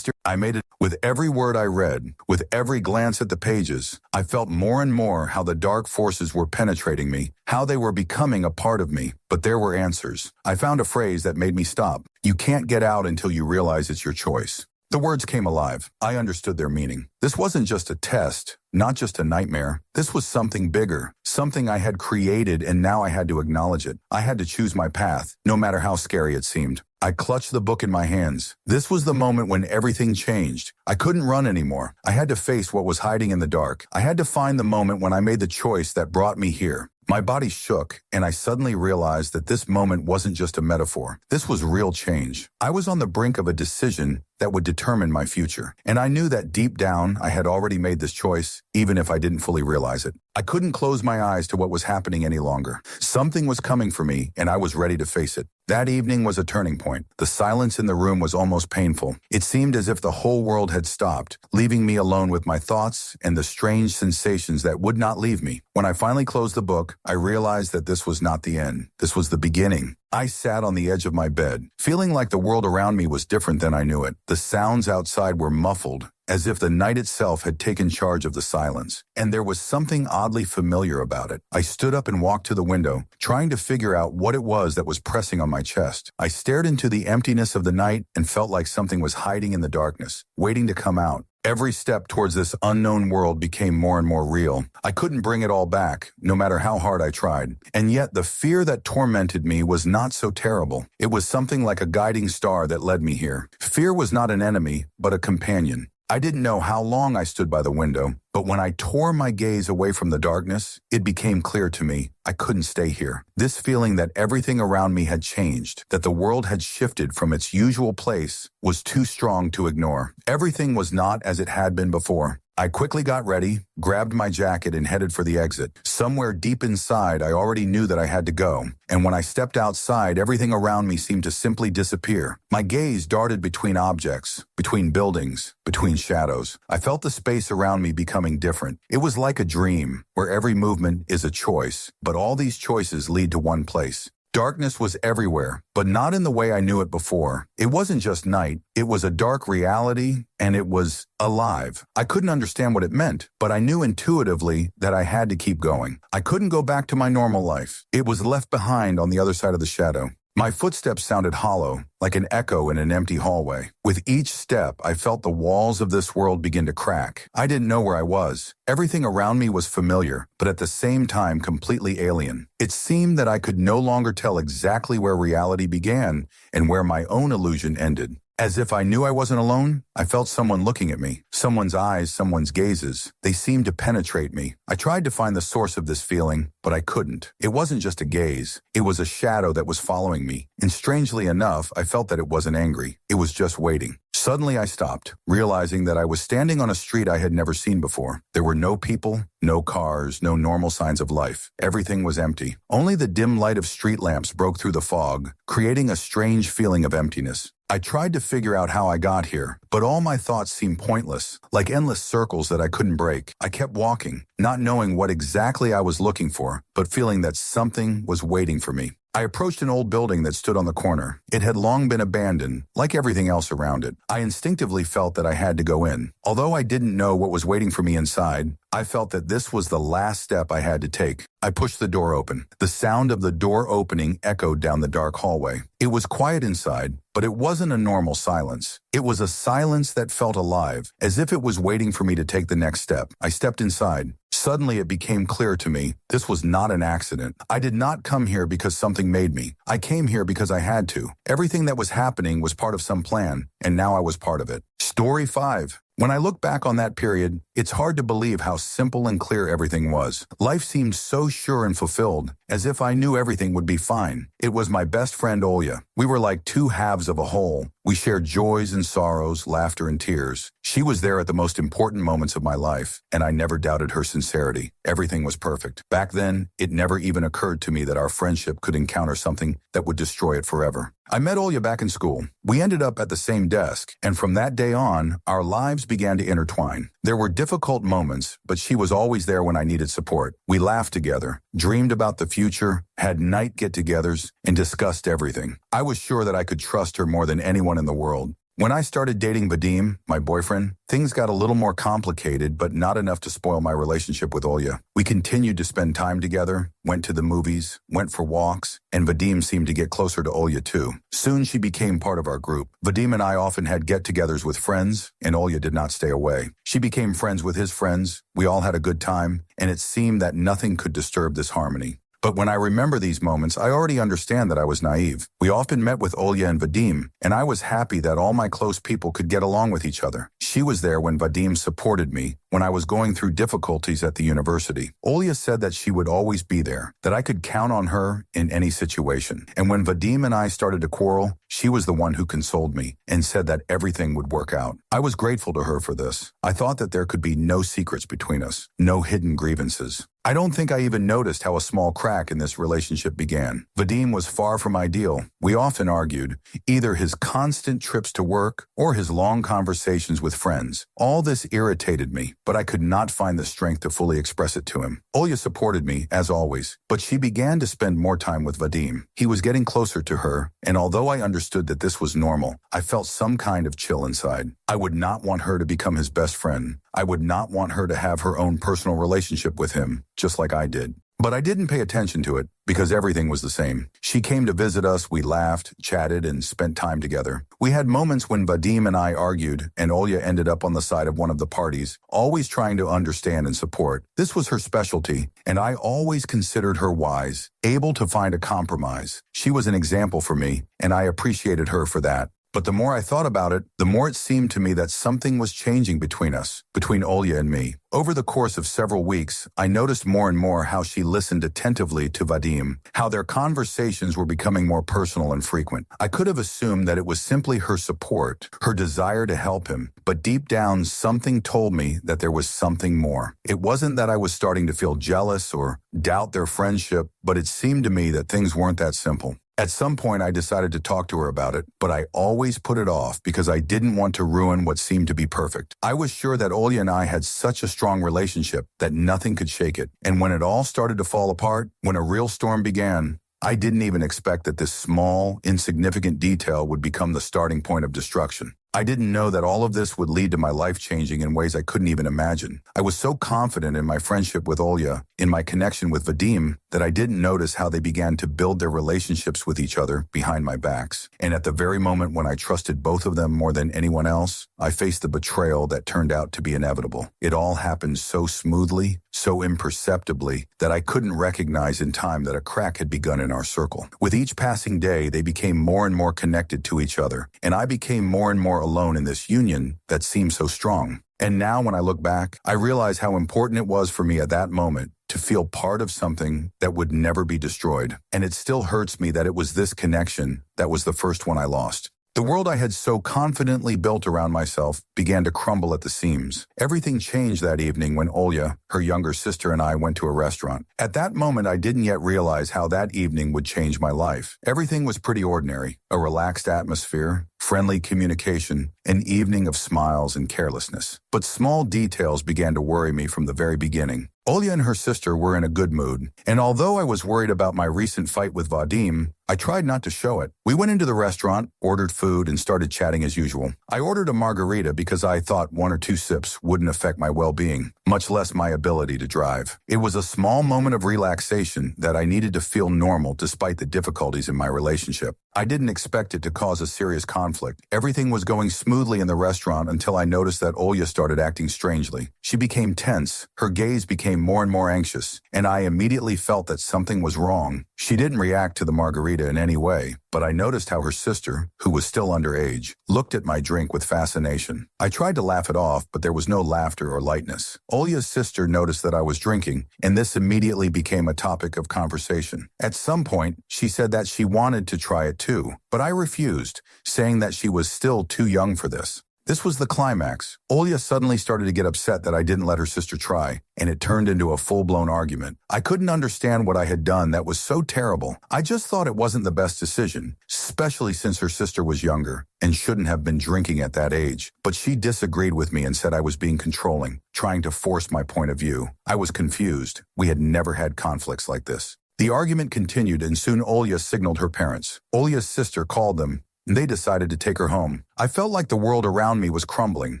Speaker 1: I made it. With every word I read, with every glance at the pages, I felt more and more how the dark forces were penetrating me, how they were becoming a part of me. But there were answers. I found a phrase that made me stop. "You can't get out until you realize it's your choice." The words came alive. I understood their meaning. This wasn't just a test, not just a nightmare. This was something bigger, something I had created, and now I had to acknowledge it. I had to choose my path, no matter how scary it seemed. I clutched the book in my hands. This was the moment when everything changed. I couldn't run anymore. I had to face what was hiding in the dark. I had to find the moment when I made the choice that brought me here. My body shook, and I suddenly realized that this moment wasn't just a metaphor. This was real change. I was on the brink of a decision that would determine my future. And I knew that deep down, I had already made this choice, even if I didn't fully realize it. I couldn't close my eyes to what was happening any longer. Something was coming for me, and I was ready to face it. That evening was a turning point. The silence in the room was almost painful. It seemed as if the whole world had stopped, leaving me alone with my thoughts and the strange sensations that would not leave me. When I finally closed the book, I realized that this was not the end. This was the beginning. I sat on the edge of my bed, feeling like the world around me was different than I knew it. The sounds outside were muffled, as if the night itself had taken charge of the silence. And there was something oddly familiar about it. I stood up and walked to the window, trying to figure out what it was that was pressing on my chest. I stared into the emptiness of the night and felt like something was hiding in the darkness, waiting to come out. Every step towards this unknown world became more and more real. I couldn't bring it all back, no matter how hard I tried. And yet the fear that tormented me was not so terrible. It was something like a guiding star that led me here. Fear was not an enemy, but a companion. I didn't know how long I stood by the window, But when I tore my gaze away from the darkness, it became clear to me I couldn't stay here. This feeling that everything around me had changed, that the world had shifted from its usual place, was too strong to ignore. Everything was not as it had been before. I quickly got ready, grabbed my jacket, and headed for the exit. Somewhere deep inside, I already knew that I had to go, and when I stepped outside, everything around me seemed to simply disappear. My gaze darted between objects, between buildings, between shadows. I felt the space around me becoming different. It was like a dream, where every movement is a choice, but all these choices lead to one place. Darkness was everywhere, but not in the way I knew it before. It wasn't just night, it was a dark reality, and it was alive. I couldn't understand what it meant, but I knew intuitively that I had to keep going. I couldn't go back to my normal life. It was left behind on the other side of the shadow. My footsteps sounded hollow, like an echo in an empty hallway. With each step, I felt the walls of this world begin to crack. I didn't know where I was. Everything around me was familiar, but at the same time completely alien. It seemed that I could no longer tell exactly where reality began and where my own illusion ended. As if I knew I wasn't alone, I felt someone looking at me. Someone's eyes, someone's gazes. They seemed to penetrate me. I tried to find the source of this feeling, but I couldn't. It wasn't just a gaze. It was a shadow that was following me. And strangely enough, I felt that it wasn't angry. It was just waiting. Suddenly I stopped, realizing that I was standing on a street I had never seen before. There were no people, no cars, no normal signs of life. Everything was empty. Only the dim light of street lamps broke through the fog, creating a strange feeling of emptiness. I tried to figure out how I got here, but all my thoughts seemed pointless, like endless circles that I couldn't break. I kept walking, not knowing what exactly I was looking for, but feeling that something was waiting for me. I approached an old building that stood on the corner. It had long been abandoned, like everything else around it. I instinctively felt that I had to go in. Although I didn't know what was waiting for me inside, I felt that this was the last step I had to take. I pushed the door open. The sound of the door opening echoed down the dark hallway. It was quiet inside, but it wasn't a normal silence. It was a silence that felt alive, as if it was waiting for me to take the next step. I stepped inside. Suddenly it became clear to me this was not an accident. I did not come here because something made me. I came here because I had to. Everything that was happening was part of some plan, and now I was part of it. Story 5. When I look back on that period, it's hard to believe how simple and clear everything was. Life seemed so sure and fulfilled, as if I knew everything would be fine. It was my best friend Olya. We were like two halves of a whole. We shared joys and sorrows, laughter and tears. She was there at the most important moments of my life, and I never doubted her sincerity. Everything was perfect. Back then, it never even occurred to me that our friendship could encounter something that would destroy it forever. I met Olya back in school. We ended up at the same desk, and from that day on, our lives began to intertwine. There were difficult moments, but she was always there when I needed support. We laughed together, dreamed about the future, had night get-togethers, and discussed everything. I was sure that I could trust her more than anyone in the world. When I started dating Vadim, my boyfriend, things got a little more complicated, but not enough to spoil my relationship with Olya. We continued to spend time together, went to the movies, went for walks, and Vadim seemed to get closer to Olya too. Soon she became part of our group. Vadim and I often had get-togethers with friends, and Olya did not stay away. She became friends with his friends, we all had a good time, and it seemed that nothing could disturb this harmony. But when I remember these moments, I already understand that I was naive. We often met with Olya and Vadim, and I was happy that all my close people could get along with each other. She was there when Vadim supported me, when I was going through difficulties at the university. Olya said that she would always be there, that I could count on her in any situation. And when Vadim and I started to quarrel, she was the one who consoled me and said that everything would work out. I was grateful to her for this. I thought that there could be no secrets between us, no hidden grievances. I don't think I even noticed how a small crack in this relationship began. Vadim was far from ideal. We often argued, either his constant trips to work or his long conversations with friends. All this irritated me, but I could not find the strength to fully express it to him. Olya supported me, as always, but she began to spend more time with Vadim. He was getting closer to her, and although I understood that this was normal, I felt some kind of chill inside. I would not want her to become his best friend. I would not want her to have her own personal relationship with him, just like I did. But I didn't pay attention to it, because everything was the same. She came to visit us, we laughed, chatted, and spent time together. We had moments when Vadim and I argued, and Olya ended up on the side of one of the parties, always trying to understand and support. This was her specialty, and I always considered her wise, able to find a compromise. She was an example for me, and I appreciated her for that. But the more I thought about it, the more it seemed to me that something was changing between us, between Olya and me. Over the course of several weeks, I noticed more and more how she listened attentively to Vadim, how their conversations were becoming more personal and frequent. I could have assumed that it was simply her support, her desire to help him, but deep down something told me that there was something more. It wasn't that I was starting to feel jealous or doubt their friendship, but it seemed to me that things weren't that simple. At some point, I decided to talk to her about it, but I always put it off because I didn't want to ruin what seemed to be perfect. I was sure that Olya and I had such a strong relationship that nothing could shake it. And when it all started to fall apart, when a real storm began, I didn't even expect that this small, insignificant detail would become the starting point of destruction. I didn't know that all of this would lead to my life changing in ways I couldn't even imagine. I was so confident in my friendship with Olya, in my connection with Vadim, that I didn't notice how they began to build their relationships with each other behind my backs. And at the very moment when I trusted both of them more than anyone else, I faced the betrayal that turned out to be inevitable. It all happened so smoothly, so imperceptibly, that I couldn't recognize in time that a crack had begun in our circle. With each passing day, they became more and more connected to each other, and I became more and more alone in this union that seemed so strong. And now when I look back, I realize how important it was for me at that moment to feel part of something that would never be destroyed. And it still hurts me that it was this connection that was the first one I lost. The world I had so confidently built around myself began to crumble at the seams. Everything changed that evening when Olya, her younger sister, and I went to a restaurant. At that moment, I didn't yet realize how that evening would change my life. Everything was pretty ordinary, a relaxed atmosphere, friendly communication, an evening of smiles and carelessness. But small details began to worry me from the very beginning. Olya and her sister were in a good mood, and although I was worried about my recent fight with Vadim, I tried not to show it. We went into the restaurant, ordered food, and started chatting as usual. I ordered a margarita because I thought 1 or 2 sips wouldn't affect my well-being, much less my ability to drive. It was a small moment of relaxation that I needed to feel normal despite the difficulties in my relationship. I didn't expect it to cause a serious conflict. Everything was going smoothly in the restaurant until I noticed that Olya started acting strangely. She became tense, her gaze became more and more anxious, and I immediately felt that something was wrong. She didn't react to the margarita in any way, but I noticed how her sister, who was still underage, looked at my drink with fascination. I tried to laugh it off, but there was no laughter or lightness. Olya's sister noticed that I was drinking, and this immediately became a topic of conversation. At some point, she said that she wanted to try it too, but I refused, saying that she was still too young for this. This was the climax. Olya suddenly started to get upset that I didn't let her sister try, and it turned into a full-blown argument. I couldn't understand what I had done that was so terrible. I just thought it wasn't the best decision, especially since her sister was younger and shouldn't have been drinking at that age. But she disagreed with me and said I was being controlling, trying to force my point of view. I was confused. We had never had conflicts like this. The argument continued, and soon Olya signaled her parents. Olya's sister called them, and they decided to take her home. I felt like the world around me was crumbling.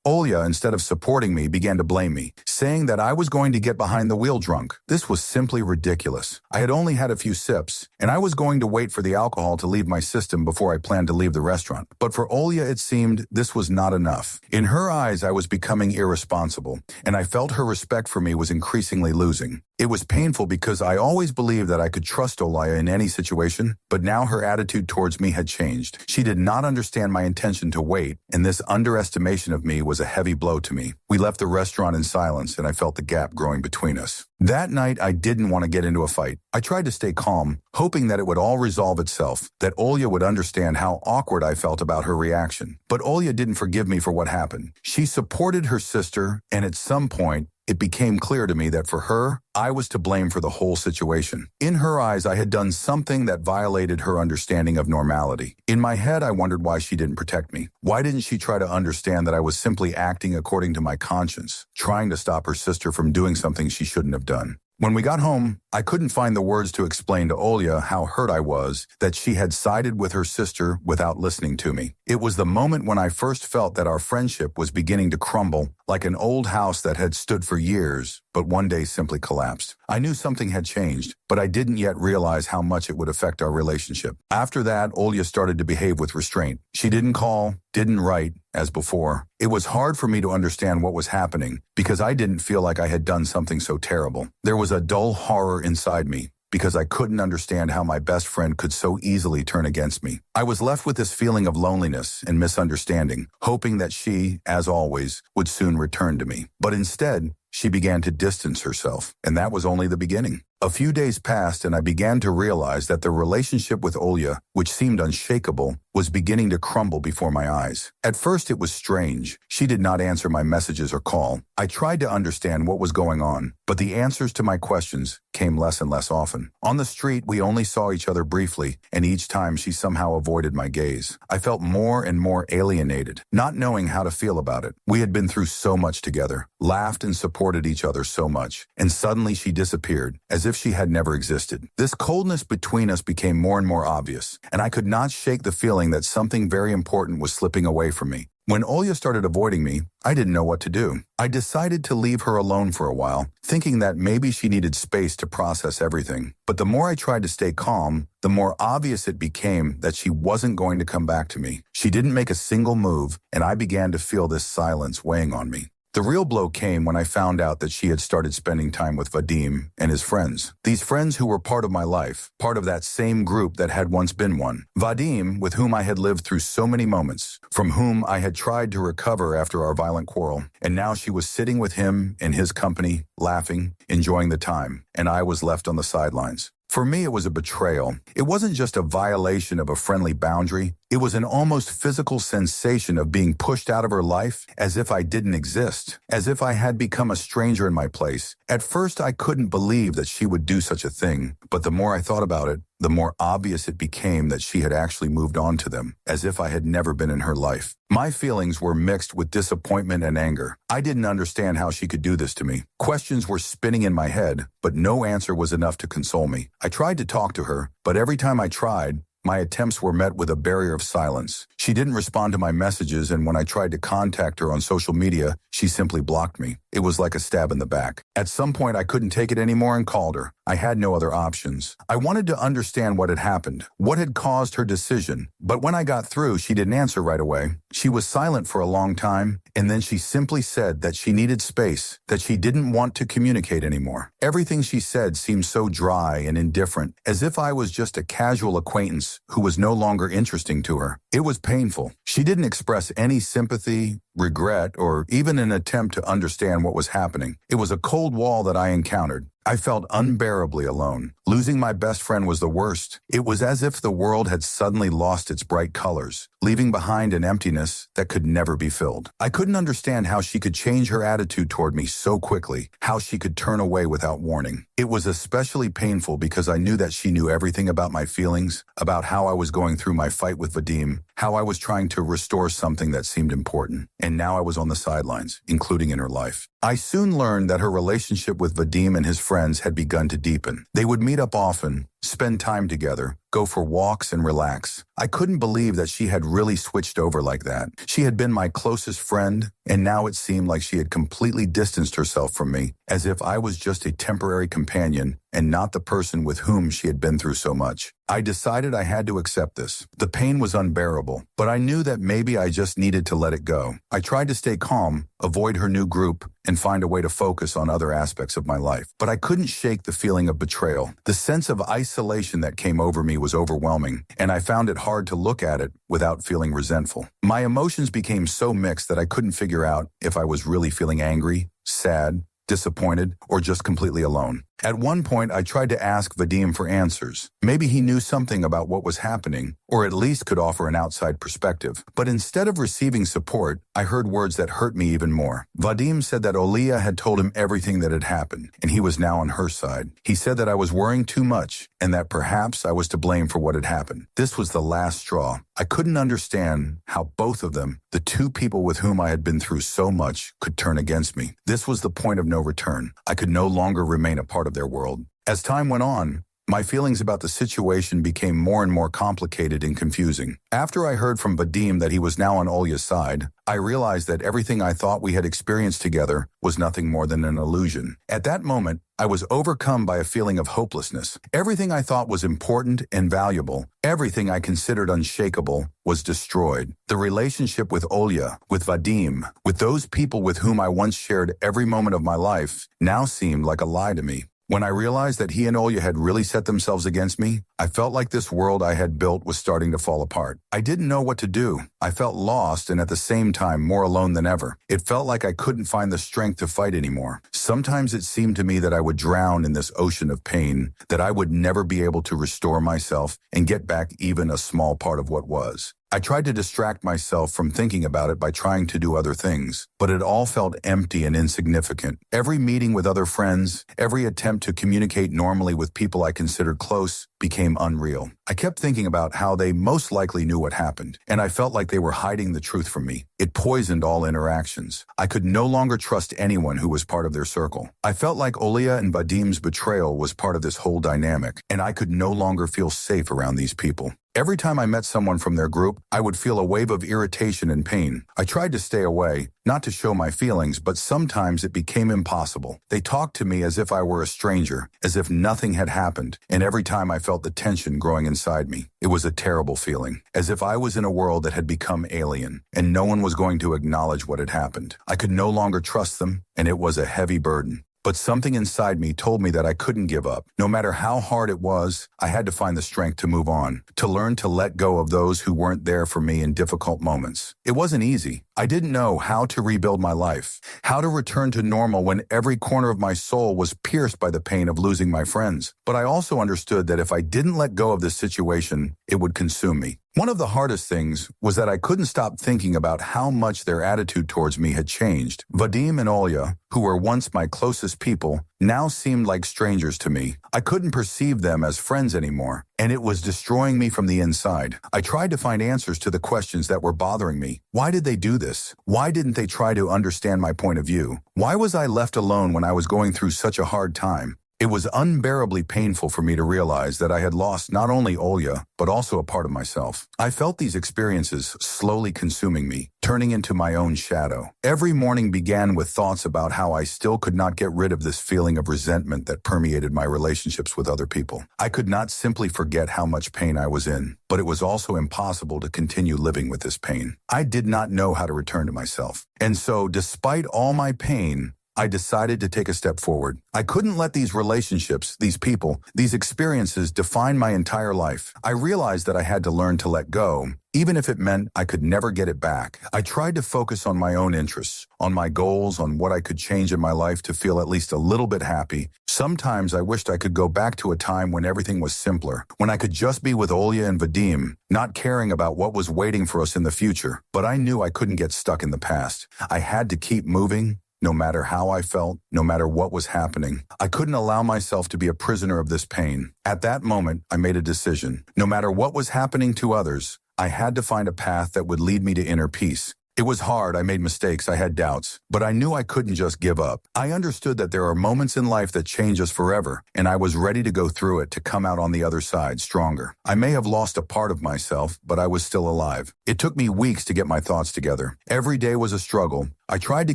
Speaker 1: Olya, instead of supporting me, began to blame me, saying that I was going to get behind the wheel drunk. This was simply ridiculous. I had only had a few sips, and I was going to wait for the alcohol to leave my system before I planned to leave the restaurant. But for Olya, it seemed this was not enough. In her eyes, I was becoming irresponsible, and I felt her respect for me was increasingly losing. It was painful because I always believed that I could trust Olya in any situation, but now her attitude towards me had changed. She did not understand my intention to wait, and this underestimation of me was a heavy blow to me. We left the restaurant in silence, and I felt the gap growing between us. That night, I didn't want to get into a fight. I tried to stay calm, hoping that it would all resolve itself, that Olya would understand how awkward I felt about her reaction. But Olya didn't forgive me for what happened. She supported her sister, and at some point, it became clear to me that for her, I was to blame for the whole situation. In her eyes, I had done something that violated her understanding of normality. In my head, I wondered why she didn't protect me. Why didn't she try to understand that I was simply acting according to my conscience, trying to stop her sister from doing something she shouldn't have done? When we got home, I couldn't find the words to explain to Olya how hurt I was that she had sided with her sister without listening to me. It was the moment when I first felt that our friendship was beginning to crumble like an old house that had stood for years, but one day simply collapsed. I knew something had changed, but I didn't yet realize how much it would affect our relationship. After that, Olya started to behave with restraint. She didn't call, didn't write, as before. It was hard for me to understand what was happening because I didn't feel like I had done something so terrible. There was a dull horror inside me, because I couldn't understand how my best friend could so easily turn against me. I was left with this feeling of loneliness and misunderstanding, hoping that she, as always, would soon return to me. But instead, she began to distance herself, and that was only the beginning. A few days passed and I began to realize that the relationship with Olya, which seemed unshakable, was beginning to crumble before my eyes. At first it was strange. She did not answer my messages or call. I tried to understand what was going on, but the answers to my questions came less and less often. On the street, we only saw each other briefly, and each time she somehow avoided my gaze. I felt more and more alienated, not knowing how to feel about it. We had been through so much together, laughed and supported each other so much, and suddenly she disappeared, as if she had never existed. This coldness between us became more and more obvious, and I could not shake the feeling that something very important was slipping away from me. When Olya started avoiding me, I didn't know what to do. I decided to leave her alone for a while, thinking that maybe she needed space to process everything. But the more I tried to stay calm, the more obvious it became that she wasn't going to come back to me. She didn't make a single move, and I began to feel this silence weighing on me. The real blow came when I found out that she had started spending time with Vadim and his friends. These friends who were part of my life, part of that same group that had once been one. Vadim, with whom I had lived through so many moments, from whom I had tried to recover after our violent quarrel. And now she was sitting with him in his company, laughing, enjoying the time, and I was left on the sidelines. For me, it was a betrayal. It wasn't just a violation of a friendly boundary. It was an almost physical sensation of being pushed out of her life as if I didn't exist, as if I had become a stranger in my place. At first, I couldn't believe that she would do such a thing, but the more I thought about it, the more obvious it became that she had actually moved on to them, as if I had never been in her life. My feelings were mixed with disappointment and anger. I didn't understand how she could do this to me. Questions were spinning in my head, but no answer was enough to console me. I tried to talk to her, but every time I tried, my attempts were met with a barrier of silence. She didn't respond to my messages, and when I tried to contact her on social media, she simply blocked me. It was like a stab in the back. At some point, I couldn't take it anymore and called her. I had no other options. I wanted to understand what had happened, what had caused her decision. But when I got through, she didn't answer right away. She was silent for a long time, and then she simply said that she needed space, that she didn't want to communicate anymore. Everything she said seemed so dry and indifferent, as if I was just a casual acquaintance who was no longer interesting to her. It was painful. She didn't express any sympathy, regret, or even an attempt to understand what was happening. It was a cold wall that I encountered. I felt unbearably alone. Losing my best friend was the worst. It was as if the world had suddenly lost its bright colors, leaving behind an emptiness that could never be filled. I couldn't understand how she could change her attitude toward me so quickly, how she could turn away without warning. It was especially painful because I knew that she knew everything about my feelings, about how I was going through my fight with Vadim, how I was trying to restore something that seemed important, and now I was on the sidelines, including in her life. I soon learned that her relationship with Vadim and his friends had begun to deepen. They would meet up often, spend time together, go for walks and relax. I couldn't believe that she had really switched over like that. She had been my closest friend, and now it seemed like she had completely distanced herself from me, as if I was just a temporary companion and not the person with whom she had been through so much. I decided I had to accept this. The pain was unbearable, but I knew that maybe I just needed to let it go. I tried to stay calm, avoid her new group, and find a way to focus on other aspects of my life. But I couldn't shake the feeling of betrayal. The sense of isolation that came over me was overwhelming, and I found it hard to look at it without feeling resentful. My emotions became so mixed that I couldn't figure out if I was really feeling angry, sad, disappointed, or just completely alone. At one point, I tried to ask Vadim for answers. Maybe he knew something about what was happening, or at least could offer an outside perspective. But instead of receiving support, I heard words that hurt me even more. Vadim said that Olya had told him everything that had happened, and he was now on her side. He said that I was worrying too much, and that perhaps I was to blame for what had happened. This was the last straw. I couldn't understand how both of them, the two people with whom I had been through so much, could turn against me. This was the point of no return. I could no longer remain a part of their world. As time went on, my feelings about the situation became more and more complicated and confusing. After I heard from Vadim that he was now on Olya's side, I realized that everything I thought we had experienced together was nothing more than an illusion. At that moment, I was overcome by a feeling of hopelessness. Everything I thought was important and valuable, everything I considered unshakable, was destroyed. The relationship with Olya, with Vadim, with those people with whom I once shared every moment of my life, now seemed like a lie to me. When I realized that he and Olya had really set themselves against me, I felt like this world I had built was starting to fall apart. I didn't know what to do. I felt lost and at the same time more alone than ever. It felt like I couldn't find the strength to fight anymore. Sometimes it seemed to me that I would drown in this ocean of pain, that I would never be able to restore myself and get back even a small part of what was. I tried to distract myself from thinking about it by trying to do other things, but it all felt empty and insignificant. Every meeting with other friends, every attempt to communicate normally with people I considered close, became unreal. I kept thinking about how they most likely knew what happened, and I felt like they were hiding the truth from me. It poisoned all interactions. I could no longer trust anyone who was part of their circle. I felt like Olya and Vadim's betrayal was part of this whole dynamic, and I could no longer feel safe around these people. Every time I met someone from their group, I would feel a wave of irritation and pain. I tried to stay away, not to show my feelings, but sometimes it became impossible. They talked to me as if I were a stranger, as if nothing had happened, and every time I felt the tension growing inside me. It was a terrible feeling, as if I was in a world that had become alien, and no one was going to acknowledge what had happened. I could no longer trust them, and it was a heavy burden. But something inside me told me that I couldn't give up. No matter how hard it was, I had to find the strength to move on, to learn to let go of those who weren't there for me in difficult moments. It wasn't easy. I didn't know how to rebuild my life, how to return to normal when every corner of my soul was pierced by the pain of losing my friends. But I also understood that if I didn't let go of this situation, it would consume me. One of the hardest things was that I couldn't stop thinking about how much their attitude towards me had changed. Vadim and Olya, who were once my closest people, now seemed like strangers to me. I couldn't perceive them as friends anymore, and it was destroying me from the inside. I tried to find answers to the questions that were bothering me. Why did they do this? Why didn't they try to understand my point of view? Why was I left alone when I was going through such a hard time? It was unbearably painful for me to realize that I had lost not only Olya, but also a part of myself. I felt these experiences slowly consuming me, turning into my own shadow. Every morning began with thoughts about how I still could not get rid of this feeling of resentment that permeated my relationships with other people. I could not simply forget how much pain I was in, but it was also impossible to continue living with this pain. I did not know how to return to myself. And so, despite all my pain, I decided to take a step forward. I couldn't let these relationships, these people, these experiences define my entire life. I realized that I had to learn to let go, even if it meant I could never get it back. I tried to focus on my own interests, on my goals, on what I could change in my life to feel at least a little bit happy. Sometimes I wished I could go back to a time when everything was simpler, when I could just be with Olya and Vadim, not caring about what was waiting for us in the future. But I knew I couldn't get stuck in the past. I had to keep moving. No matter how I felt, no matter what was happening, I couldn't allow myself to be a prisoner of this pain. At that moment, I made a decision. No matter what was happening to others, I had to find a path that would lead me to inner peace. It was hard, I made mistakes, I had doubts, but I knew I couldn't just give up. I understood that there are moments in life that change us forever, and I was ready to go through it to come out on the other side stronger. I may have lost a part of myself, but I was still alive. It took me weeks to get my thoughts together. Every day was a struggle. I tried to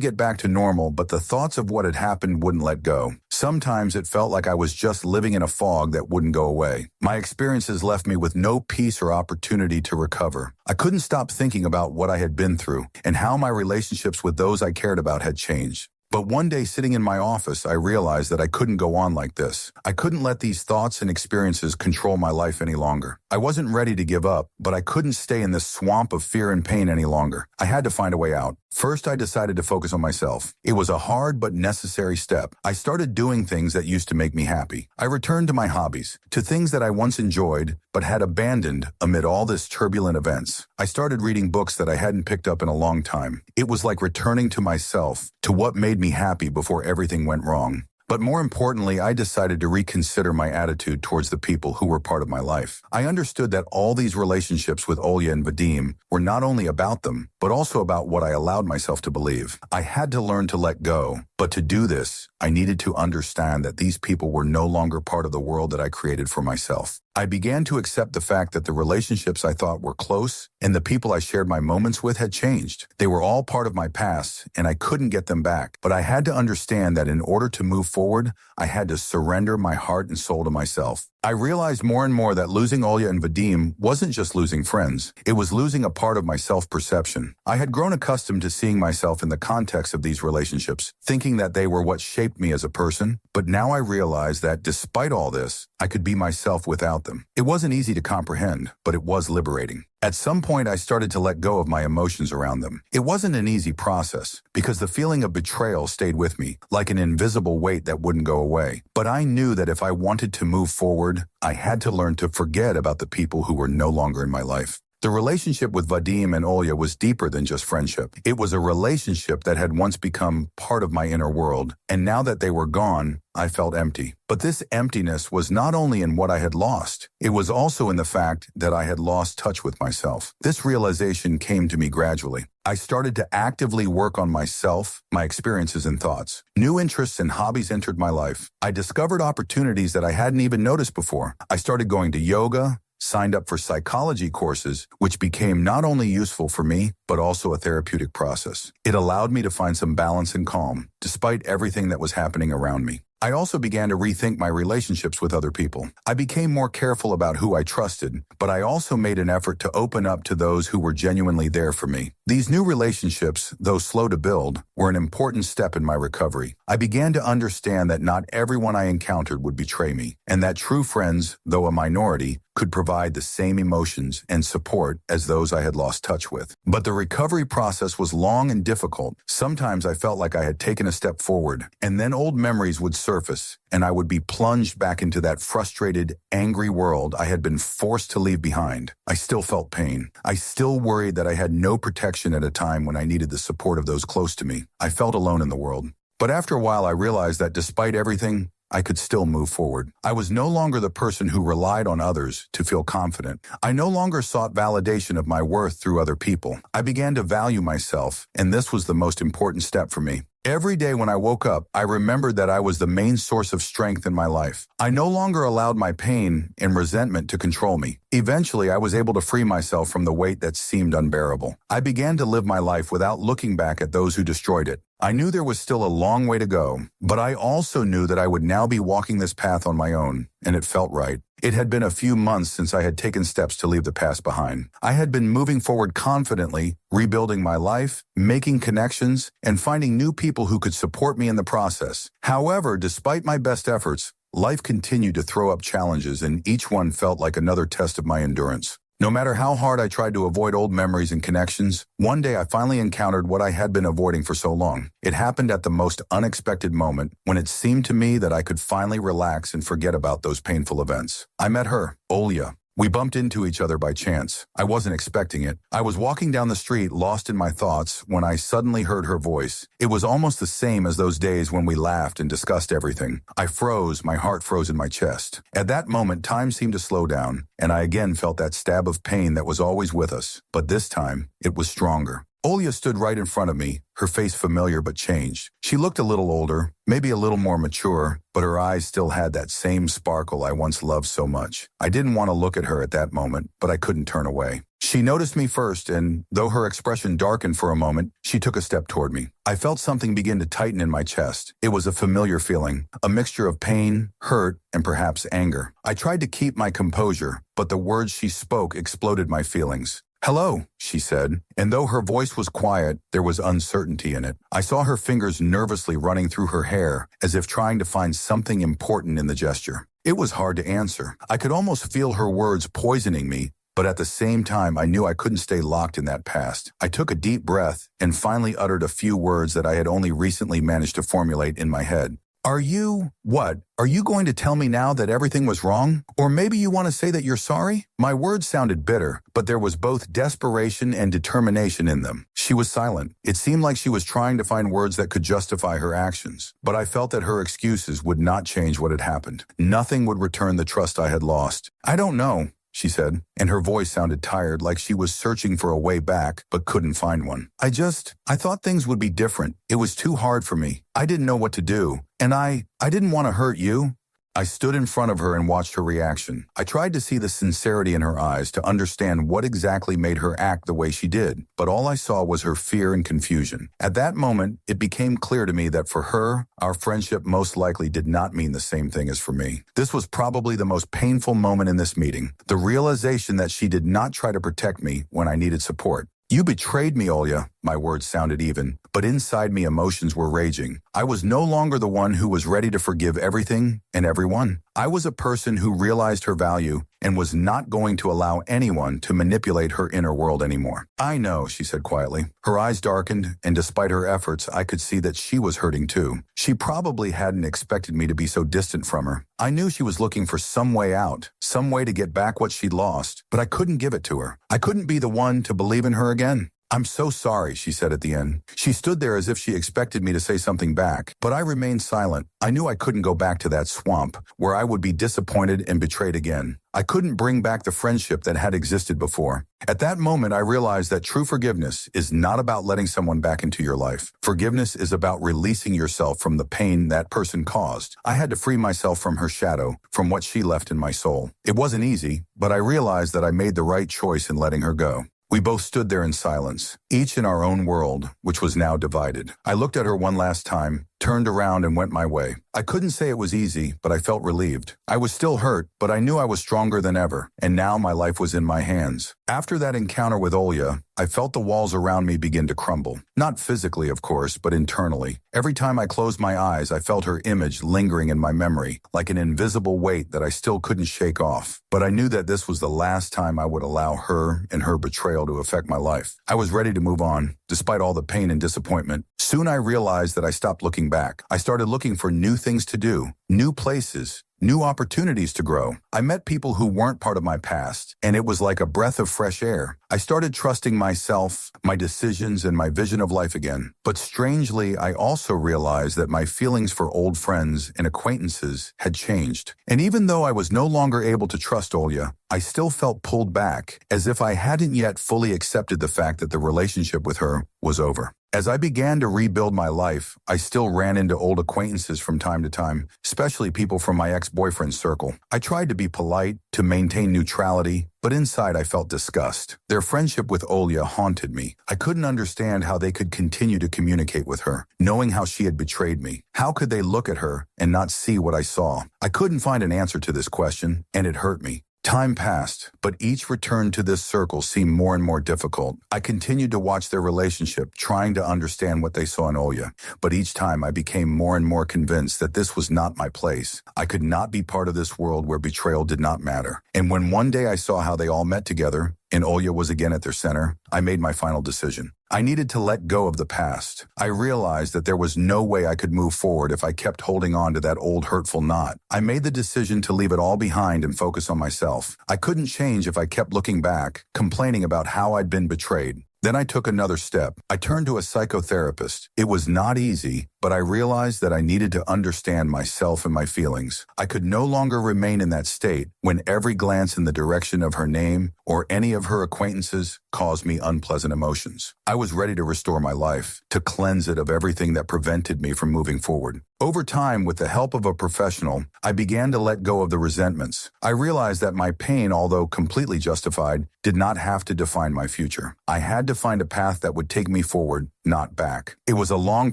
Speaker 1: get back to normal, but the thoughts of what had happened wouldn't let go. Sometimes it felt like I was just living in a fog that wouldn't go away. My experiences left me with no peace or opportunity to recover. I couldn't stop thinking about what I had been through and how my relationships with those I cared about had changed. But one day sitting in my office, I realized that I couldn't go on like this. I couldn't let these thoughts and experiences control my life any longer. I wasn't ready to give up, but I couldn't stay in this swamp of fear and pain any longer. I had to find a way out. First, I decided to focus on myself. It was a hard but necessary step. I started doing things that used to make me happy. I returned to my hobbies, to things that I once enjoyed but had abandoned amid all this turbulent events. I started reading books that I hadn't picked up in a long time. It was like returning to myself, to what made me happy before everything went wrong. But more importantly, I decided to reconsider my attitude towards the people who were part of my life. I understood that all these relationships with Olya and Vadim were not only about them, but also about what I allowed myself to believe. I had to learn to let go, but to do this, I needed to understand that these people were no longer part of the world that I created for myself. I began to accept the fact that the relationships I thought were close and the people I shared my moments with had changed. They were all part of my past, and I couldn't get them back. But I had to understand that in order to move forward, I had to surrender my heart and soul to myself. I realized more and more that losing Olya and Vadim wasn't just losing friends. It was losing a part of my self-perception. I had grown accustomed to seeing myself in the context of these relationships, thinking that they were what shaped me as a person. But now I realized that despite all this, I could be myself without them. It wasn't easy to comprehend, but it was liberating. At some point, I started to let go of my emotions around them. It wasn't an easy process, because the feeling of betrayal stayed with me, like an invisible weight that wouldn't go away. But I knew that if I wanted to move forward, I had to learn to forget about the people who were no longer in my life. The relationship with Vadim and Olya was deeper than just friendship. It was a relationship that had once become part of my inner world, and now that they were gone, I felt empty. But this emptiness was not only in what I had lost, it was also in the fact that I had lost touch with myself. This realization came to me gradually. I started to actively work on myself, my experiences and thoughts. New interests and hobbies entered my life. I discovered opportunities that I hadn't even noticed before. I started going to yoga, signed up for psychology courses, which became not only useful for me, but also a therapeutic process. It allowed me to find some balance and calm, despite everything that was happening around me. I also began to rethink my relationships with other people. I became more careful about who I trusted, but I also made an effort to open up to those who were genuinely there for me. These new relationships, though slow to build, were an important step in my recovery. I began to understand that not everyone I encountered would betray me, and that true friends, though a minority, could provide the same emotions and support as those I had lost touch with. But the recovery process was long and difficult. Sometimes I felt like I had taken a step forward, and then old memories would surface, and I would be plunged back into that frustrated, angry world I had been forced to leave behind. I still felt pain. I still worried that I had no protection at a time when I needed the support of those close to me. I felt alone in the world. But after a while, I realized that despite everything, I could still move forward. I was no longer the person who relied on others to feel confident. I no longer sought validation of my worth through other people. I began to value myself, and this was the most important step for me. Every day when I woke up, I remembered that I was the main source of strength in my life. I no longer allowed my pain and resentment to control me. Eventually, I was able to free myself from the weight that seemed unbearable. I began to live my life without looking back at those who destroyed it. I knew there was still a long way to go, but I also knew that I would now be walking this path on my own, and it felt right. It had been a few months since I had taken steps to leave the past behind. I had been moving forward confidently, rebuilding my life, making connections, and finding new people who could support me in the process. However, despite my best efforts, life continued to throw up challenges, and each one felt like another test of my endurance. No matter how hard I tried to avoid old memories and connections, one day I finally encountered what I had been avoiding for so long. It happened at the most unexpected moment, when it seemed to me that I could finally relax and forget about those painful events. I met her, Olya. We bumped into each other by chance. I wasn't expecting it. I was walking down the street, lost in my thoughts, when I suddenly heard her voice. It was almost the same as those days when we laughed and discussed everything. I froze, my heart froze in my chest. At that moment, time seemed to slow down, and I again felt that stab of pain that was always with us. But this time, it was stronger. Olya stood right in front of me, her face familiar but changed. She looked a little older, maybe a little more mature, but her eyes still had that same sparkle I once loved so much. I didn't want to look at her at that moment, but I couldn't turn away. She noticed me first, and though her expression darkened for a moment, she took a step toward me. I felt something begin to tighten in my chest. It was a familiar feeling, a mixture of pain, hurt, and perhaps anger. I tried to keep my composure, but the words she spoke exploded my feelings. "Hello," she said, and though her voice was quiet, there was uncertainty in it. I saw her fingers nervously running through her hair, as if trying to find something important in the gesture. It was hard to answer. I could almost feel her words poisoning me, but at the same time, I knew I couldn't stay locked in that past. I took a deep breath and finally uttered a few words that I had only recently managed to formulate in my head. "Are you, what? Are you going to tell me now that everything was wrong? Or maybe you want to say that you're sorry?" My words sounded bitter, but there was both desperation and determination in them. She was silent. It seemed like she was trying to find words that could justify her actions, but I felt that her excuses would not change what had happened. Nothing would return the trust I had lost. "I don't know," she said, and her voice sounded tired, like she was searching for a way back, but couldn't find one. I thought things would be different. It was too hard for me. I didn't know what to do. And I didn't want to hurt you. I stood in front of her and watched her reaction. I tried to see the sincerity in her eyes to understand what exactly made her act the way she did, but all I saw was her fear and confusion. At that moment, it became clear to me that for her, our friendship most likely did not mean the same thing as for me. This was probably the most painful moment in this meeting, the realization that she did not try to protect me when I needed support. "You betrayed me, Olya." My words sounded even, but inside me emotions were raging. I was no longer the one who was ready to forgive everything and everyone. I was a person who realized her value and was not going to allow anyone to manipulate her inner world anymore. "I know," she said quietly. Her eyes darkened, and despite her efforts, I could see that she was hurting too. She probably hadn't expected me to be so distant from her. I knew she was looking for some way out, some way to get back what she'd lost, but I couldn't give it to her. I couldn't be the one to believe in her again. "I'm so sorry," she said at the end. She stood there as if she expected me to say something back, but I remained silent. I knew I couldn't go back to that swamp where I would be disappointed and betrayed again. I couldn't bring back the friendship that had existed before. At that moment, I realized that true forgiveness is not about letting someone back into your life. Forgiveness is about releasing yourself from the pain that person caused. I had to free myself from her shadow, from what she left in my soul. It wasn't easy, but I realized that I made the right choice in letting her go. We both stood there in silence, each in our own world, which was now divided. I looked at her one last time, turned around and went my way. I couldn't say it was easy, but I felt relieved. I was still hurt, but I knew I was stronger than ever, and now my life was in my hands. After that encounter with Olya, I felt the walls around me begin to crumble. Not physically, of course, but internally. Every time I closed my eyes, I felt her image lingering in my memory, like an invisible weight that I still couldn't shake off. But I knew that this was the last time I would allow her and her betrayal to affect my life. I was ready to move on, despite all the pain and disappointment. Soon I realized that I stopped looking back. I started looking for new things to do, new places, new opportunities to grow. I met people who weren't part of my past, and it was like a breath of fresh air. I started trusting myself, my decisions, and my vision of life again. But strangely, I also realized that my feelings for old friends and acquaintances had changed. And even though I was no longer able to trust Olya, I still felt pulled back, as if I hadn't yet fully accepted the fact that the relationship with her was over. As I began to rebuild my life, I still ran into old acquaintances from time to time, especially people from my ex-boyfriend's circle. I tried to be polite, to maintain neutrality, but inside I felt disgust. Their friendship with Olya haunted me. I couldn't understand how they could continue to communicate with her, knowing how she had betrayed me. How could they look at her and not see what I saw? I couldn't find an answer to this question, and it hurt me. Time passed, but each return to this circle seemed more and more difficult. I continued to watch their relationship, trying to understand what they saw in Olya, but each time I became more and more convinced that this was not my place. I could not be part of this world where betrayal did not matter. And when one day I saw how they all met together, and Olya was again at their center, I made my final decision. I needed to let go of the past. I realized that there was no way I could move forward if I kept holding on to that old hurtful knot. I made the decision to leave it all behind and focus on myself. I couldn't change if I kept looking back, complaining about how I'd been betrayed. Then I took another step. I turned to a psychotherapist. It was not easy, but I realized that I needed to understand myself and my feelings. I could no longer remain in that state when every glance in the direction of her name or any of her acquaintances caused me unpleasant emotions. I was ready to restore my life, to cleanse it of everything that prevented me from moving forward. Over time, with the help of a professional, I began to let go of the resentments. I realized that my pain, although completely justified, did not have to define my future. I had to find a path that would take me forward, not back. It was a long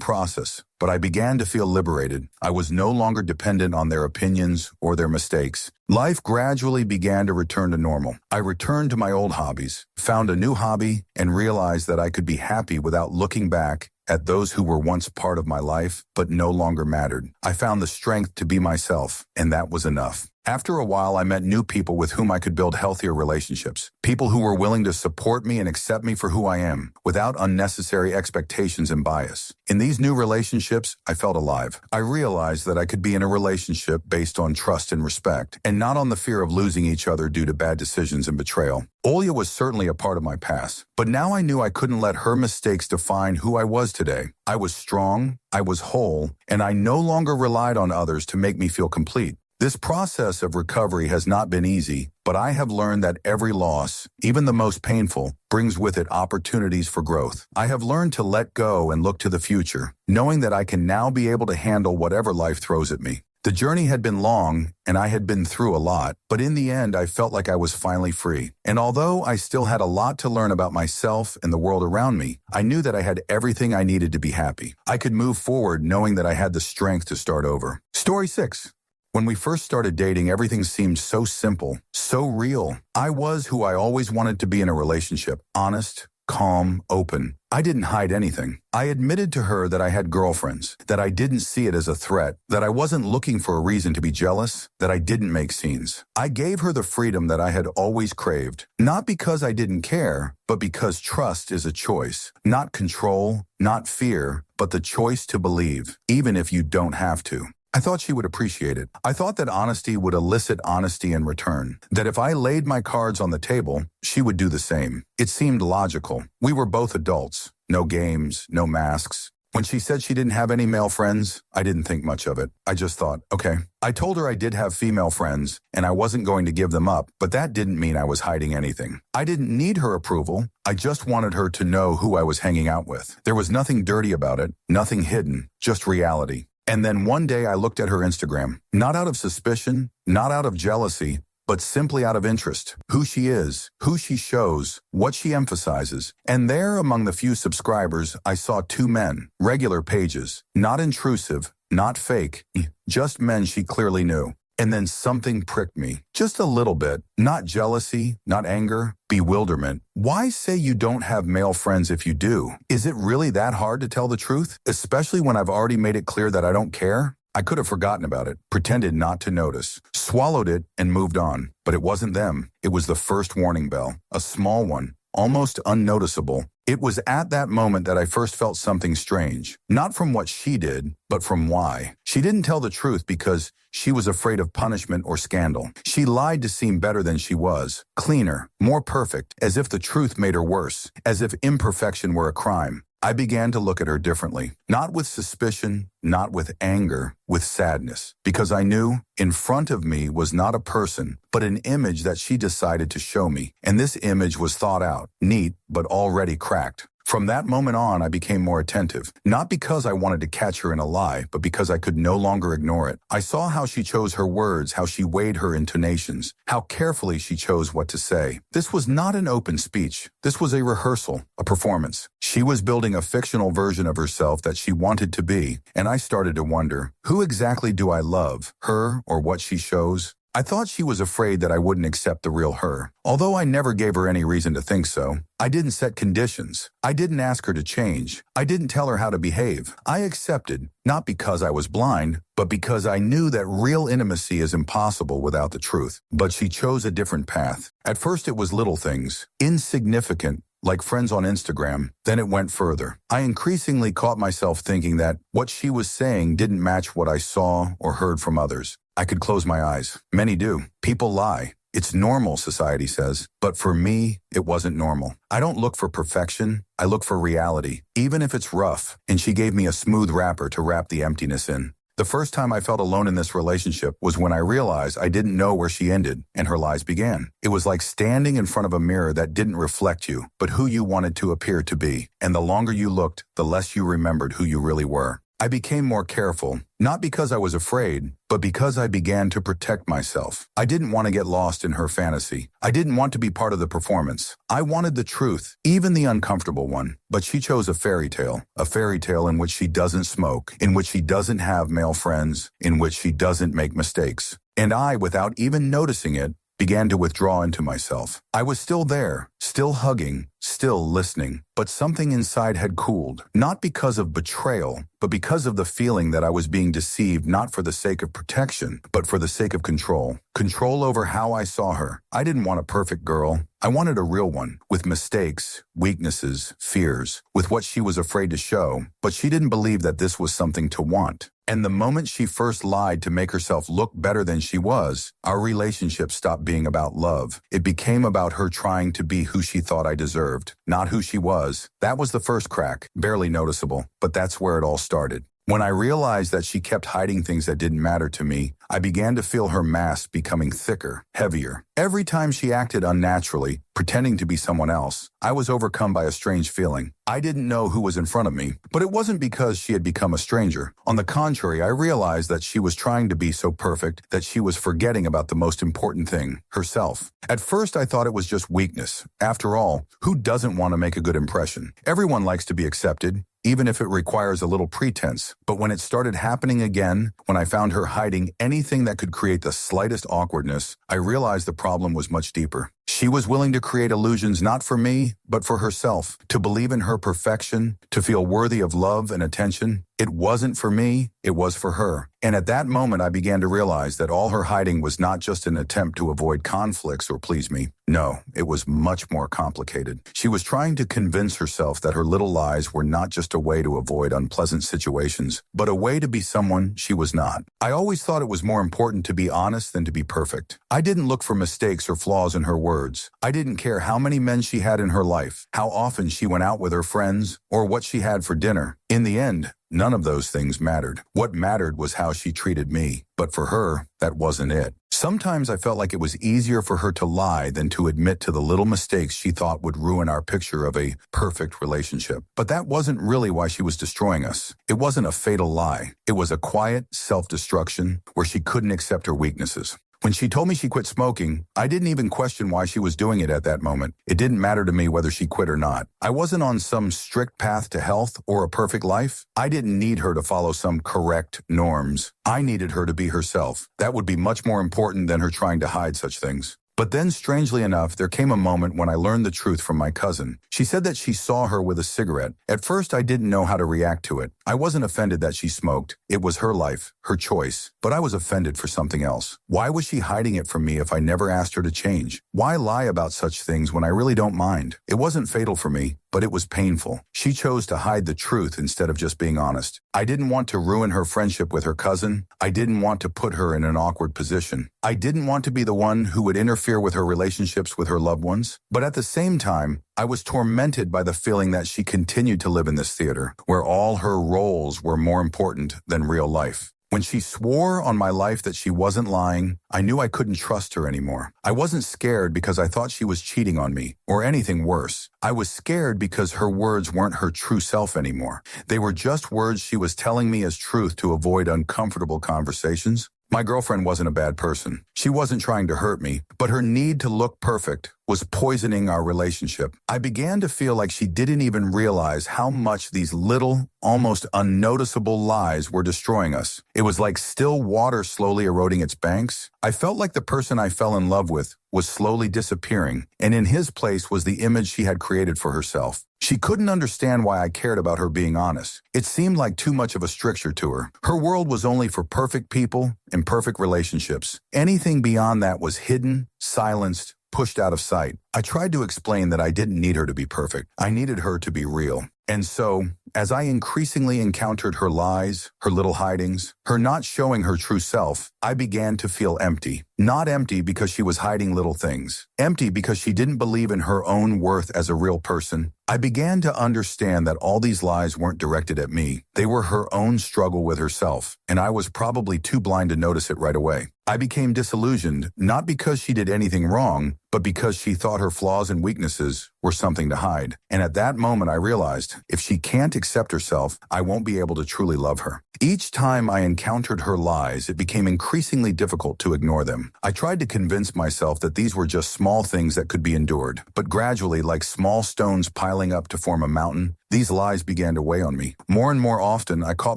Speaker 1: process, but I began to feel liberated. I was no longer dependent on their opinions or their mistakes. Life gradually began to return to normal. I returned to my old hobbies, found a new hobby, and realized that I could be happy without looking back at those who were once part of my life but no longer mattered. I found the strength to be myself, and that was enough. After a while, I met new people with whom I could build healthier relationships, people who were willing to support me and accept me for who I am, without unnecessary expectations and bias. In these new relationships, I felt alive. I realized that I could be in a relationship based on trust and respect, and not on the fear of losing each other due to bad decisions and betrayal. Olya was certainly a part of my past, but now I knew I couldn't let her mistakes define who I was today. I was strong, I was whole, and I no longer relied on others to make me feel complete. This process of recovery has not been easy, but I have learned that every loss, even the most painful, brings with it opportunities for growth. I have learned to let go and look to the future, knowing that I can now be able to handle whatever life throws at me. The journey had been long, and I had been through a lot, but in the end I felt like I was finally free. And although I still had a lot to learn about myself and the world around me, I knew that I had everything I needed to be happy. I could move forward knowing that I had the strength to start over. Story 6. When we first started dating, everything seemed so simple, so real. I was who I always wanted to be in a relationship, honest, calm, open. I didn't hide anything. I admitted to her that I had girlfriends, that I didn't see it as a threat, that I wasn't looking for a reason to be jealous, that I didn't make scenes. I gave her the freedom that I had always craved, not because I didn't care, but because trust is a choice, not control, not fear, but the choice to believe, even if you don't have to. I thought she would appreciate it. I thought that honesty would elicit honesty in return, that if I laid my cards on the table, she would do the same. It seemed logical. We were both adults. No games, no masks. When she said she didn't have any male friends, I didn't think much of it. I just thought, okay. I told her I did have female friends, and I wasn't going to give them up, but that didn't mean I was hiding anything. I didn't need her approval. I just wanted her to know who I was hanging out with. There was nothing dirty about it, nothing hidden, just reality. And then one day I looked at her Instagram, not out of suspicion, not out of jealousy, but simply out of interest. Who she is, who she shows, what she emphasizes. And there, among the few subscribers, I saw two men, regular pages, not intrusive, not fake, just men she clearly knew. And then something pricked me, just a little bit, not jealousy, not anger, bewilderment. Why say you don't have male friends if you do? Is it really that hard to tell the truth, especially when I've already made it clear that I don't care? I could have forgotten about it, pretended not to notice, swallowed it and moved on. But it wasn't them. It was the first warning bell, a small one, almost unnoticeable. It was at that moment that I first felt something strange, not from what she did, but from why. She didn't tell the truth because she was afraid of punishment or scandal. She lied to seem better than she was, cleaner, more perfect, as if the truth made her worse, as if imperfection were a crime. I began to look at her differently, not with suspicion, not with anger, with sadness, because I knew in front of me was not a person, but an image that she decided to show me. And this image was thought out, neat, but already cracked. From that moment on, I became more attentive, not because I wanted to catch her in a lie, but because I could no longer ignore it. I saw how she chose her words, how she weighed her intonations, how carefully she chose what to say. This was not an open speech. This was a rehearsal, a performance. She was building a fictional version of herself that she wanted to be, and I started to wonder, who exactly do I love, her or what she shows? I thought she was afraid that I wouldn't accept the real her. Although I never gave her any reason to think so, I didn't set conditions. I didn't ask her to change. I didn't tell her how to behave. I accepted, not because I was blind, but because I knew that real intimacy is impossible without the truth. But she chose a different path. At first it was little things, insignificant, like friends on Instagram. Then it went further. I increasingly caught myself thinking that what she was saying didn't match what I saw or heard from others. I could close my eyes. Many do. People lie. It's normal, society says. But for me, it wasn't normal. I don't look for perfection. I look for reality, even if it's rough. And she gave me a smooth wrapper to wrap the emptiness in. The first time I felt alone in this relationship was when I realized I didn't know where she ended and her lies began. It was like standing in front of a mirror that didn't reflect you, but who you wanted to appear to be. And the longer you looked, the less you remembered who you really were. I became more careful, not because I was afraid, but because I began to protect myself. I didn't want to get lost in her fantasy. I didn't want to be part of the performance. I wanted the truth, even the uncomfortable one. But she chose a fairy tale in which she doesn't smoke, in which she doesn't have male friends, in which she doesn't make mistakes. And I, without even noticing it, began to withdraw into myself. I was still there, still hugging, still listening, but something inside had cooled, not because of betrayal, but because of the feeling that I was being deceived not for the sake of protection, but for the sake of control. Control over how I saw her. I didn't want a perfect girl. I wanted a real one, with mistakes, weaknesses, fears, with what she was afraid to show, but she didn't believe that this was something to want. And the moment she first lied to make herself look better than she was, our relationship stopped being about love. It became about her trying to be who she thought I deserved, not who she was. That was the first crack, barely noticeable, but that's where it all started. When I realized that she kept hiding things that didn't matter to me, I began to feel her mask becoming thicker, heavier. Every time she acted unnaturally, pretending to be someone else, I was overcome by a strange feeling. I didn't know who was in front of me, but it wasn't because she had become a stranger. On the contrary, I realized that she was trying to be so perfect that she was forgetting about the most important thing, herself. At first, I thought it was just weakness. After all, who doesn't want to make a good impression? Everyone likes to be accepted, even if it requires a little pretense. But when it started happening again, when I found her hiding anything that could create the slightest awkwardness, I realized the problem was much deeper. She was willing to create illusions not for me, but for herself, to believe in her perfection, to feel worthy of love and attention. It wasn't for me, it was for her. And at that moment, I began to realize that all her hiding was not just an attempt to avoid conflicts or please me. No, it was much more complicated. She was trying to convince herself that her little lies were not just a way to avoid unpleasant situations, but a way to be someone she was not. I always thought it was more important to be honest than to be perfect. I didn't look for mistakes or flaws in her words. I didn't care how many men she had in her life, how often she went out with her friends, or what she had for dinner. In the end, none of those things mattered. What mattered was how she treated me. But for her, that wasn't it. Sometimes I felt like it was easier for her to lie than to admit to the little mistakes she thought would ruin our picture of a perfect relationship. But that wasn't really why she was destroying us. It wasn't a fatal lie. It was a quiet self-destruction where she couldn't accept her weaknesses. When she told me she quit smoking, I didn't even question why she was doing it at that moment. It didn't matter to me whether she quit or not. I wasn't on some strict path to health or a perfect life. I didn't need her to follow some correct norms. I needed her to be herself. That would be much more important than her trying to hide such things. But then, strangely enough, there came a moment when I learned the truth from my cousin. She said that she saw her with a cigarette. At first, I didn't know how to react to it. I wasn't offended that she smoked. It was her life, her choice. But I was offended for something else. Why was she hiding it from me if I never asked her to change? Why lie about such things when I really don't mind? It wasn't fatal for me, but it was painful. She chose to hide the truth instead of just being honest. I didn't want to ruin her friendship with her cousin. I didn't want to put her in an awkward position. I didn't want to be the one who would interfere with her relationships with her loved ones. But at the same time, I was tormented by the feeling that she continued to live in this theater, where all her roles were more important than real life. When she swore on my life that she wasn't lying, I knew I couldn't trust her anymore. I wasn't scared because I thought she was cheating on me, or anything worse. I was scared because her words weren't her true self anymore. They were just words she was telling me as truth to avoid uncomfortable conversations. My girlfriend wasn't a bad person. She wasn't trying to hurt me, but her need to look perfect was poisoning our relationship. I began to feel like she didn't even realize how much these little, almost unnoticeable lies were destroying us. It was like still water slowly eroding its banks. I felt like the person I fell in love with was slowly disappearing, and in his place was the image she had created for herself. She couldn't understand why I cared about her being honest. It seemed like too much of a stricture to her. Her world was only for perfect people and perfect relationships. Anything beyond that was hidden, silenced, pushed out of sight. I tried to explain that I didn't need her to be perfect. I needed her to be real. And so, as I increasingly encountered her lies, her little hidings, her not showing her true self, I began to feel empty. Not empty because she was hiding little things. Empty because she didn't believe in her own worth as a real person. I began to understand that all these lies weren't directed at me. They were her own struggle with herself, and I was probably too blind to notice it right away. I became disillusioned, not because she did anything wrong, but because she thought her flaws and weaknesses were something to hide. And at that moment, I realized, if she can't accept herself, I won't be able to truly love her. Each time I encountered her lies, it became increasingly difficult to ignore them. I tried to convince myself that these were just small things that could be endured. But gradually, like small stones piling up to form a mountain, these lies began to weigh on me. More and more often, I caught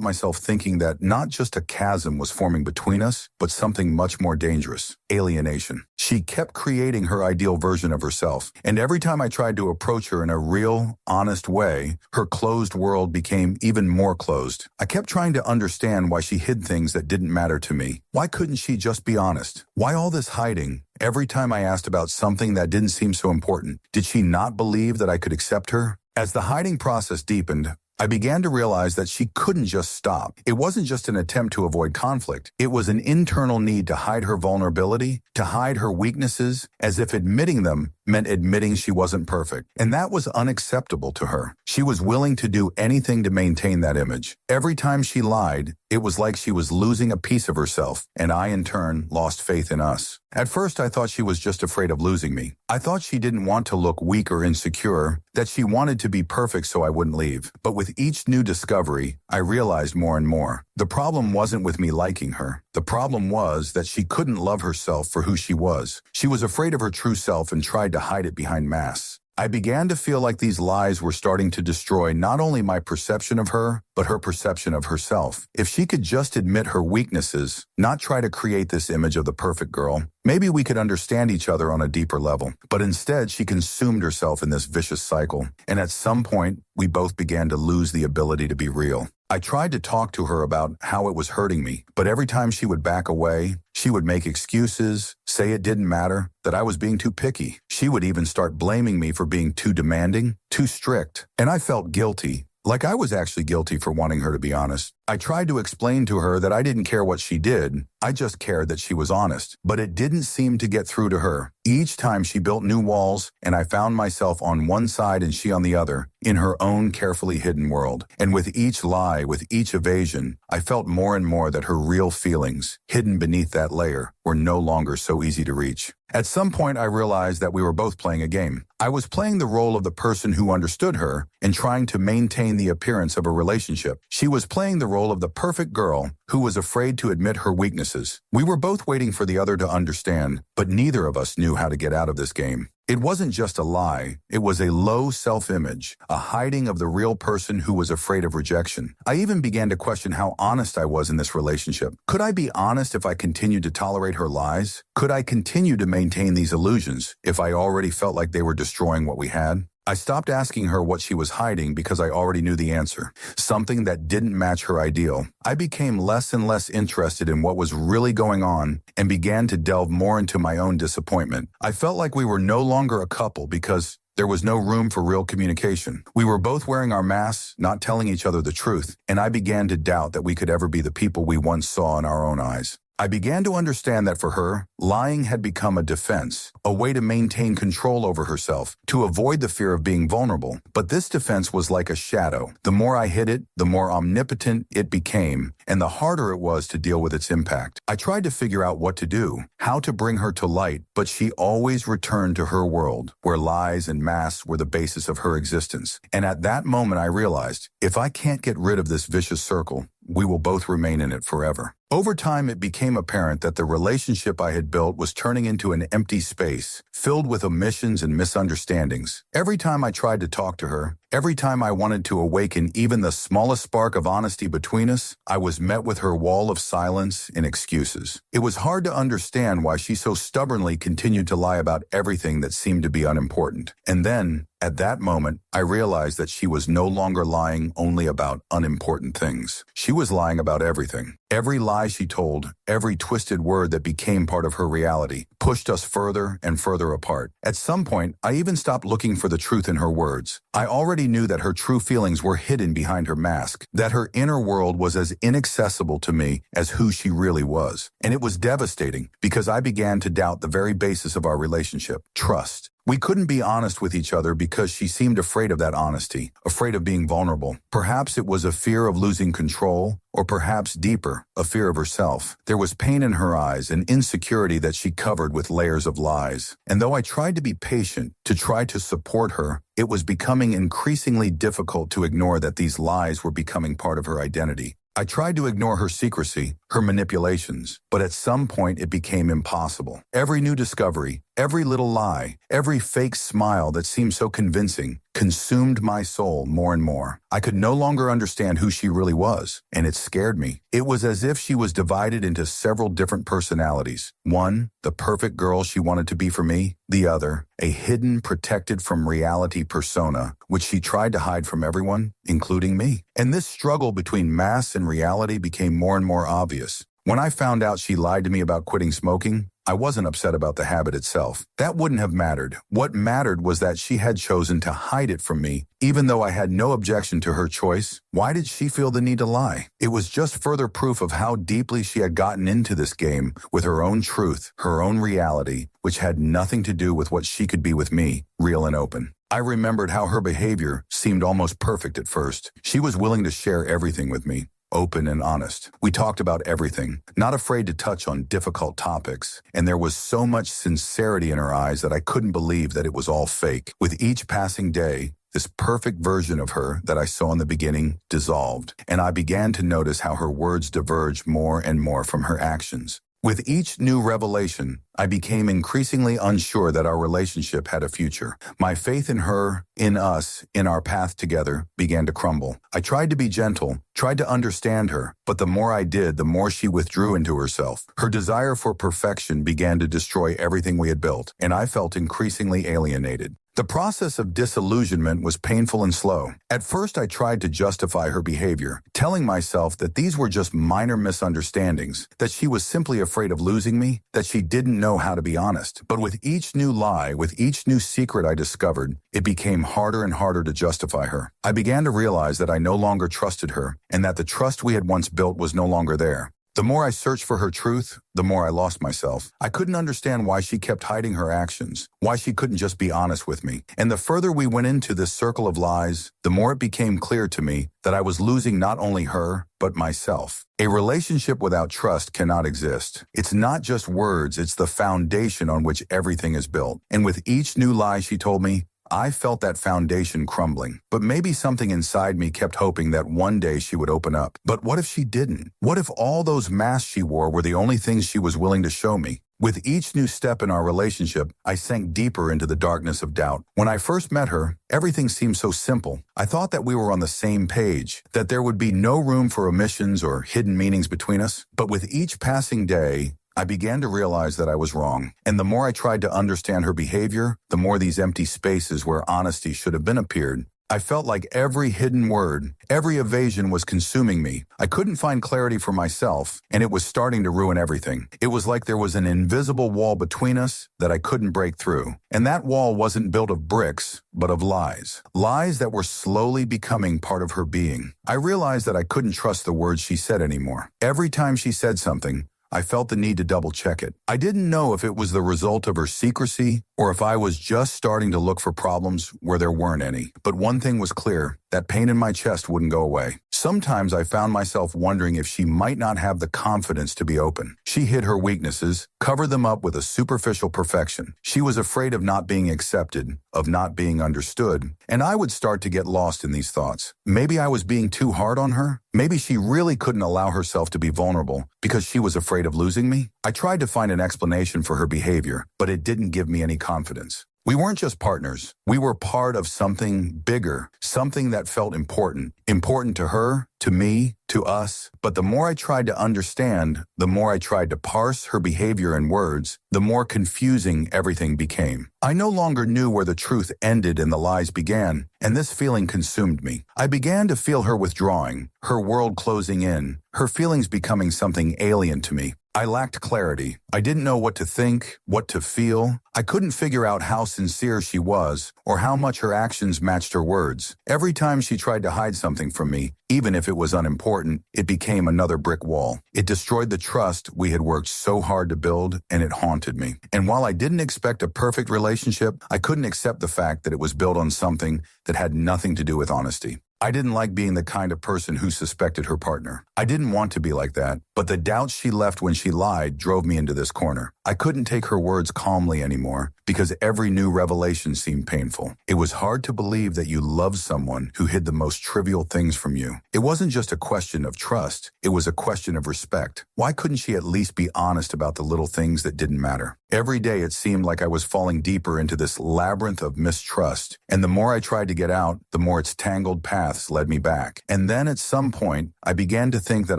Speaker 1: myself thinking that not just a chasm was forming between us, but something much more dangerous: alienation. She kept creating her ideal version of herself, and every time I tried to approach her in a real, honest way, her closed world became even more closed. I kept trying to understand why she hid things that didn't matter to me. Why couldn't she just be honest? Why all this hiding? Every time I asked about something that didn't seem so important, did she not believe that I could accept her? As the hiding process deepened, I began to realize that she couldn't just stop. It wasn't just an attempt to avoid conflict. It was an internal need to hide her vulnerability, to hide her weaknesses, as if admitting them meant admitting she wasn't perfect. And that was unacceptable to her. She was willing to do anything to maintain that image. Every time she lied, it was like she was losing a piece of herself, and I, in turn, lost faith in us. At first, I thought she was just afraid of losing me. I thought she didn't want to look weak or insecure, that she wanted to be perfect so I wouldn't leave. But with each new discovery, I realized more and more. The problem wasn't with me liking her. The problem was that she couldn't love herself for who she was. She was afraid of her true self and tried to hide it behind masks. I began to feel like these lies were starting to destroy not only my perception of her, but her perception of herself. If she could just admit her weaknesses, not try to create this image of the perfect girl, maybe we could understand each other on a deeper level. But instead, she consumed herself in this vicious cycle. And at some point, we both began to lose the ability to be real. I tried to talk to her about how it was hurting me, but every time she would back away, she would make excuses, say it didn't matter, that I was being too picky. She would even start blaming me for being too demanding, too strict. And I felt guilty, like I was actually guilty for wanting her to be honest. I tried to explain to her that I didn't care what she did, I just cared that she was honest. But it didn't seem to get through to her. Each time she built new walls, and I found myself on one side and she on the other, in her own carefully hidden world. And with each lie, with each evasion, I felt more and more that her real feelings, hidden beneath that layer, were no longer so easy to reach. At some point, I realized that we were both playing a game. I was playing the role of the person who understood her and trying to maintain the appearance of a relationship. She was playing the role of the perfect girl who was afraid to admit her weaknesses. We were both waiting for the other to understand, but neither of us knew how to get out of this game. It wasn't just a lie, it was a low self-image, a hiding of the real person who was afraid of rejection. I even began to question how honest I was in this relationship. Could I be honest if I continued to tolerate her lies? Could I continue to maintain these illusions if I already felt like they were destroying what we had? I stopped asking her what she was hiding because I already knew the answer, something that didn't match her ideal. I became less and less interested in what was really going on and began to delve more into my own disappointment. I felt like we were no longer a couple because there was no room for real communication. We were both wearing our masks, not telling each other the truth, and I began to doubt that we could ever be the people we once saw in our own eyes. I began to understand that for her, lying had become a defense, a way to maintain control over herself, to avoid the fear of being vulnerable. But this defense was like a shadow. The more I hid it, the more omnipotent it became, and the harder it was to deal with its impact. I tried to figure out what to do, how to bring her to light, but she always returned to her world, where lies and masks were the basis of her existence. And at that moment I realized, if I can't get rid of this vicious circle, we will both remain in it forever. Over time, it became apparent that the relationship I had built was turning into an empty space, filled with omissions and misunderstandings. Every time I tried to talk to her, every time I wanted to awaken even the smallest spark of honesty between us, I was met with her wall of silence and excuses. It was hard to understand why she so stubbornly continued to lie about everything that seemed to be unimportant. And then, at that moment, I realized that she was no longer lying only about unimportant things. She was lying about everything. Every lie she told, every twisted word that became part of her reality, pushed us further and further apart. At some point, I even stopped looking for the truth in her words. I already knew that her true feelings were hidden behind her mask, that her inner world was as inaccessible to me as who she really was. And it was devastating because I began to doubt the very basis of our relationship, trust. We couldn't be honest with each other because she seemed afraid of that honesty, afraid of being vulnerable. Perhaps it was a fear of losing control, or perhaps deeper, a fear of herself. There was pain in her eyes and insecurity that she covered with layers of lies. And though I tried to be patient, to try to support her, it was becoming increasingly difficult to ignore that these lies were becoming part of her identity. I tried to ignore her secrecy, her manipulations, but at some point it became impossible. Every new discovery, every little lie, every fake smile that seemed so convincing, consumed my soul more and more. I could no longer understand who she really was, and it scared me. It was as if she was divided into several different personalities. One, the perfect girl she wanted to be for me. The other, a hidden, protected from reality persona, which she tried to hide from everyone, including me. And this struggle between masks and reality became more and more obvious. When I found out she lied to me about quitting smoking, I wasn't upset about the habit itself. That wouldn't have mattered. What mattered was that she had chosen to hide it from me, even though I had no objection to her choice. Why did she feel the need to lie? It was just further proof of how deeply she had gotten into this game with her own truth, her own reality, which had nothing to do with what she could be with me, real and open. I remembered how her behavior seemed almost perfect at first. She was willing to share everything with me, open and honest. We talked about everything, not afraid to touch on difficult topics, and there was so much sincerity in her eyes that I couldn't believe that it was all fake. With each passing day, this perfect version of her that I saw in the beginning dissolved, and I began to notice how her words diverged more and more from her actions. With each new revelation, I became increasingly unsure that our relationship had a future. My faith in her, in us, in our path together began to crumble. I tried to be gentle, tried to understand her, but the more I did, the more she withdrew into herself. Her desire for perfection began to destroy everything we had built, and I felt increasingly alienated. The process of disillusionment was painful and slow. At first, I tried to justify her behavior, telling myself that these were just minor misunderstandings, that she was simply afraid of losing me, that she didn't know how to be honest. But with each new lie, with each new secret I discovered, it became harder and harder to justify her. I began to realize that I no longer trusted her, and that the trust we had once built was no longer there. The more I searched for her truth, the more I lost myself. I couldn't understand why she kept hiding her actions, why she couldn't just be honest with me. And the further we went into this circle of lies, the more it became clear to me that I was losing not only her, but myself. A relationship without trust cannot exist. It's not just words, it's the foundation on which everything is built. And with each new lie she told me, I felt that foundation crumbling, but maybe something inside me kept hoping that one day she would open up. But what if she didn't? What if all those masks she wore were the only things she was willing to show me? With each new step in our relationship, I sank deeper into the darkness of doubt. When I first met her, everything seemed so simple. I thought that we were on the same page, that there would be no room for omissions or hidden meanings between us. But with each passing day, I began to realize that I was wrong. And the more I tried to understand her behavior, the more these empty spaces where honesty should have been appeared. I felt like every hidden word, every evasion was consuming me. I couldn't find clarity for myself, and it was starting to ruin everything. It was like there was an invisible wall between us that I couldn't break through. And that wall wasn't built of bricks, but of lies. Lies that were slowly becoming part of her being. I realized that I couldn't trust the words she said anymore. Every time she said something, I felt the need to double-check it. I didn't know if it was the result of her secrecy or if I was just starting to look for problems where there weren't any. But one thing was clear, that pain in my chest wouldn't go away. Sometimes I found myself wondering if she might not have the confidence to be open. She hid her weaknesses, covered them up with a superficial perfection. She was afraid of not being accepted, of not being understood, and I would start to get lost in these thoughts. Maybe I was being too hard on her. Maybe she really couldn't allow herself to be vulnerable because she was afraid of losing me. I tried to find an explanation for her behavior, but it didn't give me any confidence. We weren't just partners. We were part of something bigger, something that felt important. Important to her, to me, to us. But the more I tried to understand, the more I tried to parse her behavior in words, the more confusing everything became. I no longer knew where the truth ended and the lies began, and this feeling consumed me. I began to feel her withdrawing, her world closing in, her feelings becoming something alien to me. I lacked clarity. I didn't know what to think, what to feel. I couldn't figure out how sincere she was or how much her actions matched her words. Every time she tried to hide something from me, even if it was unimportant, it became another brick wall. It destroyed the trust we had worked so hard to build, and it haunted me. And while I didn't expect a perfect relationship, I couldn't accept the fact that it was built on something that had nothing to do with honesty. I didn't like being the kind of person who suspected her partner. I didn't want to be like that, but the doubts she left when she lied drove me into this corner. I couldn't take her words calmly anymore because every new revelation seemed painful. It was hard to believe that you loved someone who hid the most trivial things from you. It wasn't just a question of trust, it was a question of respect. Why couldn't she at least be honest about the little things that didn't matter? Every day it seemed like I was falling deeper into this labyrinth of mistrust, and the more I tried to get out, the more its tangled paths led me back. And then at some point, I began to think that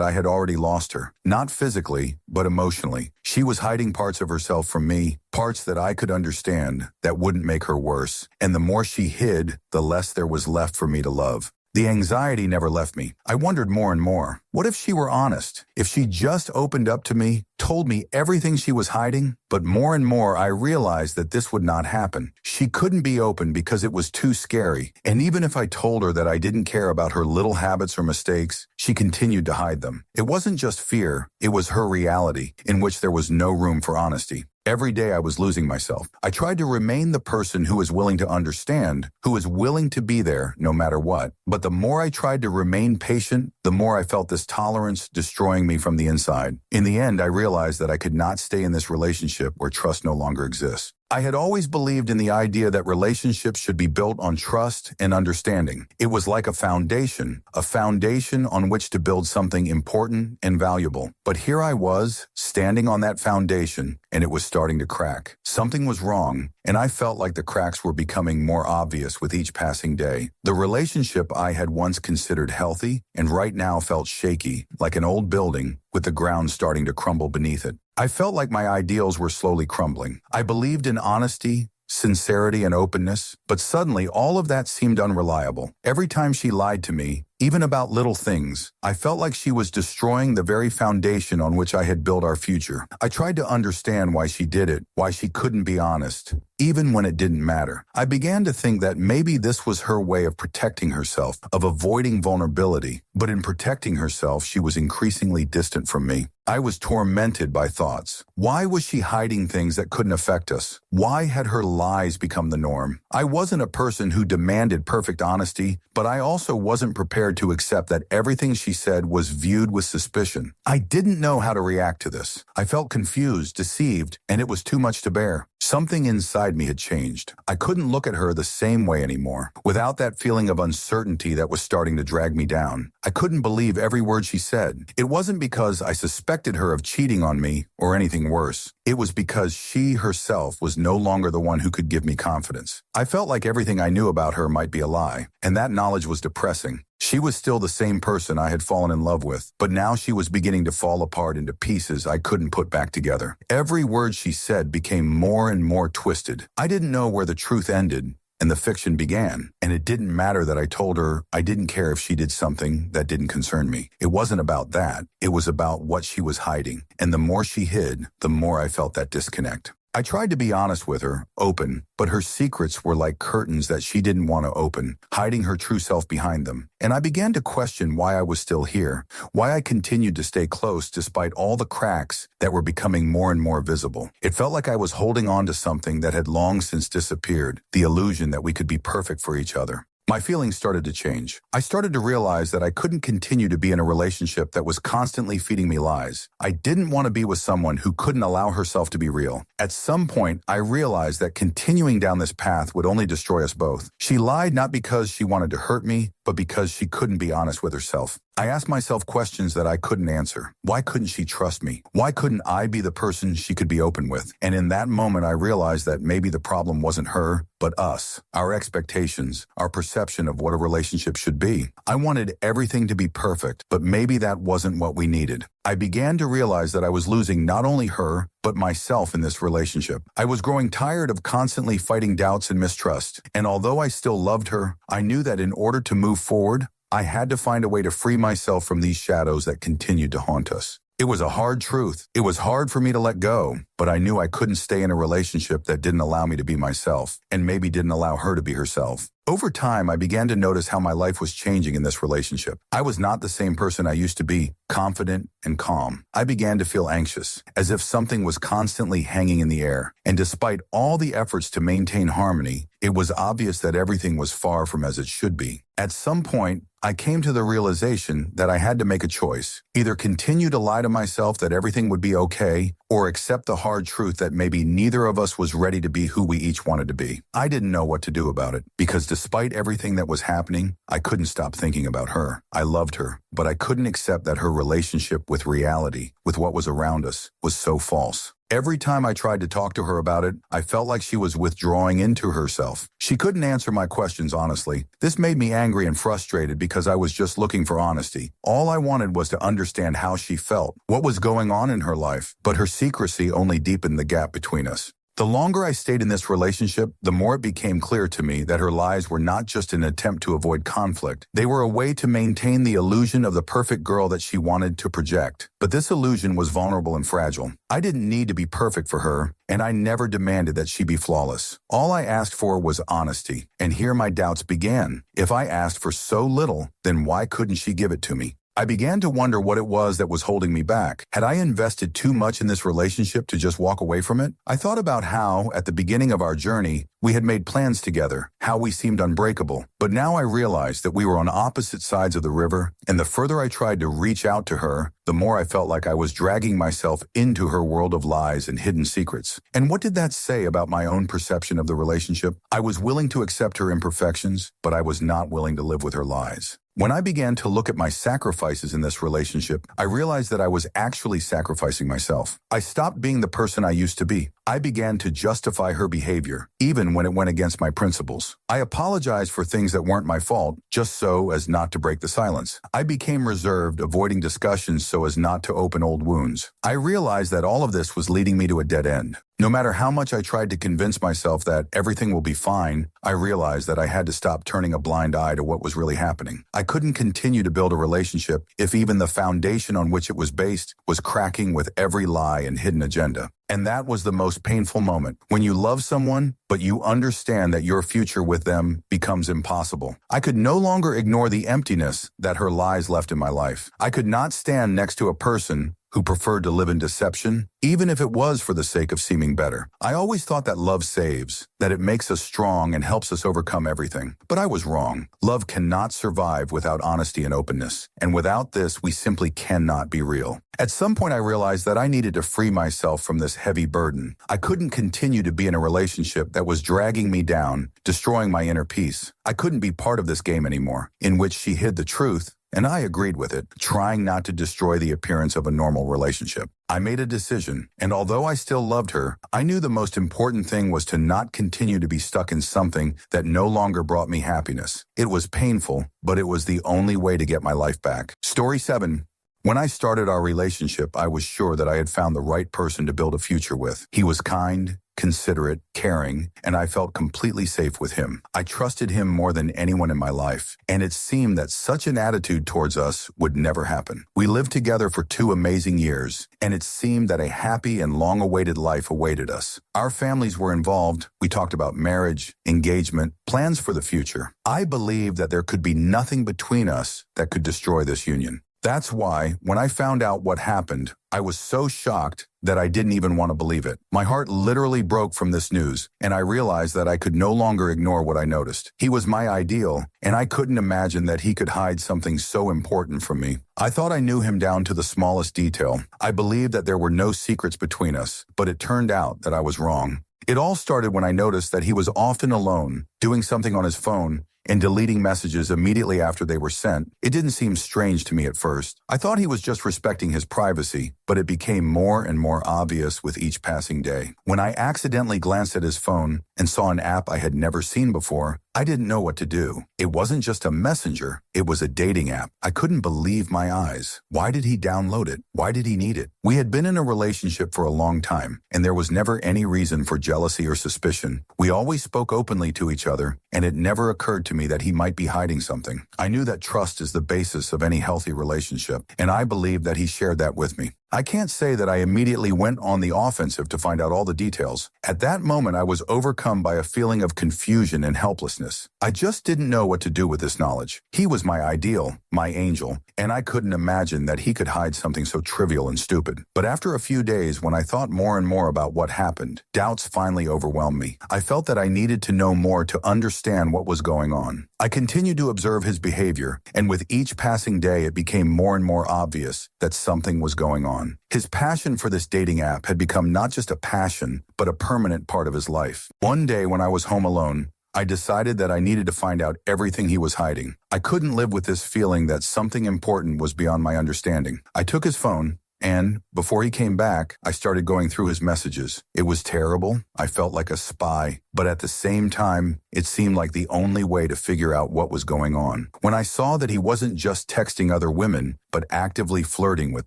Speaker 1: I had already lost her. Not physically, but emotionally. She was hiding parts of herself from me, parts that I could understand that wouldn't make her worse. And the more she hid, the less there was left for me to love. The anxiety never left me. I wondered more and more. What if she were honest? If she just opened up to me, told me everything she was hiding? But more and more I realized that this would not happen. She couldn't be open because it was too scary. And even if I told her that I didn't care about her little habits or mistakes, she continued to hide them. It wasn't just fear, it was her reality, in which there was no room for honesty. Every day I was losing myself. I tried to remain the person who is willing to understand, who is willing to be there no matter what. But the more I tried to remain patient, the more I felt this tolerance destroying me from the inside. In the end, I realized that I could not stay in this relationship where trust no longer exists. I had always believed in the idea that relationships should be built on trust and understanding. It was like a foundation on which to build something important and valuable. But here I was, standing on that foundation, and it was starting to crack. Something was wrong, and I felt like the cracks were becoming more obvious with each passing day. The relationship I had once considered healthy and right now felt shaky, like an old building with the ground starting to crumble beneath it. I felt like my ideals were slowly crumbling. I believed in honesty, sincerity, and openness, but suddenly all of that seemed unreliable. Every time she lied to me, even about little things, I felt like she was destroying the very foundation on which I had built our future. I tried to understand why she did it, why she couldn't be honest, even when it didn't matter. I began to think that maybe this was her way of protecting herself, of avoiding vulnerability. But in protecting herself, she was increasingly distant from me. I was tormented by thoughts. Why was she hiding things that couldn't affect us? Why had her lies become the norm? I wasn't a person who demanded perfect honesty, but I also wasn't prepared to accept that everything she said was viewed with suspicion. I didn't know how to react to this. I felt confused, deceived, and it was too much to bear. Something inside me had changed. I couldn't look at her the same way anymore, without that feeling of uncertainty that was starting to drag me down. I couldn't believe every word she said. It wasn't because I suspected her of cheating on me or anything worse. It was because she herself was no longer the one who could give me confidence. I felt like everything I knew about her might be a lie, and that knowledge was depressing. She was still the same person I had fallen in love with, but now she was beginning to fall apart into pieces I couldn't put back together. Every word she said became more and more twisted. I didn't know where the truth ended and the fiction began, and it didn't matter that I told her I didn't care if she did something that didn't concern me. It wasn't about that. It was about what she was hiding, and the more she hid, the more I felt that disconnect. I tried to be honest with her, open, but her secrets were like curtains that she didn't want to open, hiding her true self behind them. And I began to question why I was still here, why I continued to stay close despite all the cracks that were becoming more and more visible. It felt like I was holding on to something that had long since disappeared, the illusion that we could be perfect for each other. My feelings started to change. I started to realize that I couldn't continue to be in a relationship that was constantly feeding me lies. I didn't want to be with someone who couldn't allow herself to be real. At some point, I realized that continuing down this path would only destroy us both. She lied not because she wanted to hurt me, but because she couldn't be honest with herself. I asked myself questions that I couldn't answer. Why couldn't she trust me? Why couldn't I be the person she could be open with? And in that moment, I realized that maybe the problem wasn't her, but us, our expectations, our perception of what a relationship should be. I wanted everything to be perfect, but maybe that wasn't what we needed. I began to realize that I was losing not only her, but myself in this relationship. I was growing tired of constantly fighting doubts and mistrust. And although I still loved her, I knew that in order to move forward, I had to find a way to free myself from these shadows that continued to haunt us. It was a hard truth. It was hard for me to let go, but I knew I couldn't stay in a relationship that didn't allow me to be myself, and maybe didn't allow her to be herself. Over time, I began to notice how my life was changing in this relationship. I was not the same person I used to be, confident and calm. I began to feel anxious, as if something was constantly hanging in the air. And despite all the efforts to maintain harmony, it was obvious that everything was far from as it should be. At some point, I came to the realization that I had to make a choice. Either continue to lie to myself that everything would be okay, or accept the hard truth that maybe neither of us was ready to be who we each wanted to be. I didn't know what to do about it, because despite everything that was happening, I couldn't stop thinking about her. I loved her, but I couldn't accept that her relationship with reality, with what was around us, was so false. Every time I tried to talk to her about it, I felt like she was withdrawing into herself. She couldn't answer my questions honestly. This made me angry and frustrated because I was just looking for honesty. All I wanted was to understand how she felt, what was going on in her life, but her secrecy only deepened the gap between us. The longer I stayed in this relationship, the more it became clear to me that her lies were not just an attempt to avoid conflict. They were a way to maintain the illusion of the perfect girl that she wanted to project. But this illusion was vulnerable and fragile. I didn't need to be perfect for her, and I never demanded that she be flawless. All I asked for was honesty, and here my doubts began. If I asked for so little, then why couldn't she give it to me? I began to wonder what it was that was holding me back. Had I invested too much in this relationship to just walk away from it? I thought about how, at the beginning of our journey, we had made plans together, how we seemed unbreakable. But now I realized that we were on opposite sides of the river, and the further I tried to reach out to her, the more I felt like I was dragging myself into her world of lies and hidden secrets. And what did that say about my own perception of the relationship? I was willing to accept her imperfections, but I was not willing to live with her lies. When I began to look at my sacrifices in this relationship, I realized that I was actually sacrificing myself. I stopped being the person I used to be. I began to justify her behavior, even when it went against my principles. I apologized for things that weren't my fault, just so as not to break the silence. I became reserved, avoiding discussions so as not to open old wounds. I realized that all of this was leading me to a dead end. No matter how much I tried to convince myself that everything will be fine, I realized that I had to stop turning a blind eye to what was really happening. I couldn't continue to build a relationship if even the foundation on which it was based was cracking with every lie and hidden agenda. And that was the most painful moment, when you love someone, but you understand that your future with them becomes impossible. I could no longer ignore the emptiness that her lies left in my life. I could not stand next to a person who preferred to live in deception, even if it was for the sake of seeming better. I always thought that love saves, that it makes us strong and helps us overcome everything. But I was wrong. Love cannot survive without honesty and openness. And without this, we simply cannot be real. At some point, I realized that I needed to free myself from this heavy burden. I couldn't continue to be in a relationship that was dragging me down, destroying my inner peace. I couldn't be part of this game anymore, in which she hid the truth, and I agreed with it, trying not to destroy the appearance of a normal relationship. I made a decision, and although I still loved her, I knew the most important thing was to not continue to be stuck in something that no longer brought me happiness. It was painful, but it was the only way to get my life back. Story 7. When I started our relationship, I was sure that I had found the right person to build a future with. He was kind, considerate, caring, and I felt completely safe with him. I trusted him more than anyone in my life, and it seemed that such an attitude towards us would never happen. We lived together for 2 amazing years, and it seemed that a happy and long-awaited life awaited us. Our families were involved. We talked about marriage, engagement, plans for the future. I believed that there could be nothing between us that could destroy this union. That's why, when I found out what happened, I was so shocked that I didn't even want to believe it. My heart literally broke from this news, and I realized that I could no longer ignore what I noticed. He was my ideal, and I couldn't imagine that he could hide something so important from me. I thought I knew him down to the smallest detail. I believed that there were no secrets between us, but it turned out that I was wrong. It all started when I noticed that he was often alone, doing something on his phone, and deleting messages immediately after they were sent. It didn't seem strange to me at first. I thought he was just respecting his privacy, but it became more and more obvious with each passing day. When I accidentally glanced at his phone and saw an app I had never seen before, I didn't know what to do. It wasn't just a messenger, it was a dating app. I couldn't believe my eyes. Why did he download it? Why did he need it? We had been in a relationship for a long time, and there was never any reason for jealousy or suspicion. We always spoke openly to each other, and it never occurred to me that he might be hiding something. I knew that trust is the basis of any healthy relationship, and I believed that he shared that with me. I can't say that I immediately went on the offensive to find out all the details. At that moment, I was overcome by a feeling of confusion and helplessness. I just didn't know what to do with this knowledge. He was my ideal, my angel, and I couldn't imagine that he could hide something so trivial and stupid. But after a few days, when I thought more and more about what happened, doubts finally overwhelmed me. I felt that I needed to know more to understand what was going on. I continued to observe his behavior, and with each passing day, it became more and more obvious that something was going on. His passion for this dating app had become not just a passion, but a permanent part of his life. One day when I was home alone, I decided that I needed to find out everything he was hiding. I couldn't live with this feeling that something important was beyond my understanding. I took his phone And before he came back, I started going through his messages. It was terrible. I felt like a spy. But at the same time, it seemed like the only way to figure out what was going on. When I saw that he wasn't just texting other women, but actively flirting with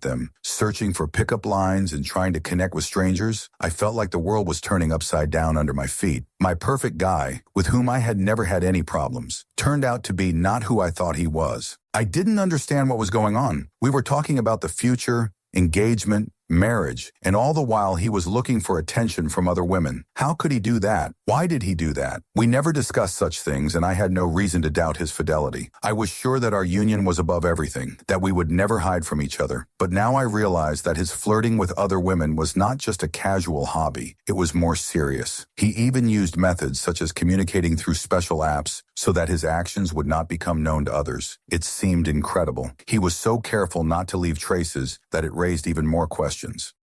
Speaker 1: them, searching for pickup lines and trying to connect with strangers, I felt like the world was turning upside down under my feet. My perfect guy, with whom I had never had any problems, turned out to be not who I thought he was. I didn't understand what was going on. We were talking about the future, engagement, marriage, and all the while he was looking for attention from other women. How could he do that? Why did he do that? We never discussed such things, and I had no reason to doubt his fidelity. I was sure that our union was above everything, that we would never hide from each other. But now I realized that his flirting with other women was not just a casual hobby. It was more serious. He even used methods such as communicating through special apps so that his actions would not become known to others. It seemed incredible. He was so careful not to leave traces that it raised even more questions.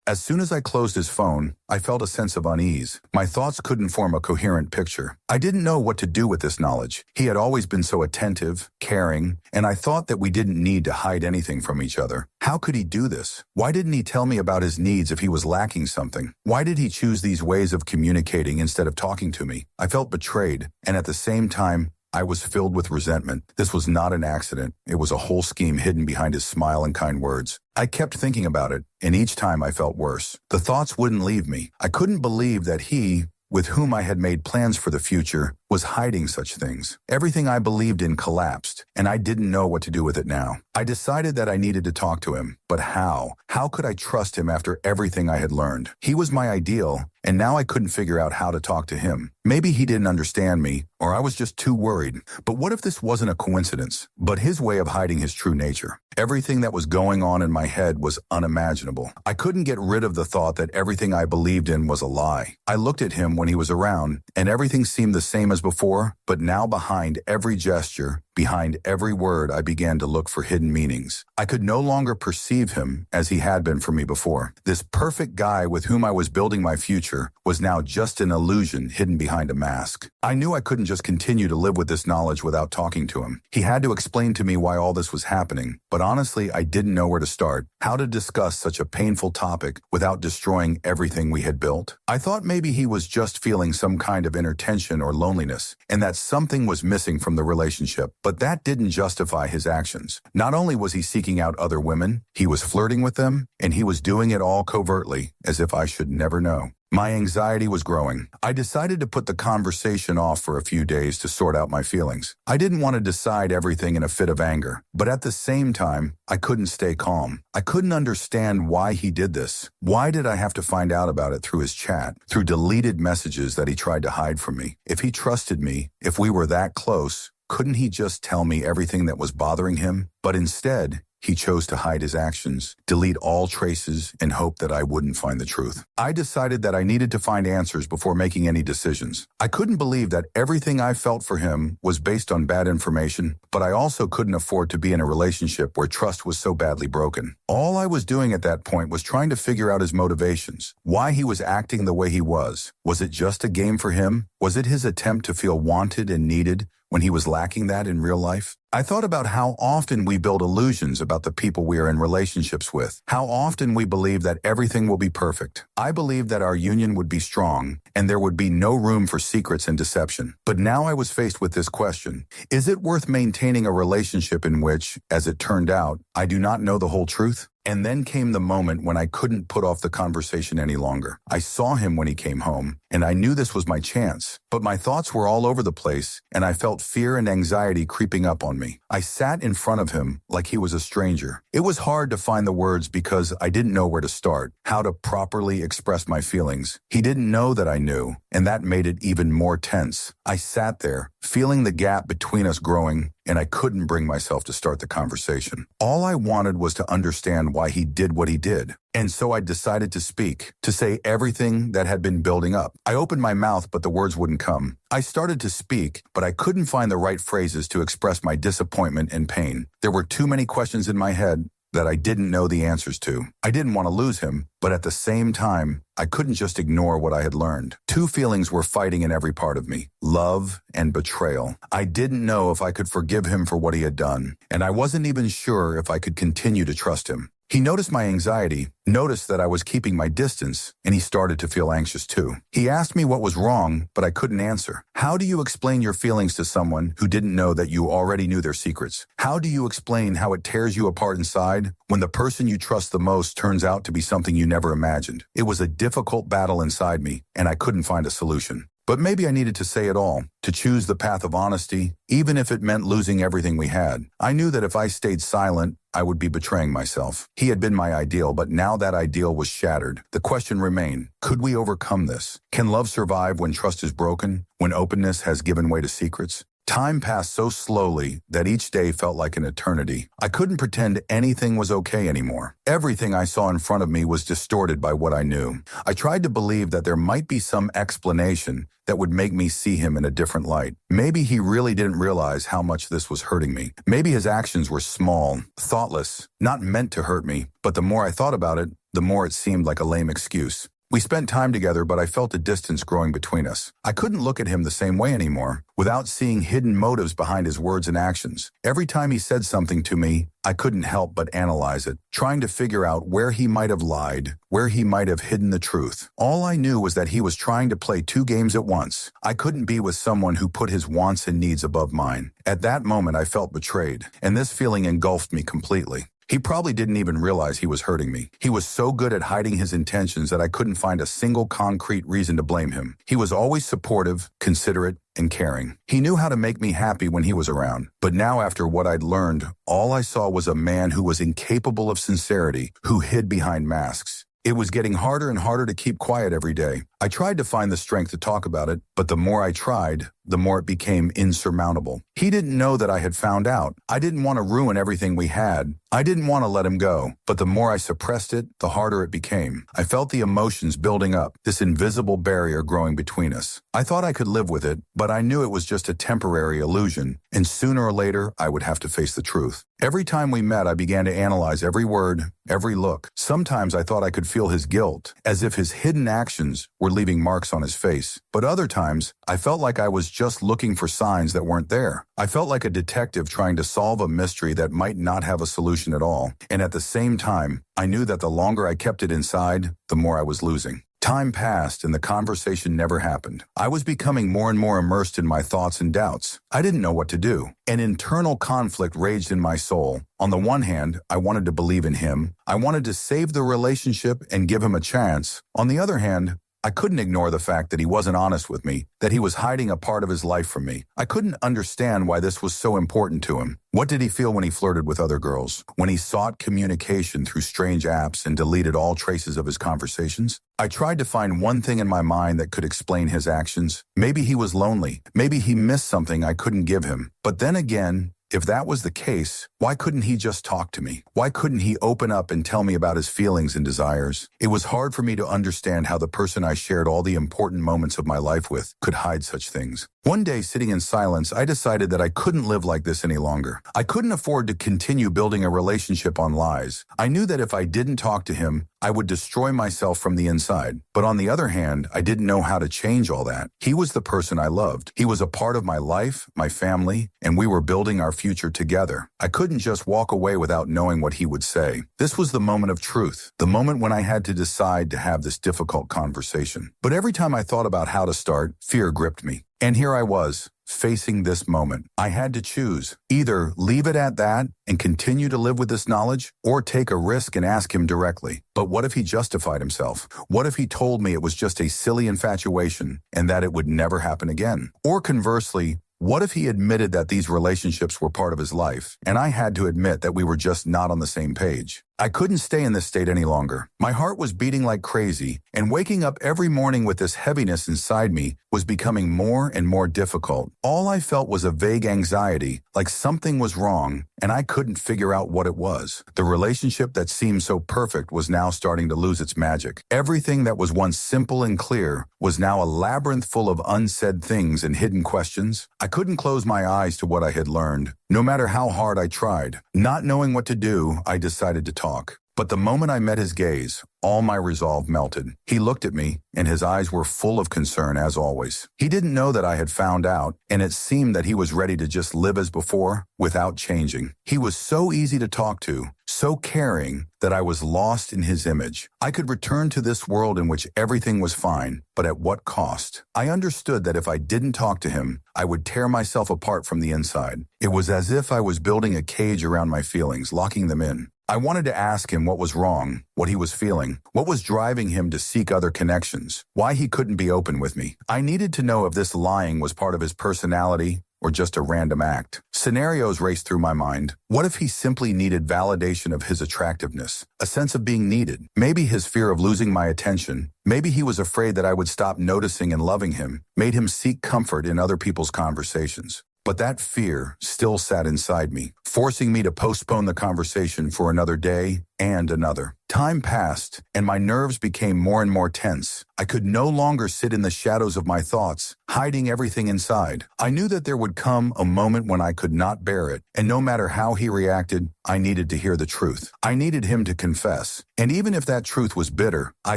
Speaker 1: As soon as I closed his phone, I felt a sense of unease. My thoughts couldn't form a coherent picture. I didn't know what to do with this knowledge. He had always been so attentive, caring, and I thought that we didn't need to hide anything from each other. How could he do this? Why didn't he tell me about his needs if he was lacking something? Why did he choose these ways of communicating instead of talking to me? I felt betrayed, and at the same time, I was filled with resentment. This was not an accident. It was a whole scheme hidden behind his smile and kind words. I kept thinking about it, and each time I felt worse. The thoughts wouldn't leave me. I couldn't believe that he, with whom I had made plans for the future, was hiding such things. Everything I believed in collapsed, and I didn't know what to do with it now. I decided that I needed to talk to him, but how? How could I trust him after everything I had learned? He was my ideal, and now I couldn't figure out how to talk to him. Maybe he didn't understand me, or I was just too worried. But what if this wasn't a coincidence, but his way of hiding his true nature? Everything that was going on in my head was unimaginable. I couldn't get rid of the thought that everything I believed in was a lie. I looked at him when he was around, and everything seemed the same as before, but now behind every gesture, behind every word, I began to look for hidden meanings. I could no longer perceive him as he had been for me before. This perfect guy with whom I was building my future was now just an illusion hidden behind a mask. I knew I couldn't just continue to live with this knowledge without talking to him. He had to explain to me why all this was happening, but honestly, I didn't know where to start, how to discuss such a painful topic without destroying everything we had built. I thought maybe he was just feeling some kind of inner tension or loneliness, and that something was missing from the relationship. But that didn't justify his actions. Not only was he seeking out other women, he was flirting with them, and he was doing it all covertly, as if I should never know. My anxiety was growing. I decided to put the conversation off for a few days to sort out my feelings. I didn't want to decide everything in a fit of anger, but at the same time, I couldn't stay calm. I couldn't understand why he did this. Why did I have to find out about it through his chat, through deleted messages that he tried to hide from me? If he trusted me, if we were that close, couldn't he just tell me everything that was bothering him? But instead, he chose to hide his actions, delete all traces, and hope that I wouldn't find the truth. I decided that I needed to find answers before making any decisions. I couldn't believe that everything I felt for him was based on bad information, but I also couldn't afford to be in a relationship where trust was so badly broken. All I was doing at that point was trying to figure out his motivations, why he was acting the way he was. Was it just a game for him? Was it his attempt to feel wanted and needed when he was lacking that in real life? I thought about how often we build illusions about the people we are in relationships with, how often we believe that everything will be perfect. I believed that our union would be strong and there would be no room for secrets and deception. But now I was faced with this question. Is it worth maintaining a relationship in which, as it turned out, I do not know the whole truth? And then came the moment when I couldn't put off the conversation any longer. I saw him when he came home, and I knew this was my chance. But my thoughts were all over the place, and I felt fear and anxiety creeping up on me. I sat in front of him like he was a stranger. It was hard to find the words because I didn't know where to start, how to properly express my feelings. He didn't know that I knew, and that made it even more tense. I sat there, feeling the gap between us growing, and I couldn't bring myself to start the conversation. All I wanted was to understand why he did what he did. And so I decided to speak, to say everything that had been building up. I opened my mouth, but the words wouldn't come. I started to speak, but I couldn't find the right phrases to express my disappointment and pain. There were too many questions in my head that I didn't know the answers to. I didn't want to lose him, but at the same time, I couldn't just ignore what I had learned. Two feelings were fighting in every part of me: love and betrayal. I didn't know if I could forgive him for what he had done, and I wasn't even sure if I could continue to trust him. He noticed my anxiety, noticed that I was keeping my distance, and he started to feel anxious too. He asked me what was wrong, but I couldn't answer. How do you explain your feelings to someone who didn't know that you already knew their secrets? How do you explain how it tears you apart inside when the person you trust the most turns out to be something you never imagined? It was a difficult battle inside me, and I couldn't find a solution. But maybe I needed to say it all, to choose the path of honesty, even if it meant losing everything we had. I knew that if I stayed silent, I would be betraying myself. He had been my ideal, but now that ideal was shattered. The question remained, could we overcome this? Can love survive when trust is broken, when openness has given way to secrets? Time passed so slowly that each day felt like an eternity. I couldn't pretend anything was okay anymore. Everything I saw in front of me was distorted by what I knew. I tried to believe that there might be some explanation that would make me see him in a different light. Maybe he really didn't realize how much this was hurting me. Maybe his actions were small, thoughtless, not meant to hurt me. But the more I thought about it, the more it seemed like a lame excuse. We spent time together, but I felt a distance growing between us. I couldn't look at him the same way anymore, without seeing hidden motives behind his words and actions. Every time he said something to me, I couldn't help but analyze it, trying to figure out where he might have lied, where he might have hidden the truth. All I knew was that he was trying to play two games at once. I couldn't be with someone who put his wants and needs above mine. At that moment, I felt betrayed, and this feeling engulfed me completely. He probably didn't even realize he was hurting me. He was so good at hiding his intentions that I couldn't find a single concrete reason to blame him. He was always supportive, considerate, and caring. He knew how to make me happy when he was around. But now, after what I'd learned, all I saw was a man who was incapable of sincerity, who hid behind masks. It was getting harder and harder to keep quiet every day. I tried to find the strength to talk about it, but the more I tried, the more it became insurmountable. He didn't know that I had found out. I didn't want to ruin everything we had. I didn't want to let him go, but the more I suppressed it, the harder it became. I felt the emotions building up, this invisible barrier growing between us. I thought I could live with it, but I knew it was just a temporary illusion, and sooner or later, I would have to face the truth. Every time we met, I began to analyze every word, every look. Sometimes I thought I could feel his guilt, as if his hidden actions were leaving marks on his face. But other times, I felt like I was just looking for signs that weren't there. I felt like a detective trying to solve a mystery that might not have a solution at all. And at the same time, I knew that the longer I kept it inside, the more I was losing. Time passed and the conversation never happened. I was becoming more and more immersed in my thoughts and doubts. I didn't know what to do. An internal conflict raged in my soul. On the one hand, I wanted to believe in him. I wanted to save the relationship and give him a chance. On the other hand, I couldn't ignore the fact that he wasn't honest with me, that he was hiding a part of his life from me. I couldn't understand why this was so important to him. What did he feel when he flirted with other girls? When he sought communication through strange apps and deleted all traces of his conversations? I tried to find one thing in my mind that could explain his actions. Maybe he was lonely. Maybe he missed something I couldn't give him. But then again, if that was the case, why couldn't he just talk to me? Why couldn't he open up and tell me about his feelings and desires? It was hard for me to understand how the person I shared all the important moments of my life with could hide such things. One day, sitting in silence, I decided that I couldn't live like this any longer. I couldn't afford to continue building a relationship on lies. I knew that if I didn't talk to him, I would destroy myself from the inside. But on the other hand, I didn't know how to change all that. He was the person I loved. He was a part of my life, my family, and we were building our future together. I couldn't just walk away without knowing what he would say. This was the moment of truth, the moment when I had to decide to have this difficult conversation. But every time I thought about how to start, fear gripped me. And here I was, facing this moment. I had to choose. Either leave it at that and continue to live with this knowledge, or take a risk and ask him directly. But what if he justified himself? What if he told me it was just a silly infatuation and that it would never happen again? Or conversely, what if he admitted that these relationships were part of his life, and I had to admit that we were just not on the same page? I couldn't stay in this state any longer. My heart was beating like crazy, and waking up every morning with this heaviness inside me was becoming more and more difficult. All I felt was a vague anxiety, like something was wrong, and I couldn't figure out what it was. The relationship that seemed so perfect was now starting to lose its magic. Everything that was once simple and clear was now a labyrinth full of unsaid things and hidden questions. I couldn't close my eyes to what I had learned, no matter how hard I tried. Not knowing what to do, I decided to talk. But the moment I met his gaze, all my resolve melted. He looked at me, and his eyes were full of concern as always. He didn't know that I had found out, and it seemed that he was ready to just live as before, without changing. He was so easy to talk to, so caring that I was lost in his image. I could return to this world in which everything was fine, but at what cost? I understood that if I didn't talk to him, I would tear myself apart from the inside. It was as if I was building a cage around my feelings, locking them in. I wanted to ask him what was wrong, what he was feeling, what was driving him to seek other connections, why he couldn't be open with me. I needed to know if this lying was part of his personality or just a random act. Scenarios raced through my mind. What if he simply needed validation of his attractiveness, a sense of being needed? Maybe his fear of losing my attention. Maybe he was afraid that I would stop noticing and loving him, made him seek comfort in other people's conversations. But that fear still sat inside me, forcing me to postpone the conversation for another day and another. Time passed, and my nerves became more and more tense. I could no longer sit in the shadows of my thoughts, hiding everything inside. I knew that there would come a moment when I could not bear it, and no matter how he reacted, I needed to hear the truth. I needed him to confess, and even if that truth was bitter, I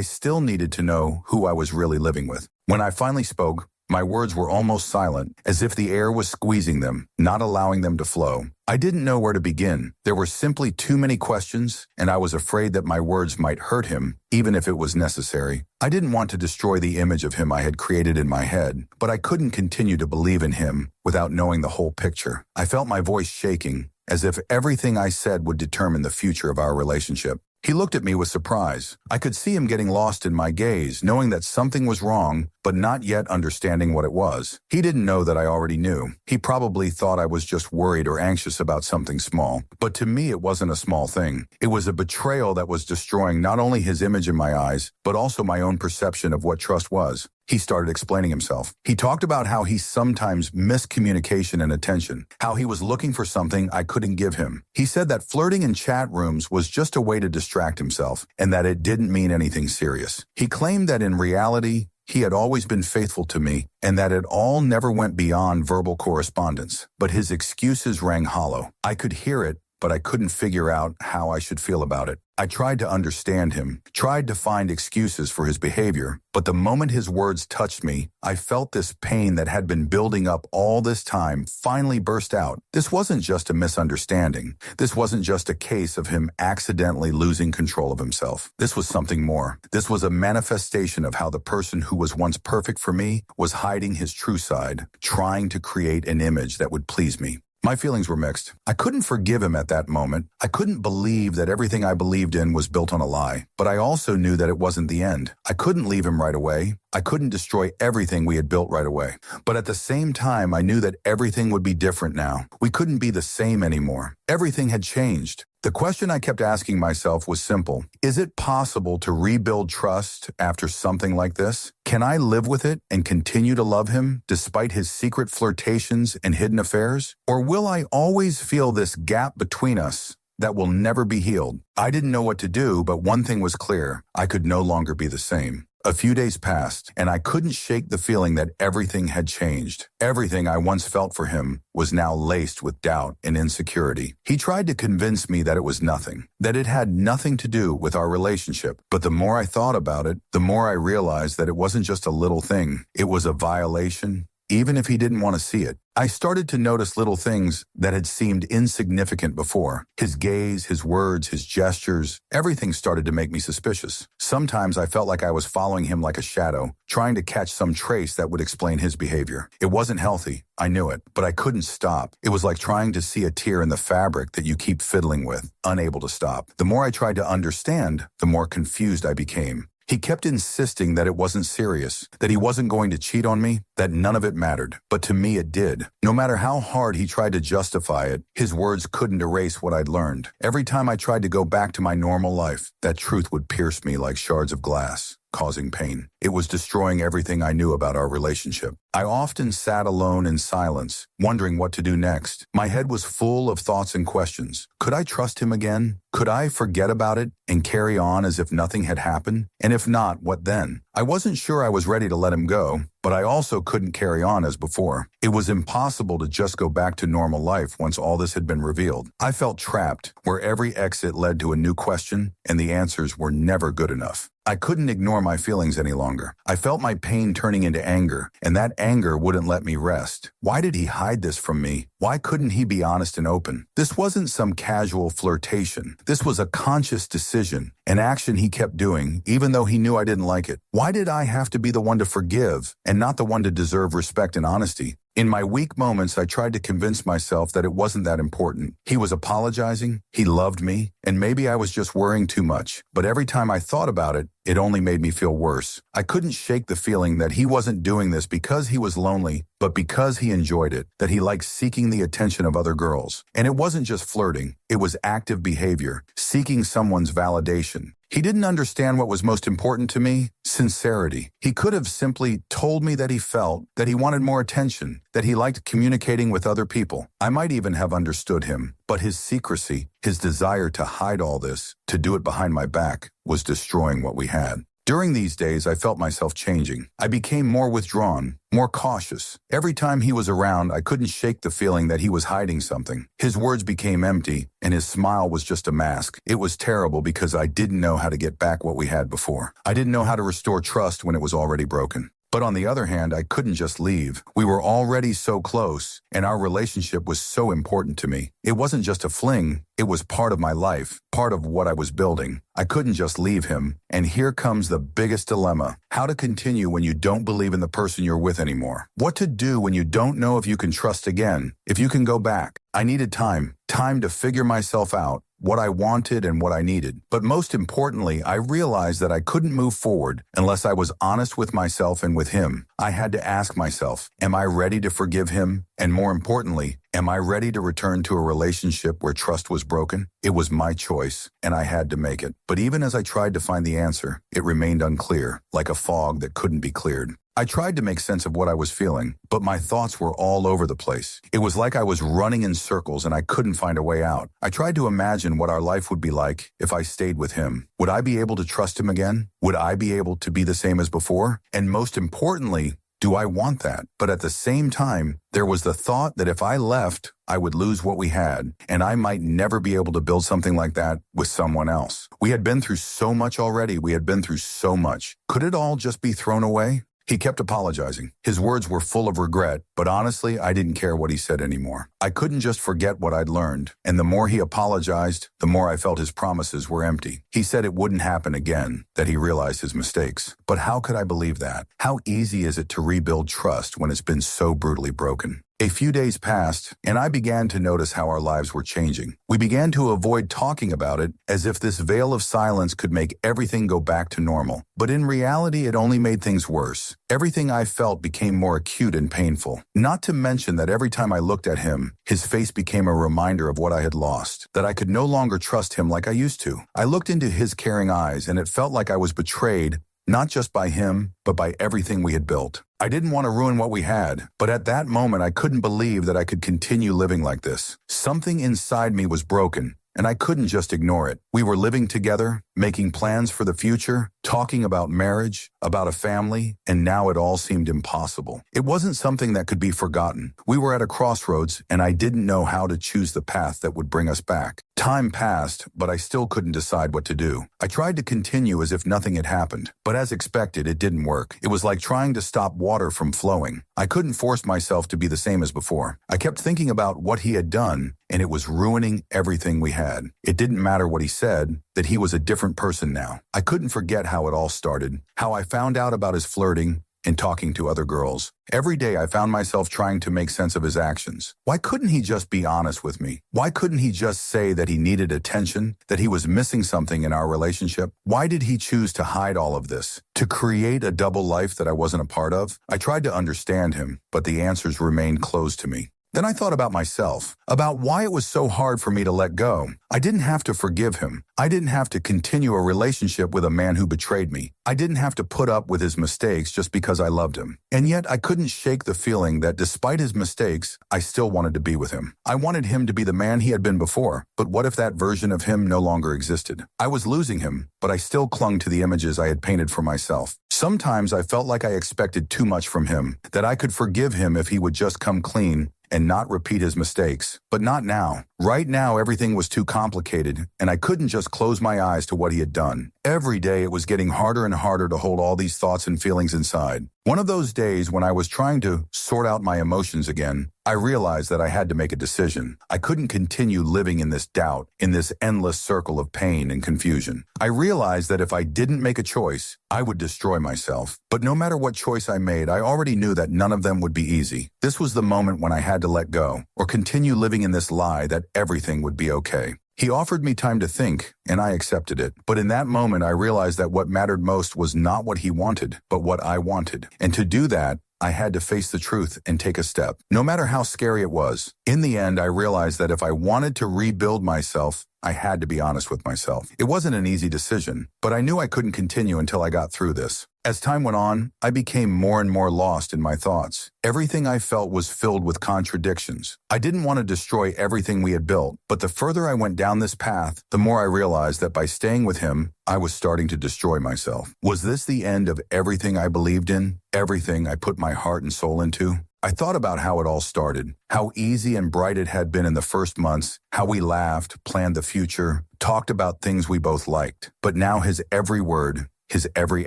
Speaker 1: still needed to know who I was really living with. When I finally spoke, my words were almost silent, as if the air was squeezing them, not allowing them to flow. I didn't know where to begin. There were simply too many questions, and I was afraid that my words might hurt him, even if it was necessary. I didn't want to destroy the image of him I had created in my head, but I couldn't continue to believe in him without knowing the whole picture. I felt my voice shaking, as if everything I said would determine the future of our relationship. He looked at me with surprise. I could see him getting lost in my gaze, knowing that something was wrong, but not yet understanding what it was. He didn't know that I already knew. He probably thought I was just worried or anxious about something small. But to me, it wasn't a small thing. It was a betrayal that was destroying not only his image in my eyes, but also my own perception of what trust was. He started explaining himself. He talked about how he sometimes missed communication and attention, how he was looking for something I couldn't give him. He said that flirting in chat rooms was just a way to distract himself, and that it didn't mean anything serious. He claimed that in reality, he had always been faithful to me, and that it all never went beyond verbal correspondence. But his excuses rang hollow. I could hear it, but I couldn't figure out how I should feel about it. I tried to understand him, tried to find excuses for his behavior, but the moment his words touched me, I felt this pain that had been building up all this time finally burst out. This wasn't just a misunderstanding. This wasn't just a case of him accidentally losing control of himself. This was something more. This was a manifestation of how the person who was once perfect for me was hiding his true side, trying to create an image that would please me. My feelings were mixed. I couldn't forgive him at that moment. I couldn't believe that everything I believed in was built on a lie. But I also knew that it wasn't the end. I couldn't leave him right away. I couldn't destroy everything we had built right away. But at the same time, I knew that everything would be different now. We couldn't be the same anymore. Everything had changed. The question I kept asking myself was simple. Is it possible to rebuild trust after something like this? Can I live with it and continue to love him despite his secret flirtations and hidden affairs? Or will I always feel this gap between us that will never be healed? I didn't know what to do, but one thing was clear. I could no longer be the same. A few days passed, and I couldn't shake the feeling that everything had changed. Everything I once felt for him was now laced with doubt and insecurity. He tried to convince me that it was nothing, that it had nothing to do with our relationship. But the more I thought about it, the more I realized that it wasn't just a little thing. It was a violation, even if he didn't want to see it. I started to notice little things that had seemed insignificant before. His gaze, his words, his gestures, everything started to make me suspicious. Sometimes I felt like I was following him like a shadow, trying to catch some trace that would explain his behavior. It wasn't healthy. I knew it, but I couldn't stop. It was like trying to see a tear in the fabric that you keep fiddling with, unable to stop. The more I tried to understand, the more confused I became. He kept insisting that it wasn't serious, that he wasn't going to cheat on me, that none of it mattered. But to me, it did. No matter how hard he tried to justify it, his words couldn't erase what I'd learned. Every time I tried to go back to my normal life, that truth would pierce me like shards of glass, causing pain. It was destroying everything I knew about our relationship. I often sat alone in silence, wondering what to do next. My head was full of thoughts and questions. Could I trust him again? Could I forget about it and carry on as if nothing had happened? And if not, what then? I wasn't sure I was ready to let him go, but I also couldn't carry on as before. It was impossible to just go back to normal life once all this had been revealed. I felt trapped, where every exit led to a new question, and the answers were never good enough. I couldn't ignore my feelings any longer. longer. I felt my pain turning into anger, and that anger wouldn't let me rest. Why did he hide this from me? Why couldn't he be honest and open? This wasn't some casual flirtation. This was a conscious decision, an action he kept doing, even though he knew I didn't like it. Why did I have to be the one to forgive and not the one to deserve respect and honesty? In my weak moments, I tried to convince myself that it wasn't that important. He was apologizing, he loved me, and maybe I was just worrying too much. But every time I thought about it, it only made me feel worse. I couldn't shake the feeling that he wasn't doing this because he was lonely, but because he enjoyed it, that he liked seeking the attention of other girls. And it wasn't just flirting, it was active behavior, seeking someone's validation. He didn't understand what was most important to me: sincerity. He could have simply told me that he felt, that he wanted more attention, that he liked communicating with other people. I might even have understood him, but his secrecy, his desire to hide all this, to do it behind my back, was destroying what we had. During these days, I felt myself changing. I became more withdrawn, more cautious. Every time he was around, I couldn't shake the feeling that he was hiding something. His words became empty, and his smile was just a mask. It was terrible because I didn't know how to get back what we had before. I didn't know how to restore trust when it was already broken. But on the other hand, I couldn't just leave. We were already so close, and our relationship was so important to me. It wasn't just a fling, it was part of my life, part of what I was building. I couldn't just leave him. And here comes the biggest dilemma: how to continue when you don't believe in the person you're with anymore. What to do when you don't know if you can trust again, if you can go back. I needed time to figure myself out, what I wanted and what I needed. But most importantly, I realized that I couldn't move forward unless I was honest with myself and with him. I had to ask myself, am I ready to forgive him? And more importantly, am I ready to return to a relationship where trust was broken? It was my choice, and I had to make it. But even as I tried to find the answer, it remained unclear, like a fog that couldn't be cleared. I tried to make sense of what I was feeling, but my thoughts were all over the place. It was like I was running in circles and I couldn't find a way out. I tried to imagine what our life would be like if I stayed with him. Would I be able to trust him again? Would I be able to be the same as before? And most importantly, do I want that? But at the same time, there was the thought that if I left, I would lose what we had, and I might never be able to build something like that with someone else. We had been through so much already. We had been through so much. Could it all just be thrown away? He kept apologizing. His words were full of regret, but honestly, I didn't care what he said anymore. I couldn't just forget what I'd learned, and the more he apologized, the more I felt his promises were empty. He said it wouldn't happen again, that he realized his mistakes. But how could I believe that? How easy is it to rebuild trust when it's been so brutally broken? A few days passed, and I began to notice how our lives were changing. We began to avoid talking about it as if this veil of silence could make everything go back to normal. But in reality, it only made things worse. Everything I felt became more acute and painful. Not to mention that every time I looked at him, his face became a reminder of what I had lost, that I could no longer trust him like I used to. I looked into his caring eyes, and it felt like I was betrayed, not just by him, but by everything we had built. I didn't want to ruin what we had, but at that moment I couldn't believe that I could continue living like this. Something inside me was broken, and I couldn't just ignore it. We were living together, making plans for the future, talking about marriage, about a family, and now it all seemed impossible. It wasn't something that could be forgotten. We were at a crossroads, and I didn't know how to choose the path that would bring us back. Time passed, but I still couldn't decide what to do. I tried to continue as if nothing had happened, but as expected, it didn't work. It was like trying to stop water from flowing. I couldn't force myself to be the same as before. I kept thinking about what he had done, and it was ruining everything we had. It didn't matter what he said, that he was a different person now. I couldn't forget how it all started, how I found out about his flirting and talking to other girls. Every day I found myself trying to make sense of his actions. Why couldn't he just be honest with me? Why couldn't he just say that he needed attention, that he was missing something in our relationship? Why did he choose to hide all of this, to create a double life that I wasn't a part of? I tried to understand him, but the answers remained closed to me. Then I thought about myself, about why it was so hard for me to let go. I didn't have to forgive him. I didn't have to continue a relationship with a man who betrayed me. I didn't have to put up with his mistakes just because I loved him. And yet I couldn't shake the feeling that despite his mistakes, I still wanted to be with him. I wanted him to be the man he had been before. But what if that version of him no longer existed? I was losing him, but I still clung to the images I had painted for myself. Sometimes I felt like I expected too much from him, that I could forgive him if he would just come clean and not repeat his mistakes. But not now. Right now, everything was too complicated, and I couldn't just close my eyes to what he had done. Every day, it was getting harder and harder to hold all these thoughts and feelings inside. One of those days when I was trying to sort out my emotions again, I realized that I had to make a decision. I couldn't continue living in this doubt, in this endless circle of pain and confusion. I realized that if I didn't make a choice, I would destroy myself. But no matter what choice I made, I already knew that none of them would be easy. This was the moment when I had to let go, or continue living in this lie that everything would be okay. He offered me time to think, and I accepted it. But in that moment, I realized that what mattered most was not what he wanted, but what I wanted. And to do that, I had to face the truth and take a step, no matter how scary it was. In the end, I realized that if I wanted to rebuild myself, I had to be honest with myself. It wasn't an easy decision, but I knew I couldn't continue until I got through this. As time went on, I became more and more lost in my thoughts. Everything I felt was filled with contradictions. I didn't want to destroy everything we had built, but the further I went down this path, the more I realized that by staying with him, I was starting to destroy myself. Was this the end of everything I believed in? Everything I put my heart and soul into? I thought about how it all started, how easy and bright it had been in the first months, how we laughed, planned the future, talked about things we both liked. But now his every word, his every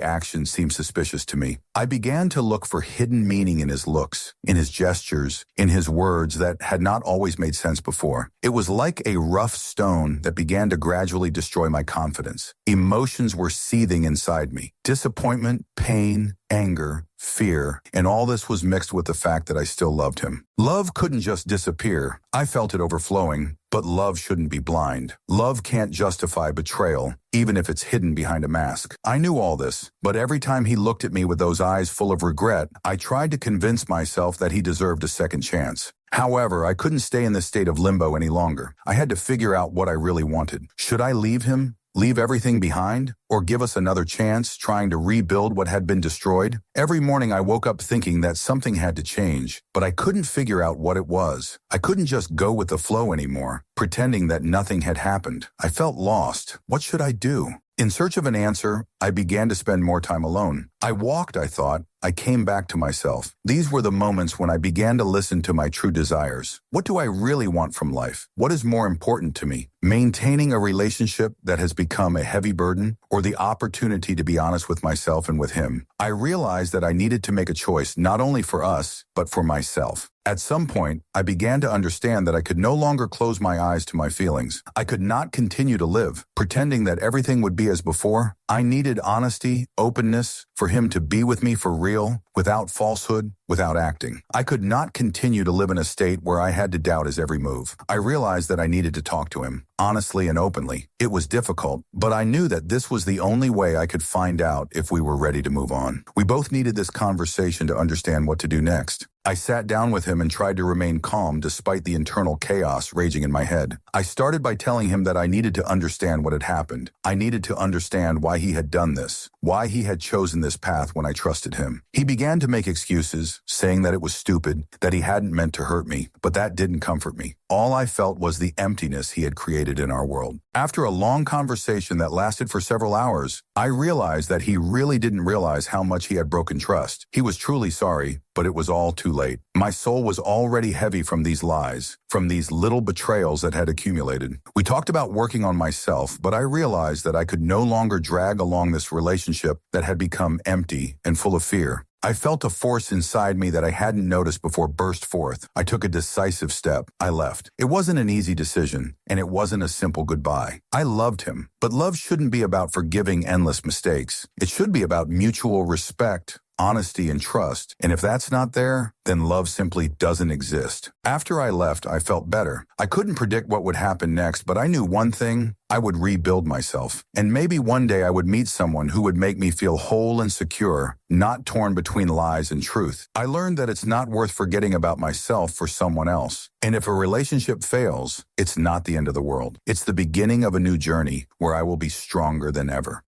Speaker 1: action seemed suspicious to me. I began to look for hidden meaning in his looks, in his gestures, in his words that had not always made sense before. It was like a rough stone that began to gradually destroy my confidence. Emotions were seething inside me. Disappointment, pain, anger, fear, and all this was mixed with the fact that I still loved him. Love couldn't just disappear. I felt it overflowing, but love shouldn't be blind. Love can't justify betrayal, even if it's hidden behind a mask. I knew all this, but every time he looked at me with those eyes full of regret, I tried to convince myself that he deserved a second chance. However, I couldn't stay in this state of limbo any longer. I had to figure out what I really wanted. Should I leave him? Leave everything behind? Or give us another chance, trying to rebuild what had been destroyed? Every morning I woke up thinking that something had to change, but I couldn't figure out what it was. I couldn't just go with the flow anymore, pretending that nothing had happened. I felt lost. What should I do? In search of an answer, I began to spend more time alone. I walked, I thought. I came back to myself. These were the moments when I began to listen to my true desires. What do I really want from life? What is more important to me? Maintaining a relationship that has become a heavy burden, or the opportunity to be honest with myself and with him? I realized that I needed to make a choice not only for us, but for myself. At some point, I began to understand that I could no longer close my eyes to my feelings. I could not continue to live, pretending that everything would be as before. I needed honesty, openness, for him to be with me for real, without falsehood, without acting. I could not continue to live in a state where I had to doubt his every move. I realized that I needed to talk to him, honestly and openly. It was difficult, but I knew that this was the only way I could find out if we were ready to move on. We both needed this conversation to understand what to do next. I sat down with him and tried to remain calm despite the internal chaos raging in my head. I started by telling him that I needed to understand what had happened. I needed to understand why he had done this, why he had chosen this path when I trusted him. He began to make excuses, saying that it was stupid, that he hadn't meant to hurt me, but that didn't comfort me. All I felt was the emptiness he had created in our world. After a long conversation that lasted for several hours, I realized that he really didn't realize how much he had broken trust. He was truly sorry, but it was all too late. My soul was already heavy from these lies, from these little betrayals that had accumulated. We talked about working on myself, but I realized that I could no longer drag along this relationship that had become empty and full of fear. I felt a force inside me that I hadn't noticed before burst forth. I took a decisive step. I left. It wasn't an easy decision, and it wasn't a simple goodbye. I loved him, but love shouldn't be about forgiving endless mistakes. It should be about mutual respect, honesty, and trust. And if that's not there, then love simply doesn't exist. After I left, I felt better. I couldn't predict what would happen next, but I knew one thing: I would rebuild myself. And maybe one day I would meet someone who would make me feel whole and secure, not torn between lies and truth. I learned that it's not worth forgetting about myself for someone else. And if a relationship fails, it's not the end of the world. It's the beginning of a new journey where I will be stronger than ever.